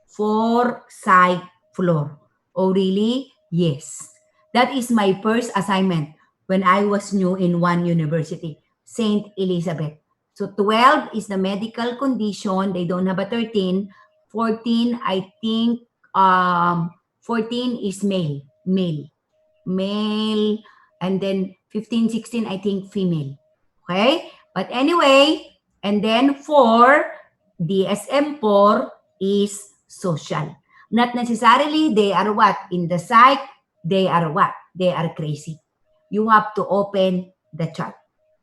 4 side floor. Oh, really? Yes. That is my first assignment when I was new in one university, St. Elizabeth. So 12 is the medical condition. They don't have a 13. 14, I think, 14 is male. And then 15, 16, I think female. Okay? But anyway, and then 4, DSM-4 is social. Not necessarily they are what? In the psych, they are what? They are crazy. You have to open the chart.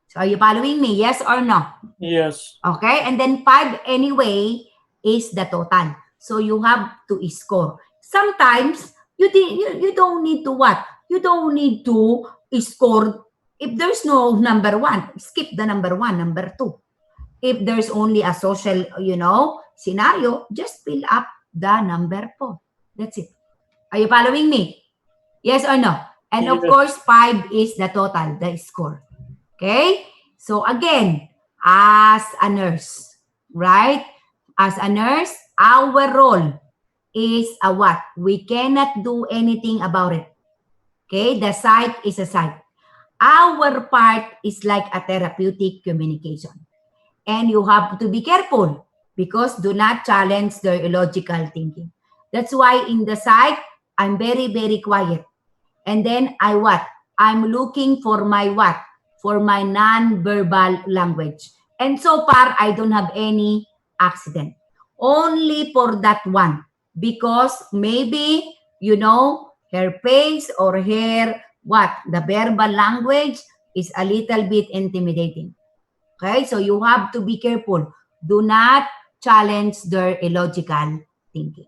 So are you following me? Yes or no? Yes. Okay? And then 5 anyway is the total. So you have to score. Sometimes you don't need to what? You don't need to score. If there's no number 1, skip the number 1, number 2. If there's only a social, scenario, just fill up the number 4. That's it. Are you following me? Yes or no? And of course, 5 is the total, the score. Okay? So again, as a nurse, right? As a nurse, our role is a what? We cannot do anything about it. Okay? The site is a site. Our part is like a therapeutic communication. And you have to be careful because do not challenge their illogical thinking. That's why in the site, I'm very, very quiet. And then I what? I'm looking for my what? For my non-verbal language. And so far, I don't have any accident. Only for that one. Because maybe, her face or her what? The verbal language is a little bit intimidating. Okay? So you have to be careful. Do not challenge their illogical thinking.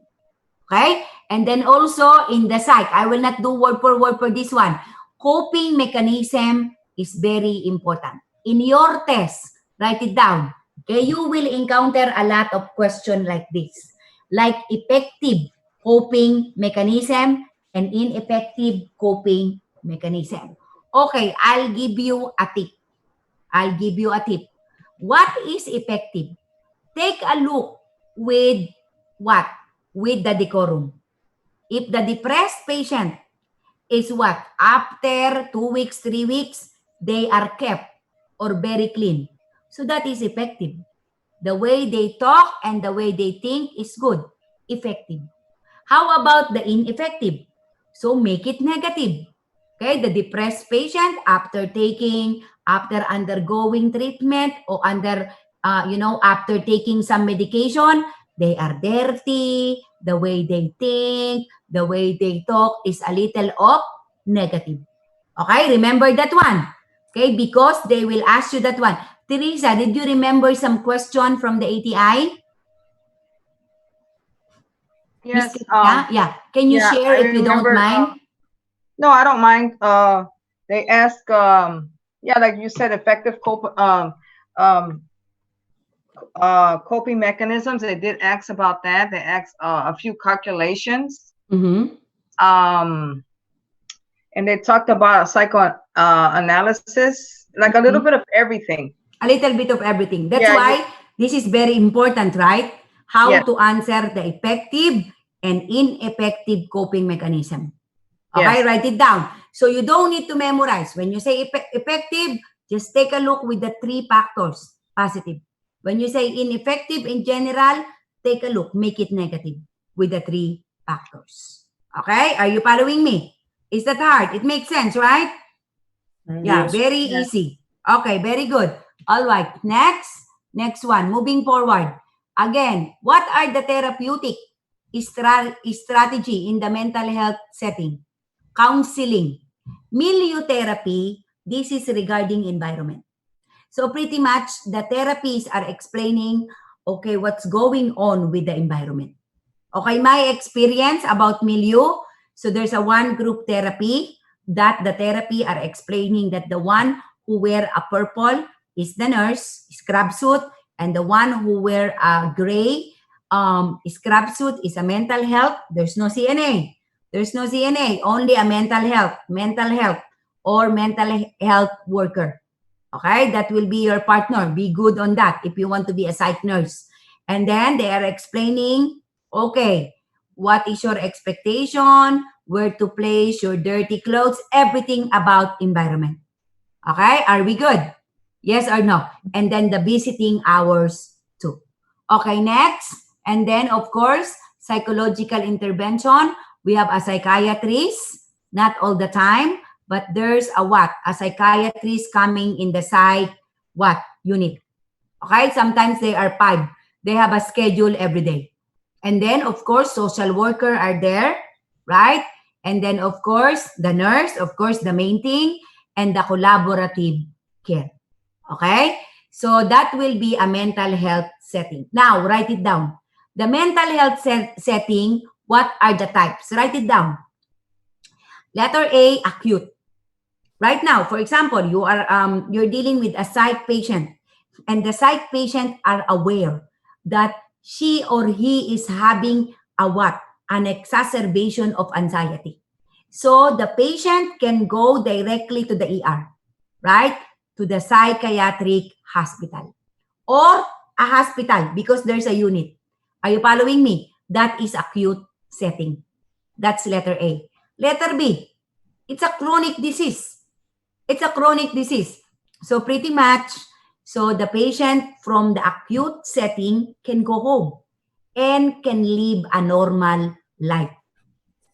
Okay? And then also in the psych, I will not do word for this one. Coping mechanism is very important. In your test, write it down. Okay? You will encounter a lot of questions like this. Like effective coping mechanism and ineffective coping mechanism. Okay, I'll give you a tip. What is effective? Take a look with what? With the decorum. If the depressed patient is what? After 2 weeks, 3 weeks, they are kept or very clean. So that is effective. The way they talk and the way they think is good, effective. How about the ineffective? So make it negative. Okay, the depressed patient after undergoing treatment or after taking some medication, they are dirty, the way they think, the way they talk is a little of negative. Okay, remember that one. Okay, because they will ask you that one. Teresa, did you remember some question from the ATI? Yes. Yeah. Can you share if you don't mind? No, I don't mind. They ask, like you said, effective coping mechanisms. They did ask about that. They asked a few calculations. Mm-hmm. And they talked about psychoanalysis, like a little bit of everything. A little bit of everything. That's why this is very important, right? how Yes. to answer the effective and ineffective coping mechanism. Okay, Yes. write it down. So you don't need to memorize. When you say effective, just take a look with the 3 factors, positive. When you say ineffective in general, take a look, make it negative with the 3 factors. Okay, are you following me? Is that hard? It makes sense, right? Yeah, Yes. very Yes. easy. Okay, very good. All right, next one, moving forward. Again, what are the therapeutic strategy in the mental health setting? Counseling, milieu-therapy, this is regarding environment. So pretty much the therapies are explaining, okay, what's going on with the environment. Okay, my experience about milieu, so there's a one group therapy that the therapy are explaining that the one who wear a purple is the nurse, scrub suit, and the one who wear a gray scrub suit is a mental health. There's no CNA. There's no CNA, only a mental health, or mental health worker. Okay, that will be your partner. Be good on that if you want to be a psych nurse. And then they are explaining, okay, what is your expectation, where to place your dirty clothes, everything about environment. Okay, are we good? Yes or no? And then the visiting hours too. Okay, next. And then, of course, psychological intervention. We have a psychiatrist, not all the time, but there's a what? A psychiatrist coming in the psych unit. Okay, sometimes they are 5. They have a schedule every day. And then, of course, social worker are there, right? And then, of course, the nurse, of course, the main thing, and the collaborative care. Okay? So that will be a mental health setting. Now, write it down. The mental health setting, what are the types? Write it down. Letter A, acute. Right now, for example, you're dealing with a psych patient, and the psych patient are aware that she or he is having an exacerbation of anxiety. So the patient can go directly to the ER, right? To the psychiatric hospital or a hospital because there's a unit. Are you following me? That is acute setting. That's letter A. Letter B, it's a chronic disease. It's a chronic disease. So pretty much, so the patient from the acute setting can go home and can live a normal life.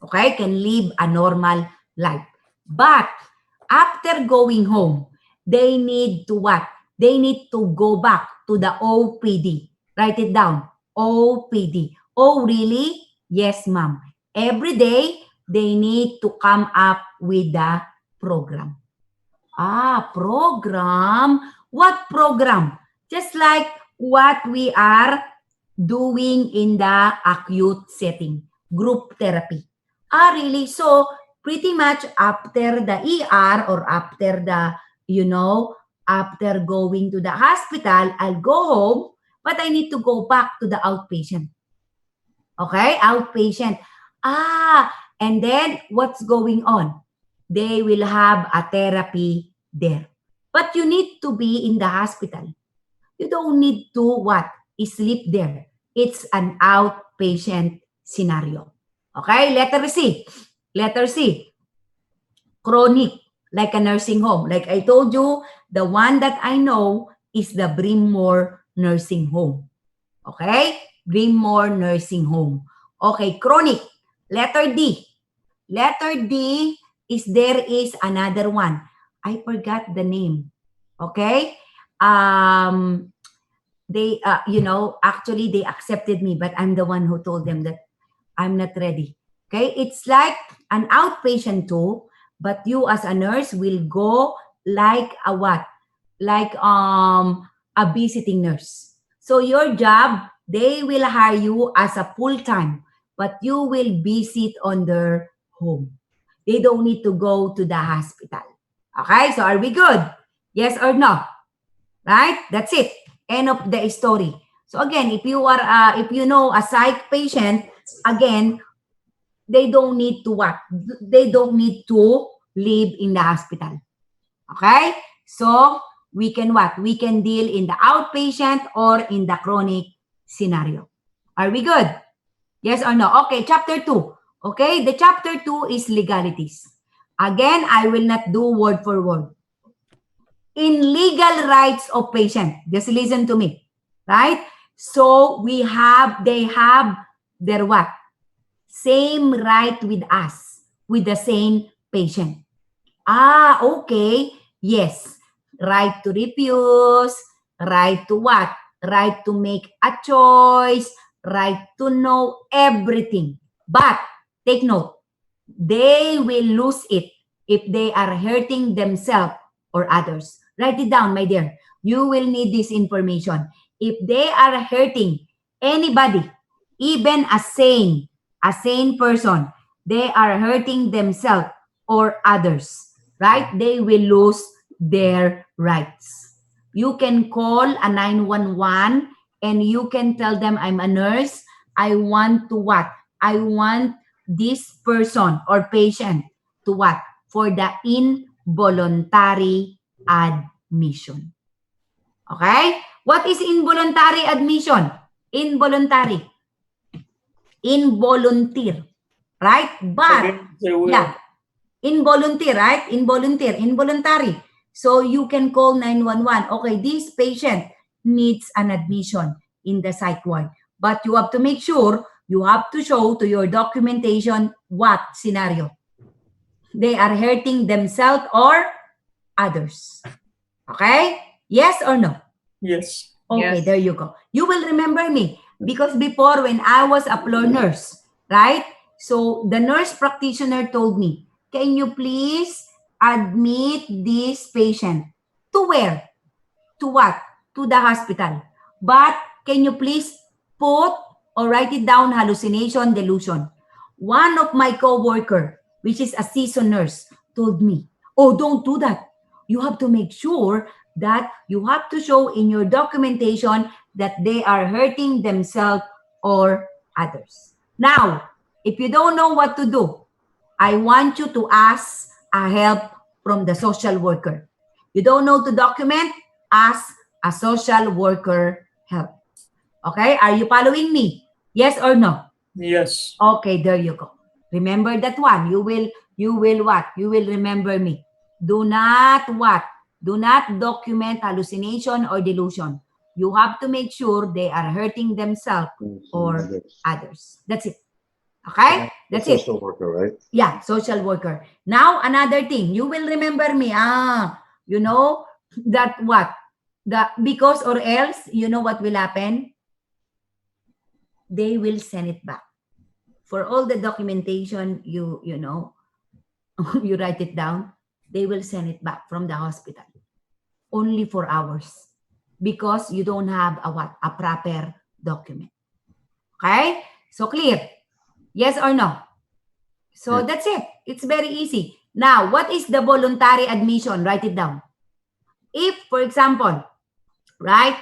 Okay? Can live a normal life. But after going home, they need to what? They need to go back to the OPD. Write it down. OPD. Oh, really? Yes, ma'am. Every day, they need to come up with the program. Program. What program? Just like what we are doing in the acute setting, group therapy. Really? So, pretty much after the ER or after the, after going to the hospital, I'll go home, but I need to go back to the outpatient. Okay? Outpatient. And then what's going on? They will have a therapy there. But you need to be in the hospital. You don't need to sleep there. It's an outpatient scenario. Okay? Letter C. Letter C. Chronic, like a nursing home. Like I told you, the one that I know is the Brymore Nursing Home. Okay? Brymore Nursing Home. Okay, chronic. Letter D. Letter D is there is another one. I forgot the name. Okay? They, actually they accepted me, but I'm the one who told them that I'm not ready. Okay? It's like an outpatient too, but you as a nurse will go like a what? Like a visiting nurse. So your job, they will hire you as a full-time, but you will visit on their home. They don't need to go to the hospital. Okay, so are we good? Yes or no? Right? That's it. End of the story. So again, if you are, if you know a psych patient, again, they don't need to what? They don't need to live in the hospital. Okay? So we can what? We can deal in the outpatient or in the chronic scenario. Are we good? Yes or no? Okay, chapter 2. Okay, the chapter 2 is legalities. Again, I will not do word for word. In legal rights of patient, just listen to me, right? So they have their what? Same right with us, with the same patient. Ah, okay. Yes. Right to refuse, right to what? Right to make a choice, right to know everything. But take note, they will lose it if they are hurting themselves or others. Write it down, my dear. You will need this information. If they are hurting anybody, even a sane person, they are hurting themselves or others, right? They will lose their rights. You can call a 911 and you can tell them, I'm a nurse. I want to what? I want this person or patient to what? For the involuntary admission. Okay? What is involuntary admission? Involuntary. Involunteer. Right? But, yeah. Involunteer, right? Involuntary. So you can call 911. Okay, this patient needs an admission in the psych ward. But you have to make sure you have to show to your documentation what scenario. They are hurting themselves or others. Okay? Yes or no? Yes. Okay, Yes. there you go. You will remember me because before when I was a floor nurse, right? So the nurse practitioner told me, can you please admit this patient? To where? To what? To the hospital. But can you please put or write it down hallucination, delusion? One of my co-worker, which is a seasoned nurse, told me, oh, don't do that. You have to make sure that you have to show in your documentation that they are hurting themselves or others. Now, if you don't know what to do, I want you to ask a help from the social worker. You don't know to document, ask a social worker help. Okay, are you following me? Yes or no? Yes. Okay, there you go. Remember that one. You will what? You will remember me. Do not what? Do not document hallucination or delusion. You have to make sure they are hurting themselves or others. That's it. Okay? That's it. Social worker, right? Yeah, social worker. Now, another thing. You will remember me. You know that what? Because or else, you know what will happen? They will send it back. For all the documentation, you know, you write it down, they will send it back from the hospital. Only for hours. Because you don't have a proper document. Okay? So clear? Yes or no? So that's it. It's very easy. Now, what is the voluntary admission? Write it down. If, for example, right,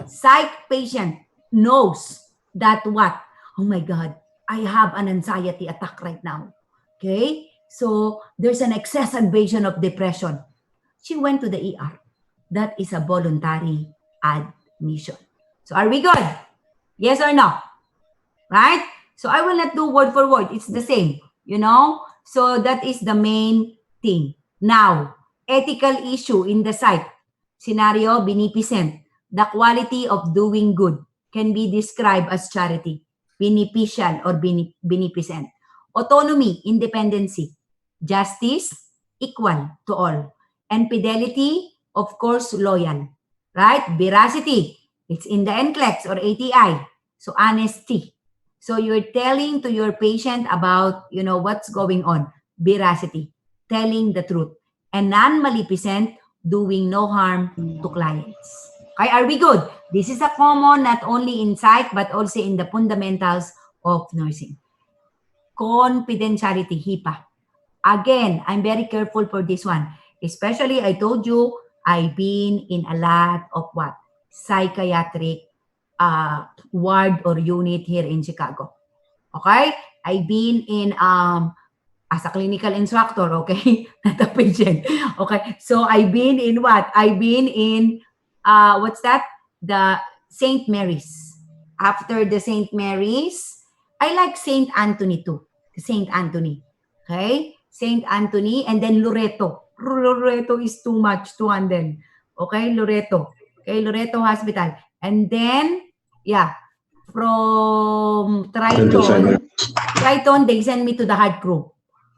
psych patient knows that what? Oh my God, I have an anxiety attack right now. Okay? So there's an exacerbation of depression. She went to the ER. That is a voluntary admission. So are we good? Yes or no? Right? So I will not do word for word. It's the same, you know? So that is the main thing. Now, ethical issue in the psych. Scenario, beneficent. The quality of doing good can be described as charity, beneficial or beneficent. Autonomy, independency. Justice, equal to all. And fidelity, of course, loyal. Right? Veracity, it's in the NCLEX or ATI. So honesty. So you're telling to your patient about, you know, what's going on. Veracity, telling the truth. And non-maleficent, doing no harm to clients. Okay, are we good? This is a common not only in psych but also in the fundamentals of nursing. Confidentiality, HIPAA. Again, I'm very careful for this one. Especially, I told you, I've been in a lot of what? Psychiatric ward or unit here in Chicago. Okay? I've been in as a clinical instructor, okay? Not a patient. Okay. So I've been in what? I've been in what's that? The St. Mary's. After the St. Mary's, I like St. Anthony too. St. Anthony. Okay? St. Anthony and then Loreto. Loreto is too much to handle. Okay? Loreto. Okay? Loreto Hospital. And then, yeah, from Triton, they send me to the heart group.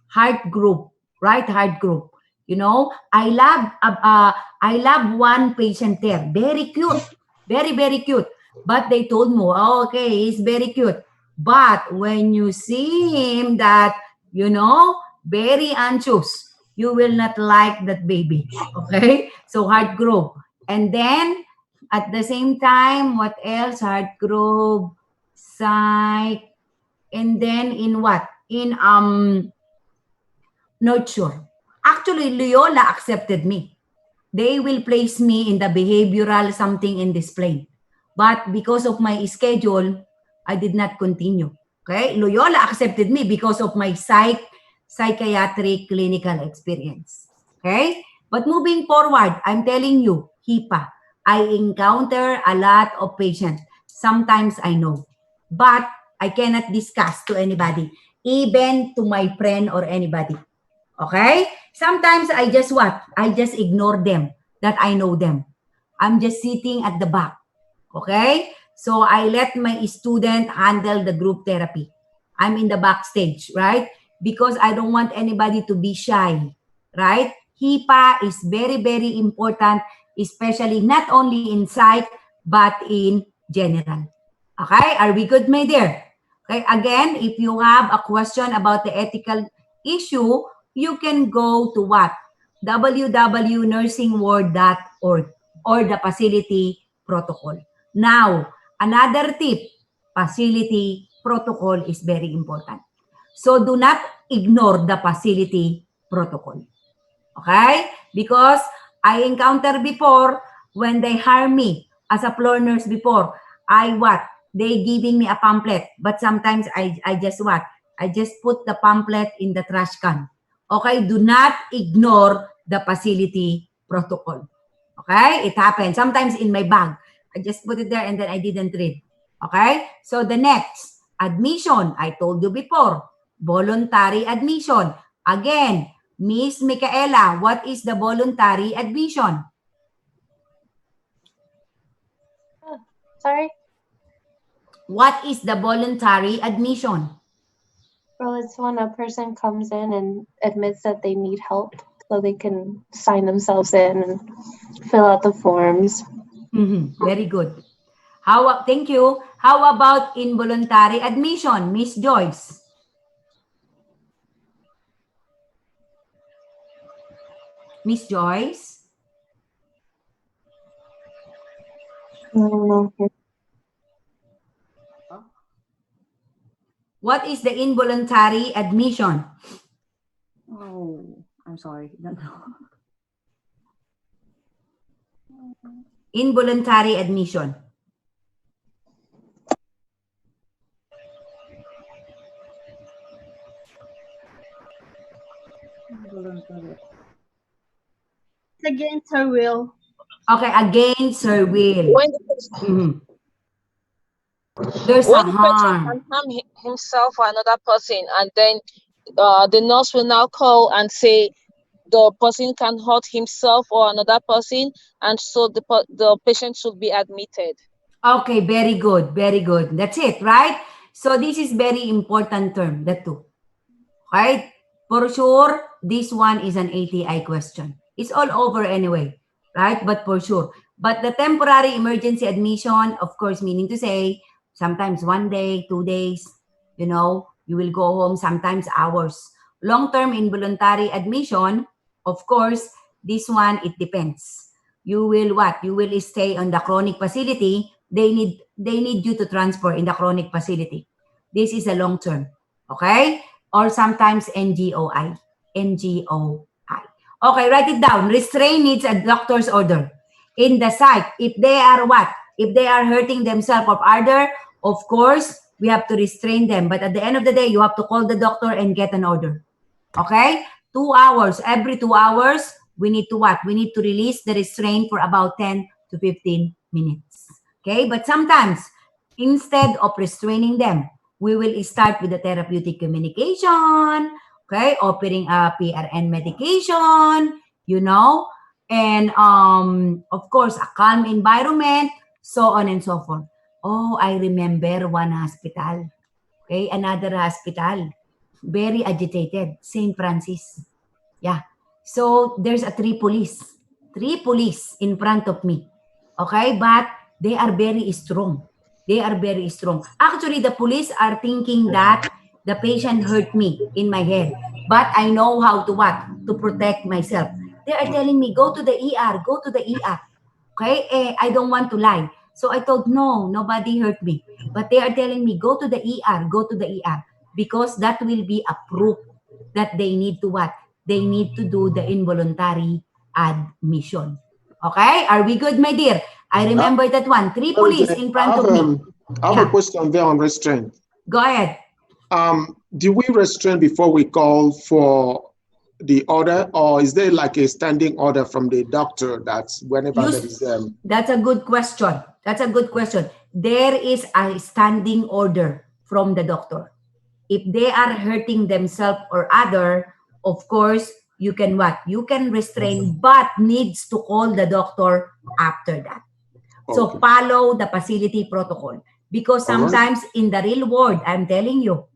Heart group. Right? Heart group. You know, I love one patient there. Very cute. Very, very cute. But they told me, oh, okay, he's very cute. But when you see him that, you know, very anxious, you will not like that baby. Okay? So heart group. And then at the same time, what else? Heart group, psych, and then in what? In nurture. Actually, Loyola accepted me. They will place me in the behavioral something in display. But because of my schedule, I did not continue. Okay? Loyola accepted me because of my psychiatric clinical experience. Okay? But moving forward, I'm telling you, HIPAA, I encounter a lot of patients. Sometimes I know. But I cannot discuss to anybody, even to my friend or anybody. Okay? Sometimes I just what? I just ignore them that I know them. I'm just sitting at the back. Okay? So I let my student handle the group therapy. I'm in the backstage, right? Because I don't want anybody to be shy, right? HIPAA is very, very important, especially not only in psych, but in general. Okay? Are we good, my dear? Okay? Again, if you have a question about the ethical issue, you can go to what? www.nursingworld.org or the facility protocol. Now, another tip, facility protocol is very important. So do not ignore the facility protocol. Okay? Because I encountered before when they hire me as a floor nurse before, they giving me a pamphlet, but sometimes I just what? I just put the pamphlet in the trash can. Okay? Do not ignore the facility protocol. Okay? It happens. Sometimes in my bag. I just put it there and then I didn't read. Okay? So the next, admission. I told you before. Voluntary admission. Again, Miss Micaela, what is the voluntary admission? Sorry? What is the voluntary admission? Well, it's when a person comes in and admits that they need help so they can sign themselves in and fill out the forms. Very good. Thank you. How about involuntary admission, Miss Joyce? Miss Joyce? What is the involuntary admission? Oh, I'm sorry. Don't know. Involuntary admission. Against her will. Okay, against her will. There's when a the patient harm. can harm himself or another person, and then the nurse will now call and say the person can hurt himself or another person, and so the patient should be admitted. Okay, very good, very good. That's it, right? So this is very important term, that too. Right? For sure, this one is an ATI question. It's all over anyway, right? But for sure. But the temporary emergency admission, of course, meaning to say, sometimes 1 day, 2 days, you know, you will go home, sometimes hours. Long-term involuntary admission, of course, this one, it depends. You will what? You will stay on the chronic facility. They need you to transfer in the chronic facility. This is a long-term, okay? Or sometimes NGOI. NGOI. Okay, write it down. Restraint needs a doctor's order. In the psych, if they are what? If they are hurting themselves or other, of course, we have to restrain them. But at the end of the day, you have to call the doctor and get an order. Okay? 2 hours. Every 2 hours, we need to what? We need to release the restraint for about 10 to 15 minutes. Okay? But sometimes, Instead of restraining them, we will start with the therapeutic communication, okay, offering a PRN medication, and of course, a calm environment, so on and so forth. Oh, I remember one hospital, okay, another hospital, very agitated, St. Francis. Yeah. So there's three police in front of me. Okay, but they are very strong. They are very strong. Actually, the police are thinking that the patient hurt me in my head, but I know how to what? To protect myself. They are telling me, go to the ER, go to the ER. Okay, I don't want to lie. So I told, no, nobody hurt me. But they are telling me, go to the ER, go to the ER. Because that will be a proof that they need to what? They need to do the involuntary admission. Okay, are we good, my dear? I remember that one. Three police in front of me. I have a question there on restraint. Go ahead. Do we restrain before we call for the order, or is there like a standing order from the doctor that whenever there is That's a good question. That's a good question. There is a standing order from the doctor. If they are hurting themselves or other, of course, you can what? You can restrain, but needs to call the doctor after that. So follow the facility protocol. Because sometimes in the real world, I'm telling you,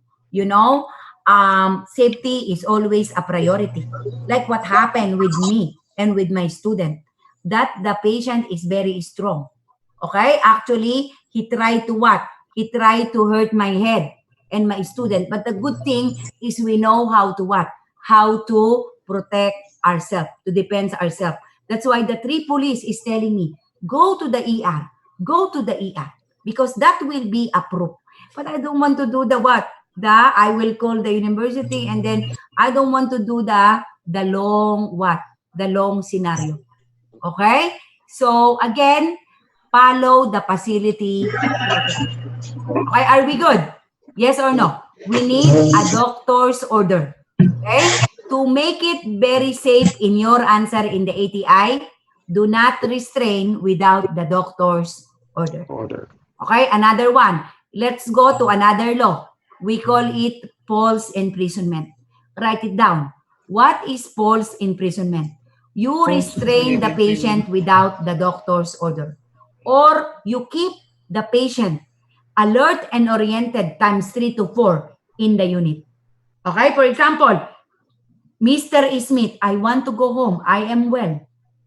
safety is always a priority. Like what happened with me and with my student, that the patient is very strong. Okay? Actually, he tried to what? He tried to hurt my head and my student. But the good thing is we know how to what? How to protect ourselves, to defend ourselves. That's why the three police is telling me, go to the ER. Go to the ER. Because that will be a proof. But I don't want to do the what? I will call the university, and then I don't want to do the long what? The long scenario. Okay? So again, follow the facility. Okay, are we good? Yes or no? We need a doctor's order. Okay? To make it very safe in your answer in the ATI, do not restrain without the doctor's order. Okay, another one. Let's go to another law. We call it false imprisonment. Write it down. What is false imprisonment? You restrain the patient without the doctor's order. Or you keep the patient alert and oriented times 3 to 4 in the unit. Okay, for example, Mr. Smith, I want to go home. I am well.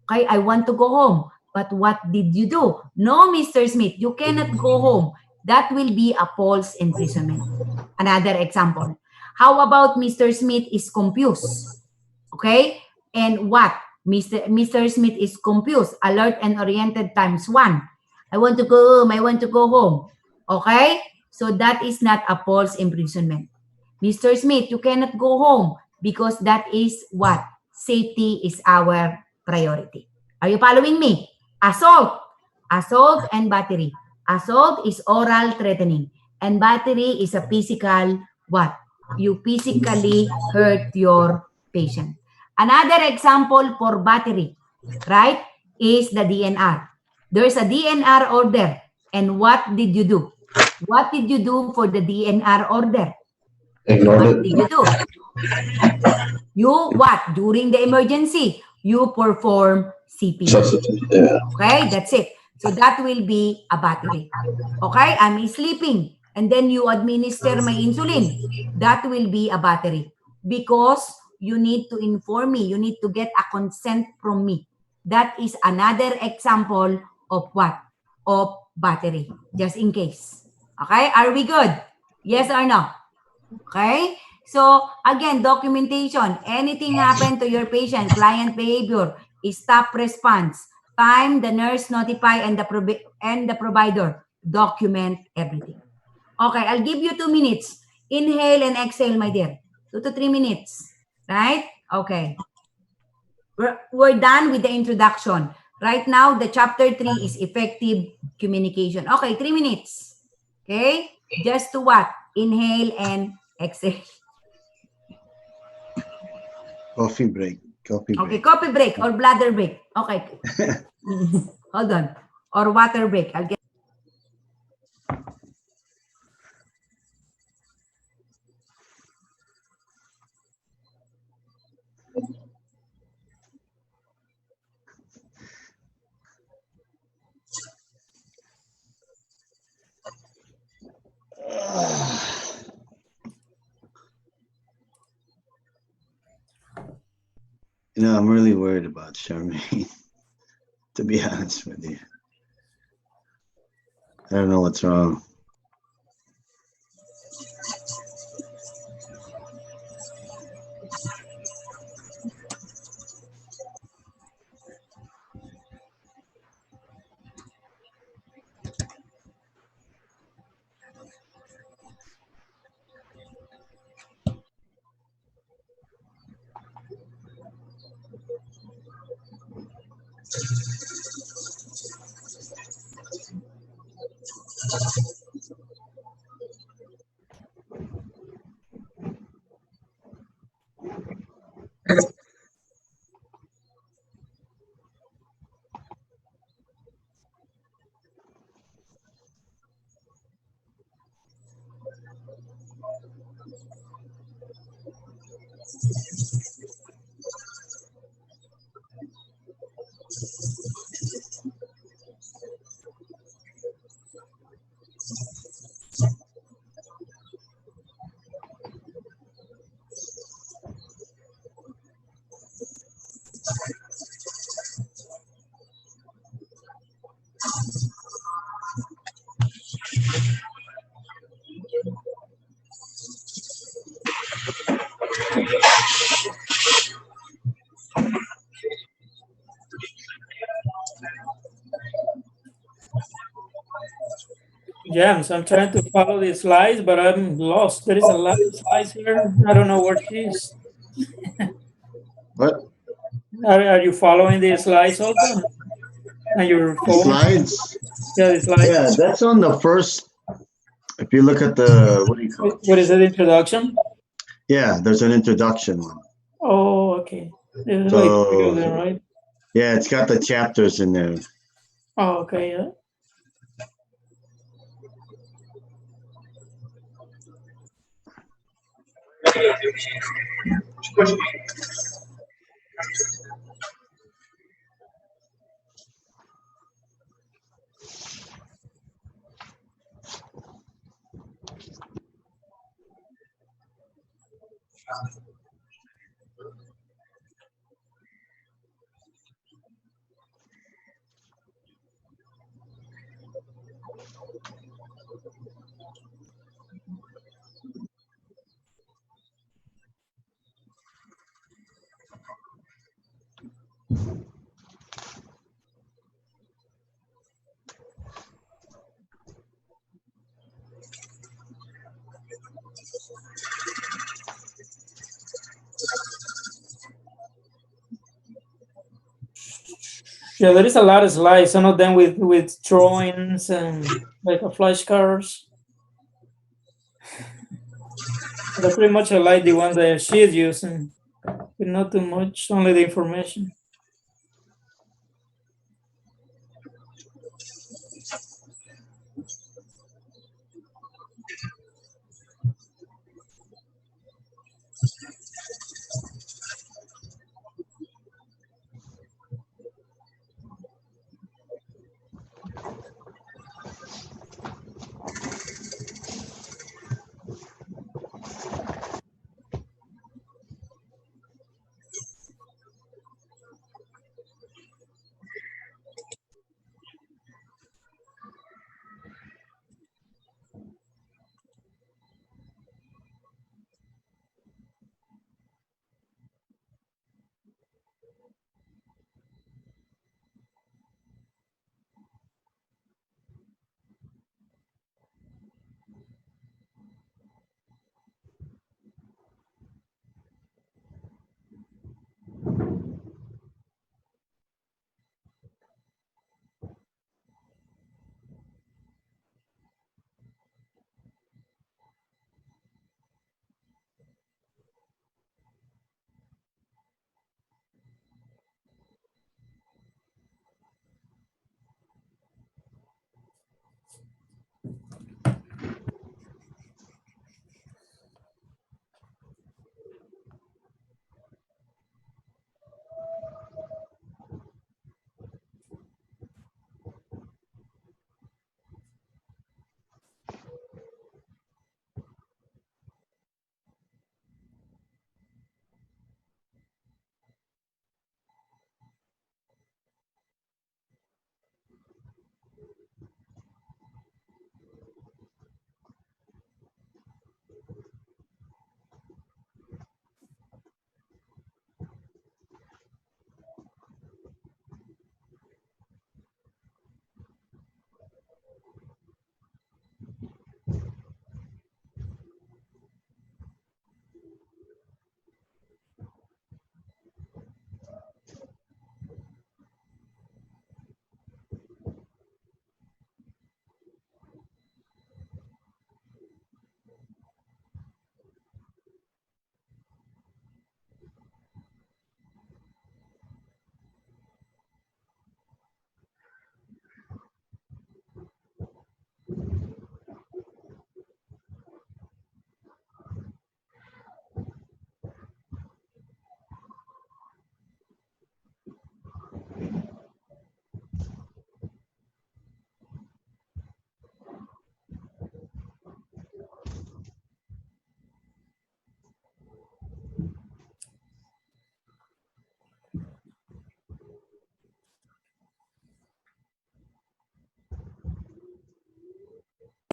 Okay, I want to go home. But what did you do? No, Mr. Smith, you cannot go home. That will be a false imprisonment. Another example. How about Mr. Smith is confused? Okay? And what? Mr. Smith is confused. Alert and oriented times 1. I want to go home. I want to go home. Okay? So that is not a false imprisonment. Mr. Smith, you cannot go home because that is what? Safety is our priority. Are you following me? Assault. Assault and battery. Assault is oral threatening. And battery is a physical what? You physically hurt your patient. Another example for battery, right, is the DNR. There's a DNR order. And what did you do? What did you do for the DNR order? What did you do? You what? During the emergency, you perform CPR. Okay, that's it. So that will be a battery. Okay, I'm sleeping. And then you administer my insulin. That will be a battery. Because you need to inform me. You need to get a consent from me. That is another example of what? Of battery. Just in case. Okay, are we good? Yes or no? Okay. So again, documentation. Anything happened to your patient, client behavior, staff response, time the nurse notify and the provider document everything. Okay, I'll give you 2 minutes. Inhale and exhale, my dear. 2 to 3 minutes. Right? Okay. We're done with the introduction. Right now, the chapter 3 is effective communication. Okay, 3 minutes. Okay? Just to what? Inhale and exhale. Coffee break. Coffee break. Okay, coffee break or bladder break. Okay. Hold on. Or water break. I'll get You know, I'm really worried about Charmaine, to be honest with you. I don't know what's wrong. Yeah, so I'm trying to follow the slides, but I'm lost. There is a lot of slides here. I don't know where she is. What? Are you following the slides also? And your The phone? slides? Yeah, the slides. Yeah, that's on the first. If you look at the, what do you call it? What is it, introduction? Yeah, there's an introduction one. Oh, okay. There's like three of them, So, right? yeah, it's got the chapters in there. Oh, okay, yeah. Yeah, there is a lot of slides, some of them with drawings and like a flashcards. They're pretty much like the ones that she is using, but not too much, only the information.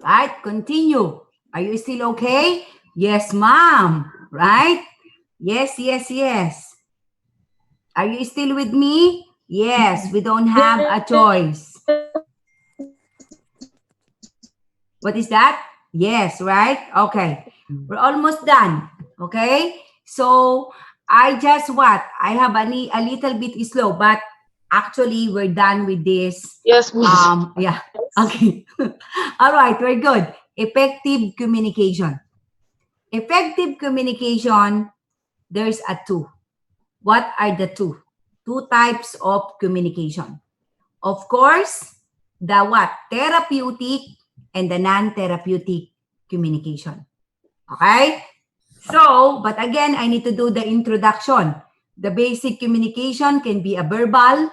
right? Continue. Are you still okay? Yes, ma'am, right? Yes, yes, yes. Are you still with me? Yes, we don't have a choice. What is that? Yes, right? Okay. We're almost done. Okay? So, I just what? I have a little bit slow, but actually we're done with this. Yes, Miss. Yeah. Okay. All right, we're good. Effective communication. Effective communication, there's a two. What are the two? Two types of communication. Of course, the what? Therapeutic and the non-therapeutic communication. Okay? So, but again, I need to do the introduction. The basic communication can be a verbal,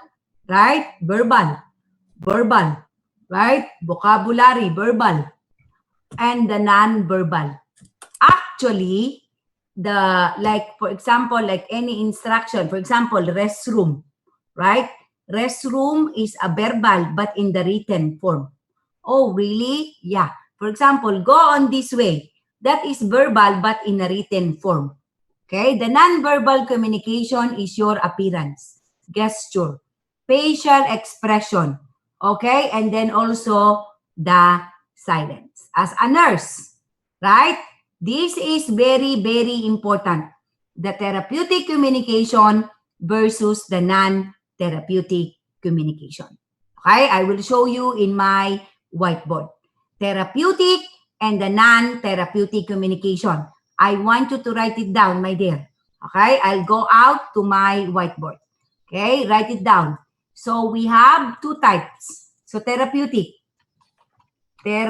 right? Verbal, right? Vocabulary, verbal. And the non-verbal. Actually, for example, like any instruction, for example, restroom, right? Restroom is a verbal, but in the written form. Oh, really? Yeah. For example, go on this way. That is verbal, but in a written form. Okay? The non-verbal communication is your appearance, gesture, facial expression. Okay? And then also the silence. As a nurse, right? This is very, very important. The therapeutic communication versus the non-therapeutic communication. Okay? I will show you in my whiteboard. Therapeutic and the non-therapeutic communication. I want you to write it down, my dear. Okay? I'll go out to my whiteboard. Okay? Write it down. So we have two types. So therapeutic. Okay,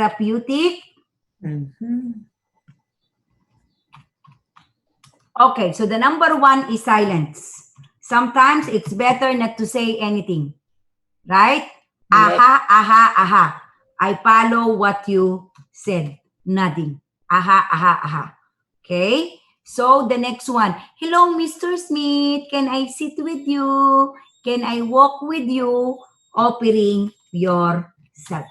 so the number one is silence. Sometimes it's better not to say anything. Right? Aha, aha, aha. I follow what you said. Nothing. Aha, aha, aha. Okay? So the next one. Hello, Mr. Smith. Can I sit with you? Can I walk with you? Offering yourself.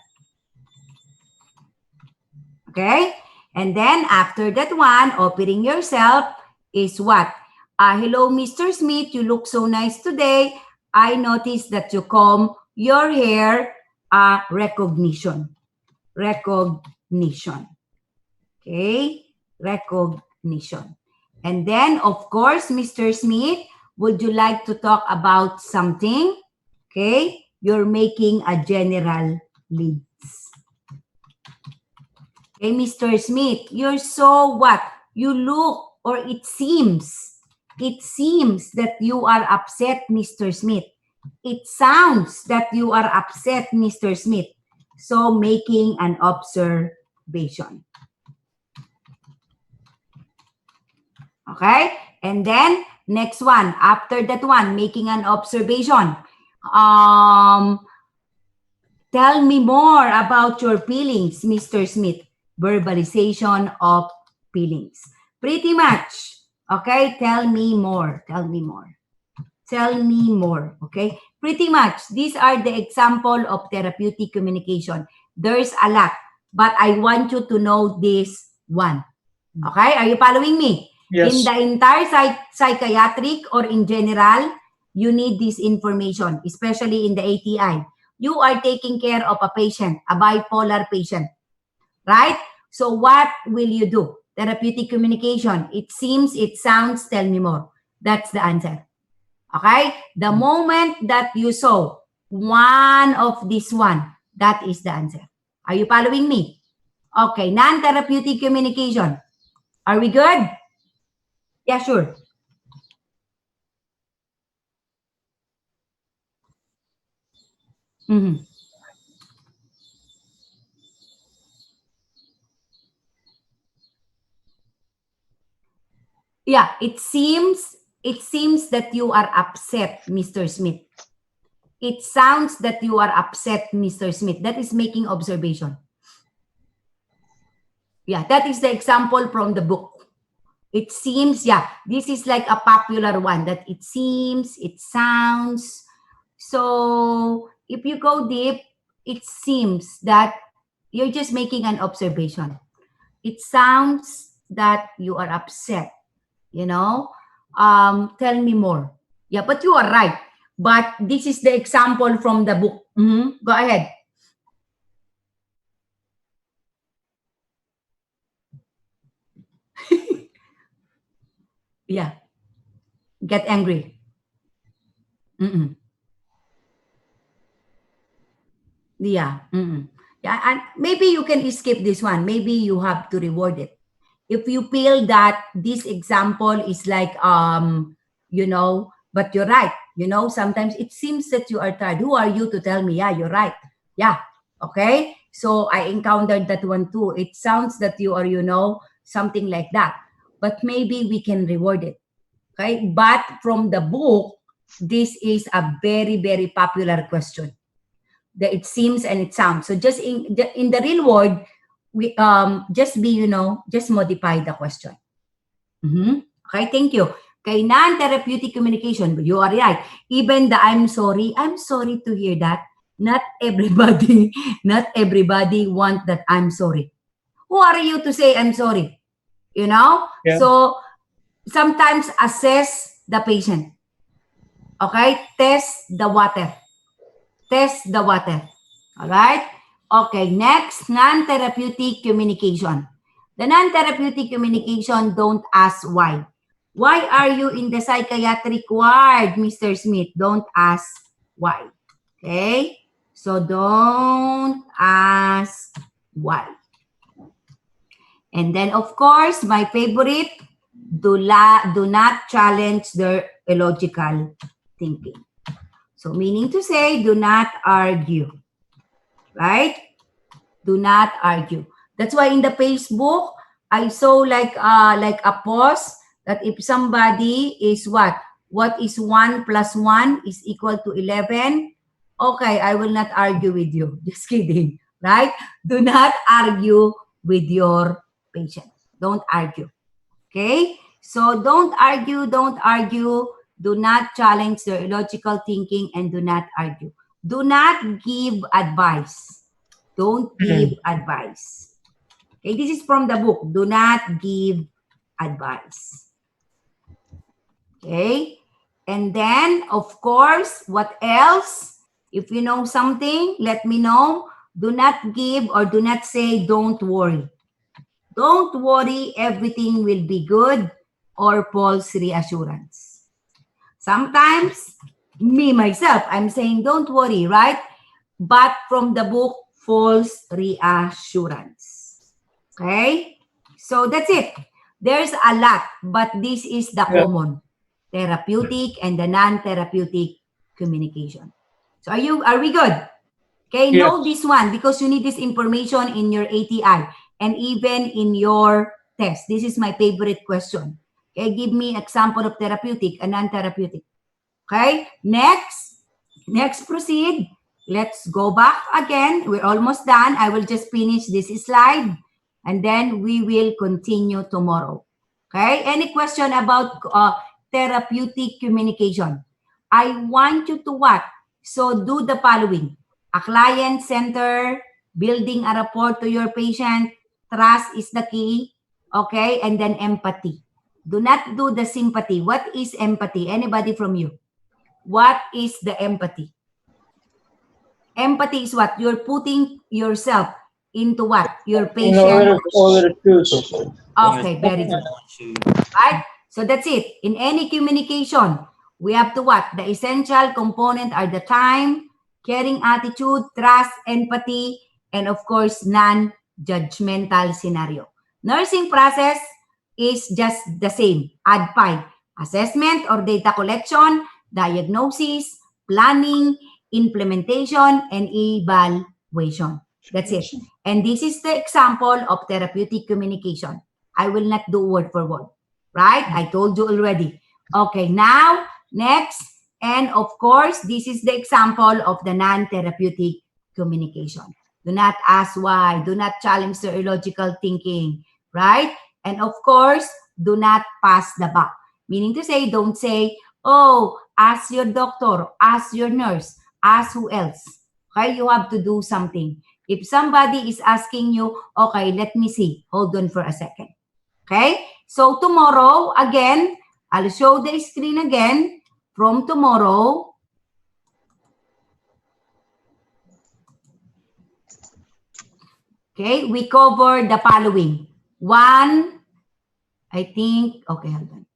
Okay? And then after that one, offering yourself is what? Hello, Mr. Smith. You look so nice today. I noticed that you comb your hair. Recognition. Recognition. Okay? Recognition. And then, of course, Mr. Smith, would you like to talk about something? Okay? You're making a general leads. Okay, Mr. Smith, you're so what? You look, or it seems that you are upset, Mr. Smith. It sounds that you are upset, Mr. Smith. So making an observation. Okay? And then, next one. After that one, making an observation. Tell me more about your feelings, Mr. Smith. Verbalization of feelings. Pretty much. Okay? Tell me more. Tell me more. Tell me more. Okay? Pretty much. These are the example of therapeutic communication. There's a lot. But I want you to know this one. Okay? Are you following me? Yes. In the entire psychiatric or in general, you need this information, especially in the ATI. You are taking care of a patient, a bipolar patient, right? So what will you do? Therapeutic communication. It seems, it sounds, tell me more. That's the answer. Okay? The moment that you saw one of this one, that is the answer. Are you following me? Okay, non-therapeutic communication. Are we good? Yeah, sure. Mm-hmm. Yeah, it seems that you are upset, Mr. Smith. It sounds that you are upset, Mr. Smith. That is making observation. Yeah, that is the example from the book. It seems, yeah, this is like a popular one, that it seems, it sounds. So if you go deep, it seems that you're just making an observation. It sounds that you are upset, you know. Tell me more. Yeah, but you are right. But this is the example from the book. Go ahead. Yeah. Get angry. Yeah. Yeah, and maybe you can escape this one. Maybe you have to reward it. If you feel that this example is like, you know, but you're right. You know, sometimes it seems that you are tired. Who are you to tell me? Yeah, you're right. Yeah. Okay. So I encountered that one too. It sounds that you are, you know, something like that. But maybe we can reward it. Okay. But from the book, this is a very, very popular question. That it seems and it sounds. So just in the real world, we just be, you know, just modify the question. Okay, thank you. Okay, non-therapeutic communication. You are right. Even the I'm sorry to hear that. Not everybody want that I'm sorry. Who are you to say I'm sorry? You know? Yeah. So sometimes assess the patient. Okay, test the water. Test the water. All right? Okay, next, non-therapeutic communication. The non-therapeutic communication, don't ask why. Why are you in the psychiatric ward, Mr. Smith? Don't ask why. Okay? So don't ask why. And then, of course, my favorite, do not challenge their illogical thinking. So meaning to say, do not argue. Right? Do not argue. That's why in the Facebook, I saw like a post that if somebody is what is 1 plus 1 is equal to 11, okay, I will not argue with you. Just kidding, right? Do not argue with your patient. Don't argue. Okay? So don't argue, do not challenge their illogical thinking, and do not argue. Do not give advice. Don't give advice. Okay, this is from the book. Do not give advice. Okay, and then, of course, what else? If you know something, let me know. Do not give or do not say, don't worry. Don't worry, everything will be good, or false reassurance. Sometimes, me, myself, I'm saying, don't worry, right? But from the book, false reassurance. Okay? So that's it. There's a lot, but this is the common. Therapeutic and the non-therapeutic communication. So are we good? Okay, know this one because you need this information in your ATI and even in your test. This is my favorite question. Okay, give me example of therapeutic and non-therapeutic. Okay, next proceed. Let's go back again. We're almost done. I will just finish this slide and then we will continue tomorrow. Okay, any question about therapeutic communication? I want you to what? So do the following. A client center, building a rapport to your patient, trust is the key, okay? And then empathy. Do not do the sympathy. What is empathy? Anybody from you? What is the empathy? Empathy is what? You're putting yourself into what? Your patient. Okay, very good. Right? So that's it. In any communication, we have to what? The essential component are the time, caring attitude, trust, empathy, and of course, non-judgmental scenario. Nursing process is just the same. Add 5. Assessment or data collection, diagnosis, planning, implementation, and evaluation. That's it. And this is the example of therapeutic communication. I will not do word for word. Right? I told you already. Okay, now, next. And of course, this is the example of the non-therapeutic communication. Do not ask why. Do not challenge their illogical thinking. Right? And of course, do not pass the buck. Meaning to say, don't say, oh, ask your doctor, ask your nurse, ask who else. Okay, you have to do something. If somebody is asking you, okay, let me see. Hold on for a second. Okay, so tomorrow, again, I'll show the screen again. From tomorrow, okay, we cover the following. One, I think, okay, hold on.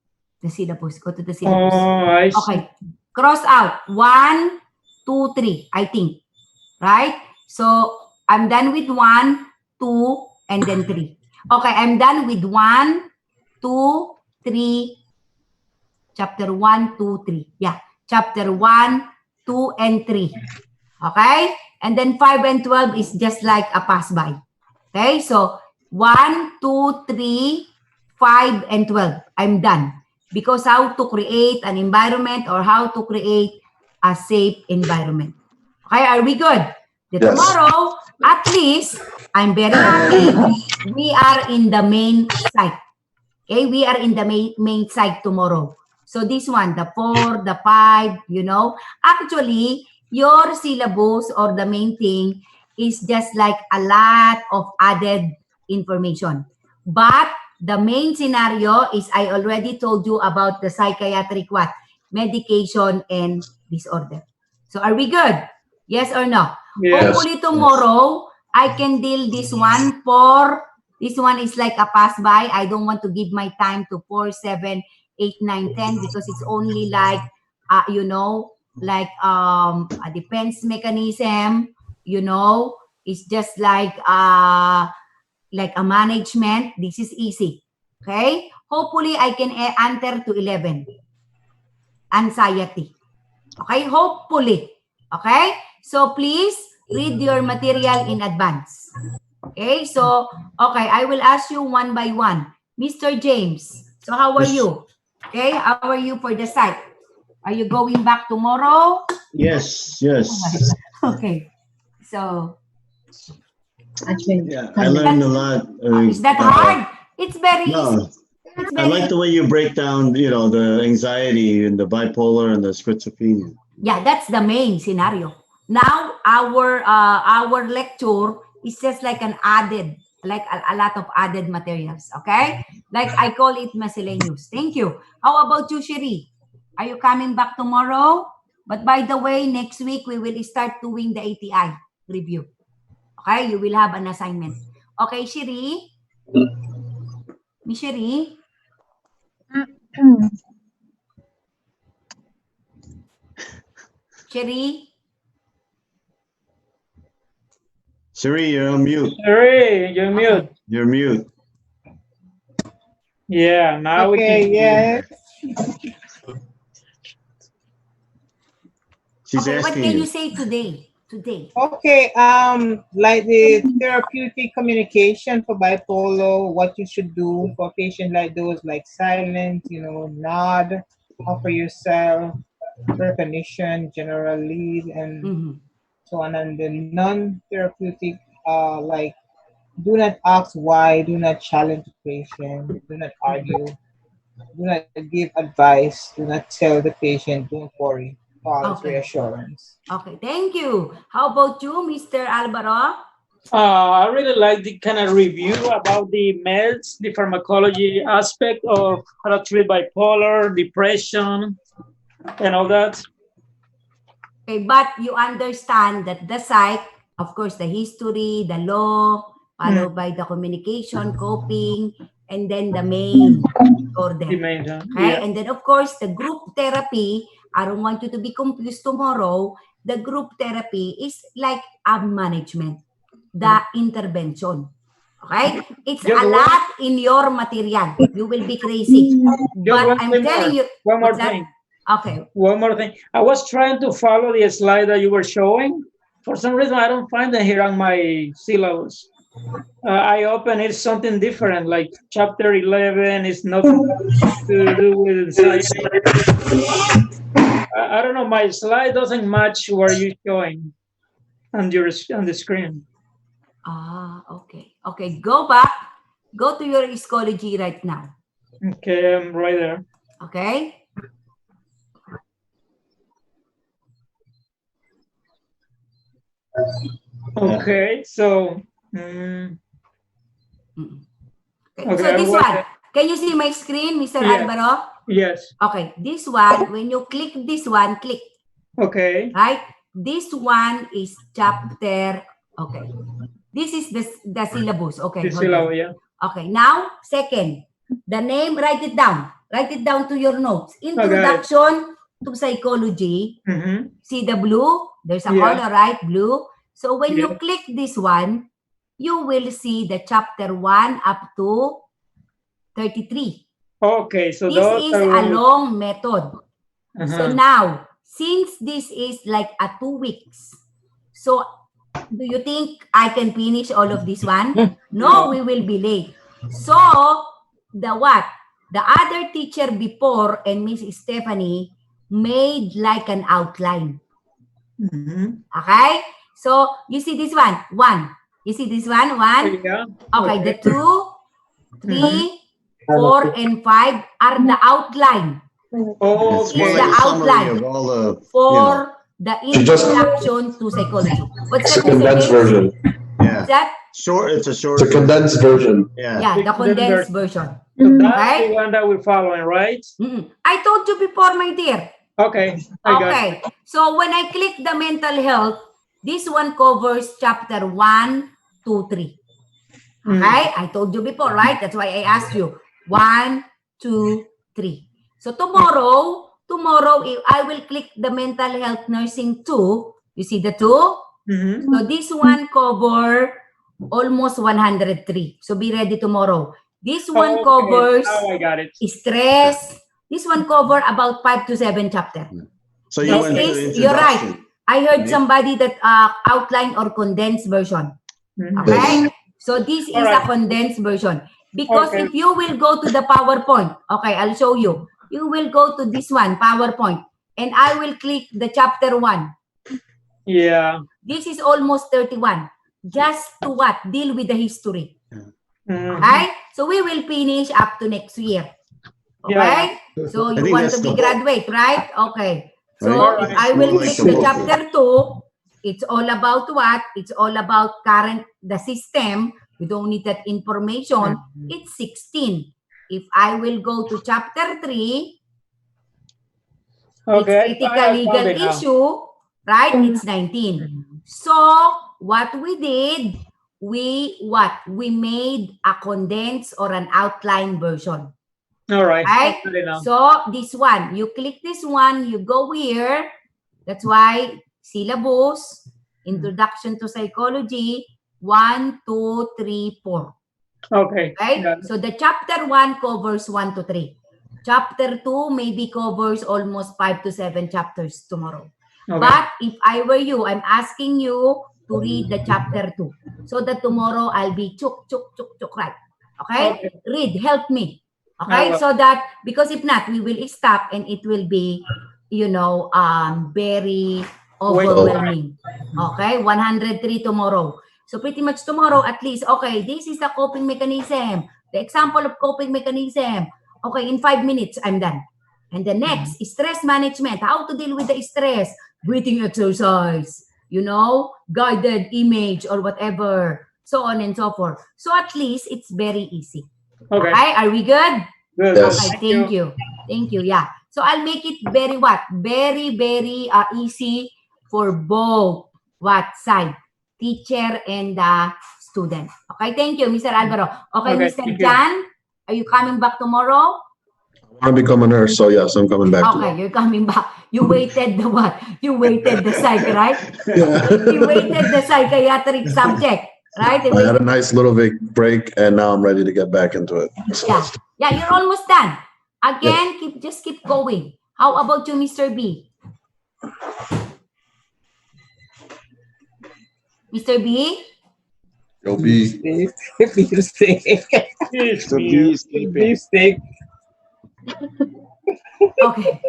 The syllabus, go to the syllabus. Oh, I see. Okay, cross out. 1, 2, 3, I think. Right? So, I'm done with 1, 2, and then 3. Okay, I'm done with 1, 2, 3. Chapter 1, 2, 3. Yeah, chapter 1, 2, and 3. Okay? And then 5 and 12 is just like a pass-by. Okay? So, 1, 2, 3, 5, and 12. I'm done. Because how to create an environment or how to create a safe environment. Okay, are we good? The Yes. tomorrow, at least, I'm very happy, we are in the main site. Okay, we are in the main site tomorrow. So this one, the 4, the 5, you know, actually, your syllabus or the main thing is just like a lot of added information. But the main scenario is I already told you about the psychiatric what? Medication and disorder. So are we good? Yes or no? Yes. Hopefully tomorrow, I can deal this one for, this one is like a pass by. I don't want to give my time to 4, 7, 8, 9, 10 because it's only like, you know, like a defense mechanism, you know, it's just like a management. This is easy. Okay? Hopefully, I can answer to 11. Anxiety. Okay? Hopefully. Okay? So, please read your material in advance. Okay? So, okay, I will ask you one by one. Mr. James, so how are you? Okay? How are you for the site? Are you going back tomorrow? Yes, yes. Okay. So, Yeah, I learned a lot. is that hard? It's very No, easy. It's I very like the way you break down, you know, the anxiety and the bipolar and the schizophrenia. Yeah, that's the main scenario. Now our lecture is just like an added, like a lot of added materials. Okay, like I call it miscellaneous. Thank you. How about you, Shiri? Are you coming back tomorrow? But by the way, next week we will start doing the ATI review. Okay, you will have an assignment. Okay, Shiri? Miss Shiri? Shiri? Siri, you're on mute. Siri, you're mute. You're mute. Yeah, now we Okay, can hear yes. She's Okay, what asking can you. you say today? Okay, like the therapeutic communication for bipolar, what you should do for a patient like those, like silent, you know, nod, offer yourself, recognition, general lead, and so on. And the non-therapeutic, like, do not ask why, do not challenge the patient, do not argue, do not give advice, do not tell the patient, don't worry. False Okay. reassurance. Okay, thank you. How about you, Mr. Alvaro? I really like the kind of review about the meds, the pharmacology aspect of how to treat bipolar, depression, and all that. Okay, but you understand that the psych, of course, the history, the law, followed by the communication, coping, and then the main order. The main, Okay, yeah. and then of course the group therapy. I don't want you to be confused tomorrow. The group therapy is like a management, the intervention. Okay, it's Just a lot in your material. You will be crazy, but I'm telling you. One more what's that? thing. Okay. One more thing. I was trying to follow the slide that you were showing. For some reason, I don't find it here on my syllabus. I open it, something different, like chapter 11 is nothing to do with science. I don't know, my slide doesn't match what you're showing on the screen. Okay. Okay, go back. Go to your Schoology right now. Okay, I'm right there. Okay? Okay, so Okay, so this one, can you see my screen, Mr. Yes. Alvaro? Yes. Okay, this one, when you click this one, click. Okay. Right? This one is chapter, okay. This is the syllabus. Okay, hold on. Yeah. Okay, now, second, the name, write it down. Write it down to your notes. Introduction to Psychology. See the blue? There's a color, right? Blue. So when you click this one, you will see the chapter 1 up to 33. Okay, so This is a long method. So Uh-huh. now, since this is like a 2 weeks, so do you think I can finish all of this one? No, we will be late. So the what? The other teacher before and Miss Stephanie made like an outline. Okay? So you see this one? 1. You see this one? 1. Yeah. Okay, the 2, 3, 4, and 5 are the outline. It's more It's like the a summary outline of all the, for the So just- introduction to psychology. What's It's a that, Mr. condensed James? version. yeah. Is that? Short, it's a short. It's a condensed version. Yeah. Yeah, the condensed version. So that's Right? the one that we're following, right? I told you before, my dear. Okay. I got Okay. So when I click the mental health, this one covers chapter 1, 2, 3. Okay? I told you before, right? That's why I asked you. 1, 2, 3. So tomorrow, if I will click the mental health nursing 2. You see the 2? So this one cover almost 103. So be ready tomorrow. This one covers Oh, I got it. stress. This one cover about 5 to 7 chapter. So you This went to the is, you're right. introduction. I heard right? somebody that outline or condensed version. Okay? So this is a condensed version. Because Okay. if you will go to the PowerPoint, okay, I'll show you. You will go to this one, PowerPoint, and I will click the chapter 1. Yeah. This is almost 31. Just to what? Deal with the history. Mhm. Okay? So we will finish up to next year. Okay? So I you think want that's to the be book. graduate, right? Okay. So Right. if I will More like click the the book, chapter 2, it's all about what? It's all about the system. We don't need that information. It's 16. If I will go to chapter 3, Okay. it's critical legal found it now. issue, right? It's 19. So what we did, we made a condensed or an outline version. All right. Right? I found it now. So this one, you click this one, you go here. That's why syllabus, introduction to psychology, 1, 2, 3, 4. Okay. Right? Got it. So the chapter 1 covers 1 to 3. Chapter 2 maybe covers almost 5 to 7 chapters tomorrow. Okay. But if I were you, I'm asking you to read the chapter 2 so that tomorrow I'll be chuk, right? Okay? Okay. Read, help me. I Okay? will. So that, because if not, we will stop and it will be, very overwhelming. Okay? 103 tomorrow. So pretty much tomorrow, at least, okay, this is the coping mechanism. The example of coping mechanism. Okay, in 5 minutes, I'm done. And the next, stress management. How to deal with the stress. Breathing exercise. Guided image or whatever. So on and so forth. So at least, it's very easy. Okay. Okay, are we good? Good. Yes. Okay, thank you. Thank you, yeah. So I'll make it very what? Very, very easy for both side? Teacher and the student. Okay, thank you, Mr. Alvaro. Okay, Okay, Mr. thank you. Jan, are you coming back tomorrow? I want to become a nurse, so yes, I'm coming back. Okay, you're coming back. You waited the what? You waited the psych, right? Yeah. You waited the psychiatric subject, right? I had a nice little break, and now I'm ready to get back into it. So, Yeah, yeah, you're almost done. Again, just keep going. How about you, Mr. B? Mr. B? Yo, B. Beefsteak. Okay.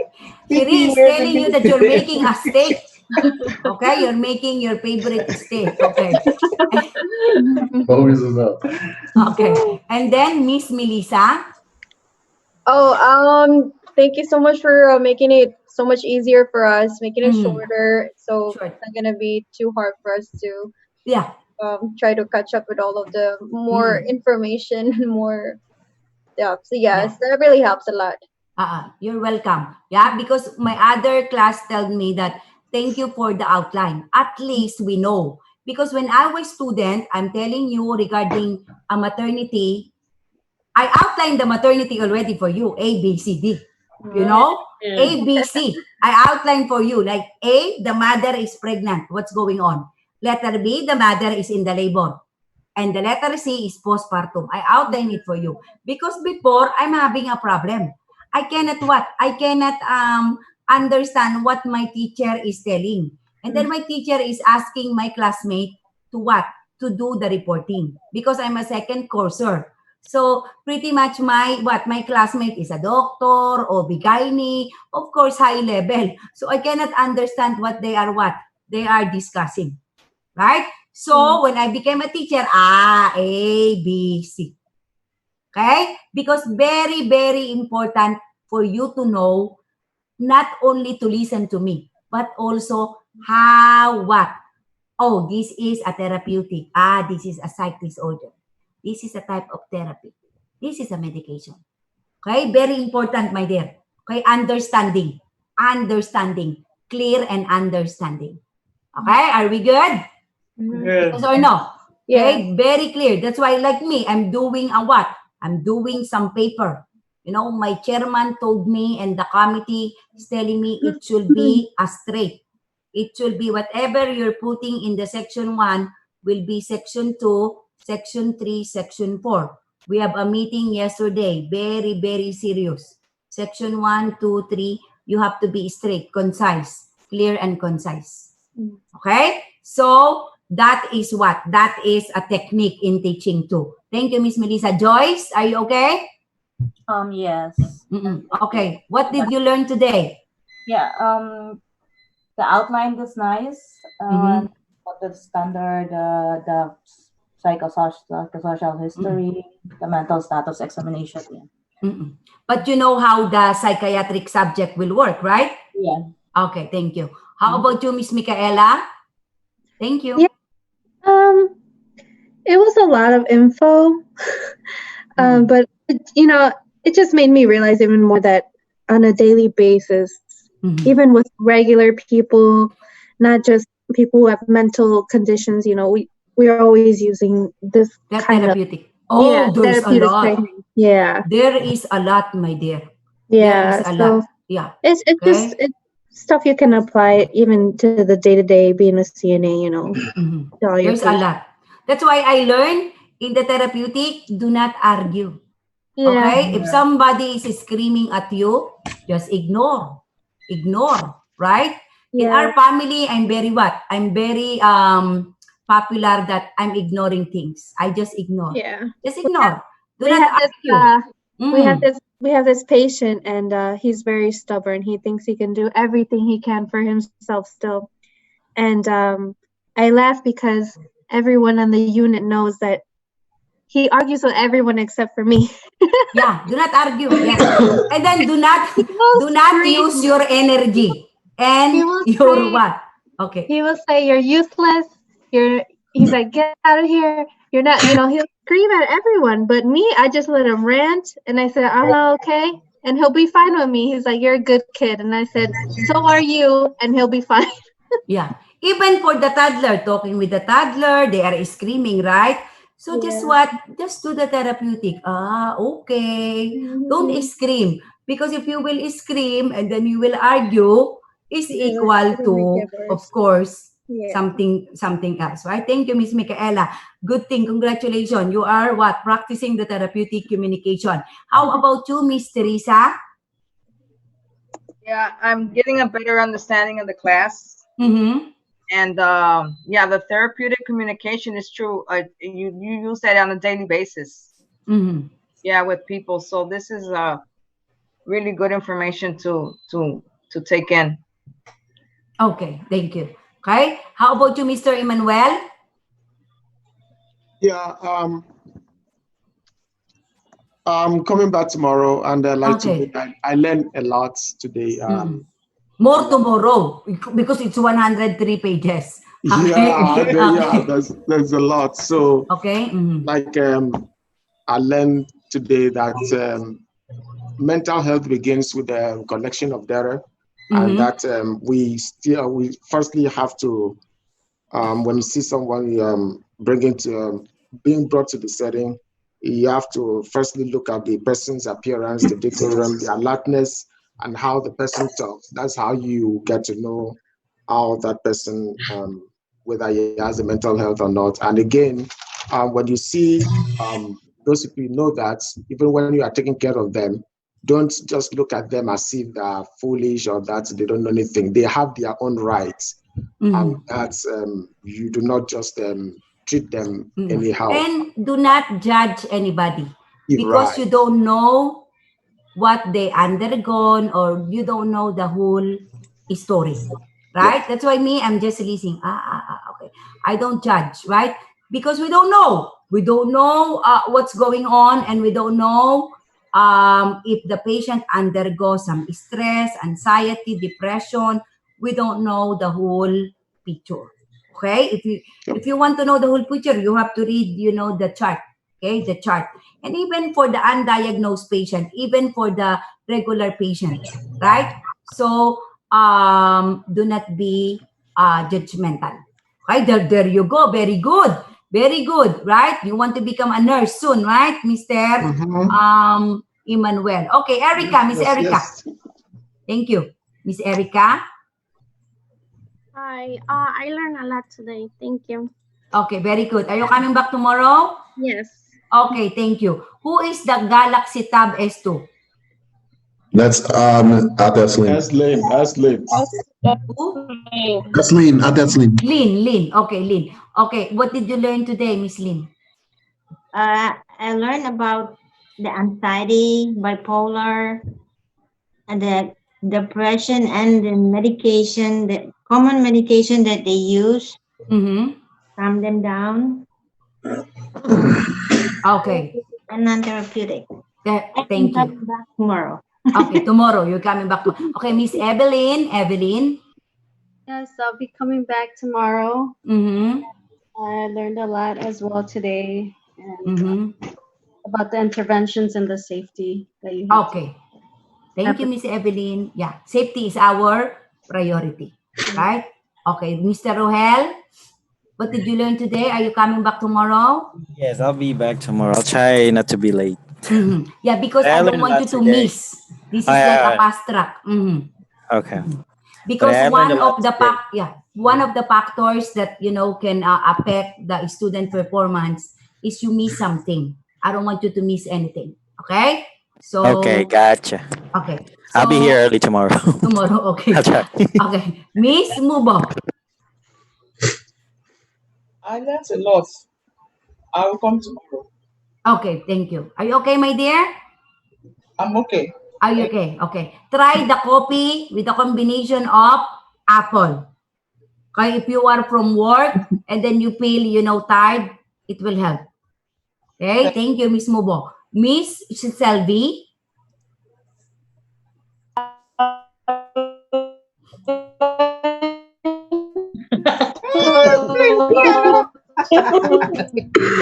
Siri is telling you that you're making a steak. Okay, you're making your favorite steak. Okay. Always enough. Okay. And then Miss Melissa. Oh, thank you so much for making it so much easier for us, making it Mm. shorter. So Sure. it's not gonna be too hard for us to Yeah. try to catch up with all of the more information and more. Yeah. So yes, that really helps a lot. You're welcome. Yeah, because my other class told me that thank you for the outline. At least we know. Because when I was student, I'm telling you regarding a maternity, I outlined the maternity already for you, A, B, C, D. You know? A, B, C. I outlined for you. Like A, the mother is pregnant. What's going on? Letter B, the mother is in the labor. And the letter C is postpartum. I outline it for you. Because before, I'm having a problem. I cannot what? I cannot understand what my teacher is telling. And then my teacher is asking my classmate to what? To do the reporting. Because I'm a second courser. So pretty much my classmate is a doctor or gynae, of course high level. So I cannot understand what they are discussing. Right? So when I became a teacher, A, B, C. Okay? Because very, very important for you to know, not only to listen to me, but also how, what? Oh, this is a therapeutic. This is a psych disorder. This is a type of therapy. This is a medication. Okay? Very important, my dear. Okay? Understanding. Understanding. Clear and understanding. Okay? Are we good? Yes or no? Okay, very clear. That's why, like me, I'm doing a what? I'm doing some paper. You know, my chairman told me and the committee is telling me it should be a straight. It should be whatever you're putting in the section 1 will be section 2, section 3, section 4. We have a meeting yesterday. Very, very serious. Section 1, 2, 3, you have to be straight, concise, clear and concise. Okay? So, that is what? That is a technique in teaching too. Thank you, Miss Melissa. Joyce, are you okay? Yes. Okay. What did you learn today? Yeah. The outline was nice. What the standard, the psychosocial history, the mental status examination. But you know how the psychiatric subject will work, right? Yeah. Okay, thank you. How about you, Miss Micaela? Thank you. Yeah. It was a lot of info, but it just made me realize even more that on a daily basis, even with regular people, not just people who have mental conditions, we are always using this that kind therapeutic. There's a lot. Training. Yeah, there is a lot, my dear. Yeah, there is a lot. Yeah, it's just it's stuff you can apply even to the day-to-day being a CNA. There's a lot. That's why I learned in the therapeutic, do not argue. Yeah. Okay? If somebody is screaming at you, just ignore. Ignore, right? In our family, I'm very I'm very popular that I'm ignoring things. I just ignore. Yeah. Just ignore. Do we not have argue. We have this patient and he's very stubborn. He thinks he can do everything he can for himself still. And I laugh because everyone on the unit knows that he argues with everyone except for me. Yeah, do not argue. Yeah. And then do not use your energy and your what? Okay. He will say you're useless. He's like, get out of here. You're not, he'll scream at everyone. But me, I just let him rant and I said, okay. And he'll be fine with me. He's like, you're a good kid. And I said, so are you. And he'll be fine. Yeah. Even for the toddler, talking with the toddler, they are screaming, right? So just what? Just do the therapeutic. Okay. Don't scream. Because if you will scream and then you will argue, is equal to, of course, something else, right? Thank you, Miss Micaela. Good thing. Congratulations. You are what? Practicing the therapeutic communication. How about you, Miss Teresa? Yeah, I'm getting a better understanding of the class. And the therapeutic communication is true. You use that on a daily basis. Yeah, with people. So this is really good information to take in. Okay, thank you. Okay, how about you, Mr. Emmanuel? Yeah, I'm coming back tomorrow, and today I learned a lot today. More tomorrow because it's 103 pages. Okay. Yeah, there's a lot. So, okay. Like I learned today that mental health begins with the collection of data, and that we firstly have to, when you see someone being brought to the setting, you have to firstly look at the person's appearance, the decorum, the alertness, and how the person talks. That's how you get to know how that person, whether he has a mental health or not. And again, when you see those people, you know that even when you are taking care of them, don't just look at them as if they're foolish or that they don't know anything. They have their own rights. And that's you do not just treat them anyhow. And do not judge anybody because Right. you don't know what they undergone or you don't know the whole story, right? That's why I'm just listening. Okay. I don't judge, right? Because we don't know. We don't know what's going on, and we don't know if the patient undergoes some stress, anxiety, depression. We don't know the whole picture. Okay, if you want to know the whole picture, you have to read, the chart. Okay, the chart. And even for the undiagnosed patient, even for the regular patient, right? So do not be judgmental. Okay, there you go. Very good. Very good, right? You want to become a nurse soon, right, Mr. Emmanuel? Okay, Erica, Miss Erica. Yes. Thank you. Miss Erica. Hi, I learned a lot today. Thank you. Okay, very good. Are you coming back tomorrow? Yes. Okay, thank you. Who is the Galaxy Tab S2? That's Adeline. Lynn. That's Lynn. That's Lynn. Lynn. Okay, Lynn. Okay, what did you learn today, Miss Lynn? I learned about the anxiety, bipolar, and the depression, and the medication, the common medication that they use. Calm them down. Okay. And non-therapeutic. Thank you. Back tomorrow. Okay, tomorrow you're coming back. Okay, Miss Evelyn. Yes, I'll be coming back tomorrow. I learned a lot as well today and about the interventions and the safety that you have. Okay. Thank you, Miss Evelyn. Yeah, safety is our priority, right? Okay, Mr. Rohel, what did you learn today? Are you coming back tomorrow? Yes, I'll be back tomorrow. I'll try not to be late. Yeah, because I don't want you to miss. This is like a fast track. Okay. Because one of the factors that can affect the student performance is you miss something. I don't want you to miss anything. Okay? So Okay, gotcha. Okay. I'll be here early tomorrow. Tomorrow, okay. I'll try. Okay. Miss Mubo. I learned a lot. I will come tomorrow. Okay, thank you. Are you okay, my dear? I'm okay. Are you okay? Okay. Try the coffee with a combination of apple. Okay, if you are from work and then you feel, tired, it will help. Okay, thank you, Miss Mubo. Miss Selvi.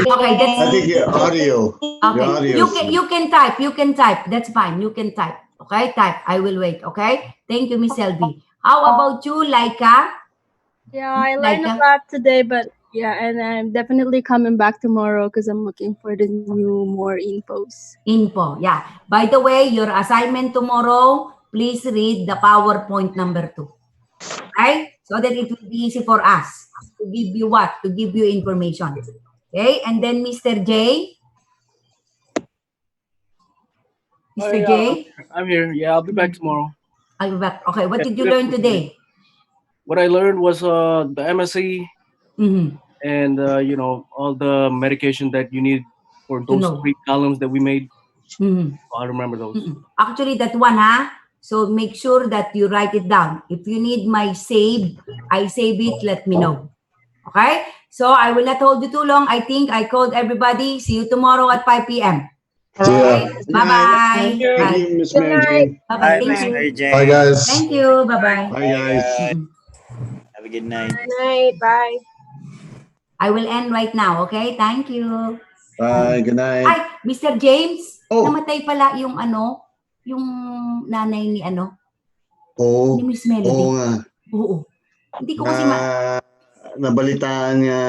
Okay, that's I think your audio. okay. You can type. You can type. That's fine. You can type. Okay, type. I will wait. Okay. Thank you, Miss Selvi. How about you, Laika? Yeah, I learned a lot today, but yeah, and I'm definitely coming back tomorrow because I'm looking for the more infos. Yeah. By the way, your assignment tomorrow, please read the PowerPoint number 2. Right? So that it will be easy for us to give you what? To give you information. Okay? And then Mr. J. Mr. J. I'm here. Yeah, I'll be back tomorrow. I'll be back. Okay. What did you learn today? What I learned was the MSE and all the medication that you need for those 3 columns that we made. I remember those. Actually, that one, so make sure that you write it down. If you need my save, I save it, let me know. Okay? So I will not hold you too long. I think I called everybody. See you tomorrow at 5 p.m. See ya. Bye-bye. Thank you, Miss Good Mary night. Jane. Bye-bye. Bye, Thank Miss you. Mary Jane. Bye, guys. Thank you. Bye-bye. Bye, guys. Have a good night. Good night. Bye. I will end right now, okay? Thank you. Bye. Good night. Ay, Mr. James, Oh. namatay pala yung yung nanay ni Oo. ni Miss Melody. Oo nga. Oo. Hindi ko kasi Nabalitaan niya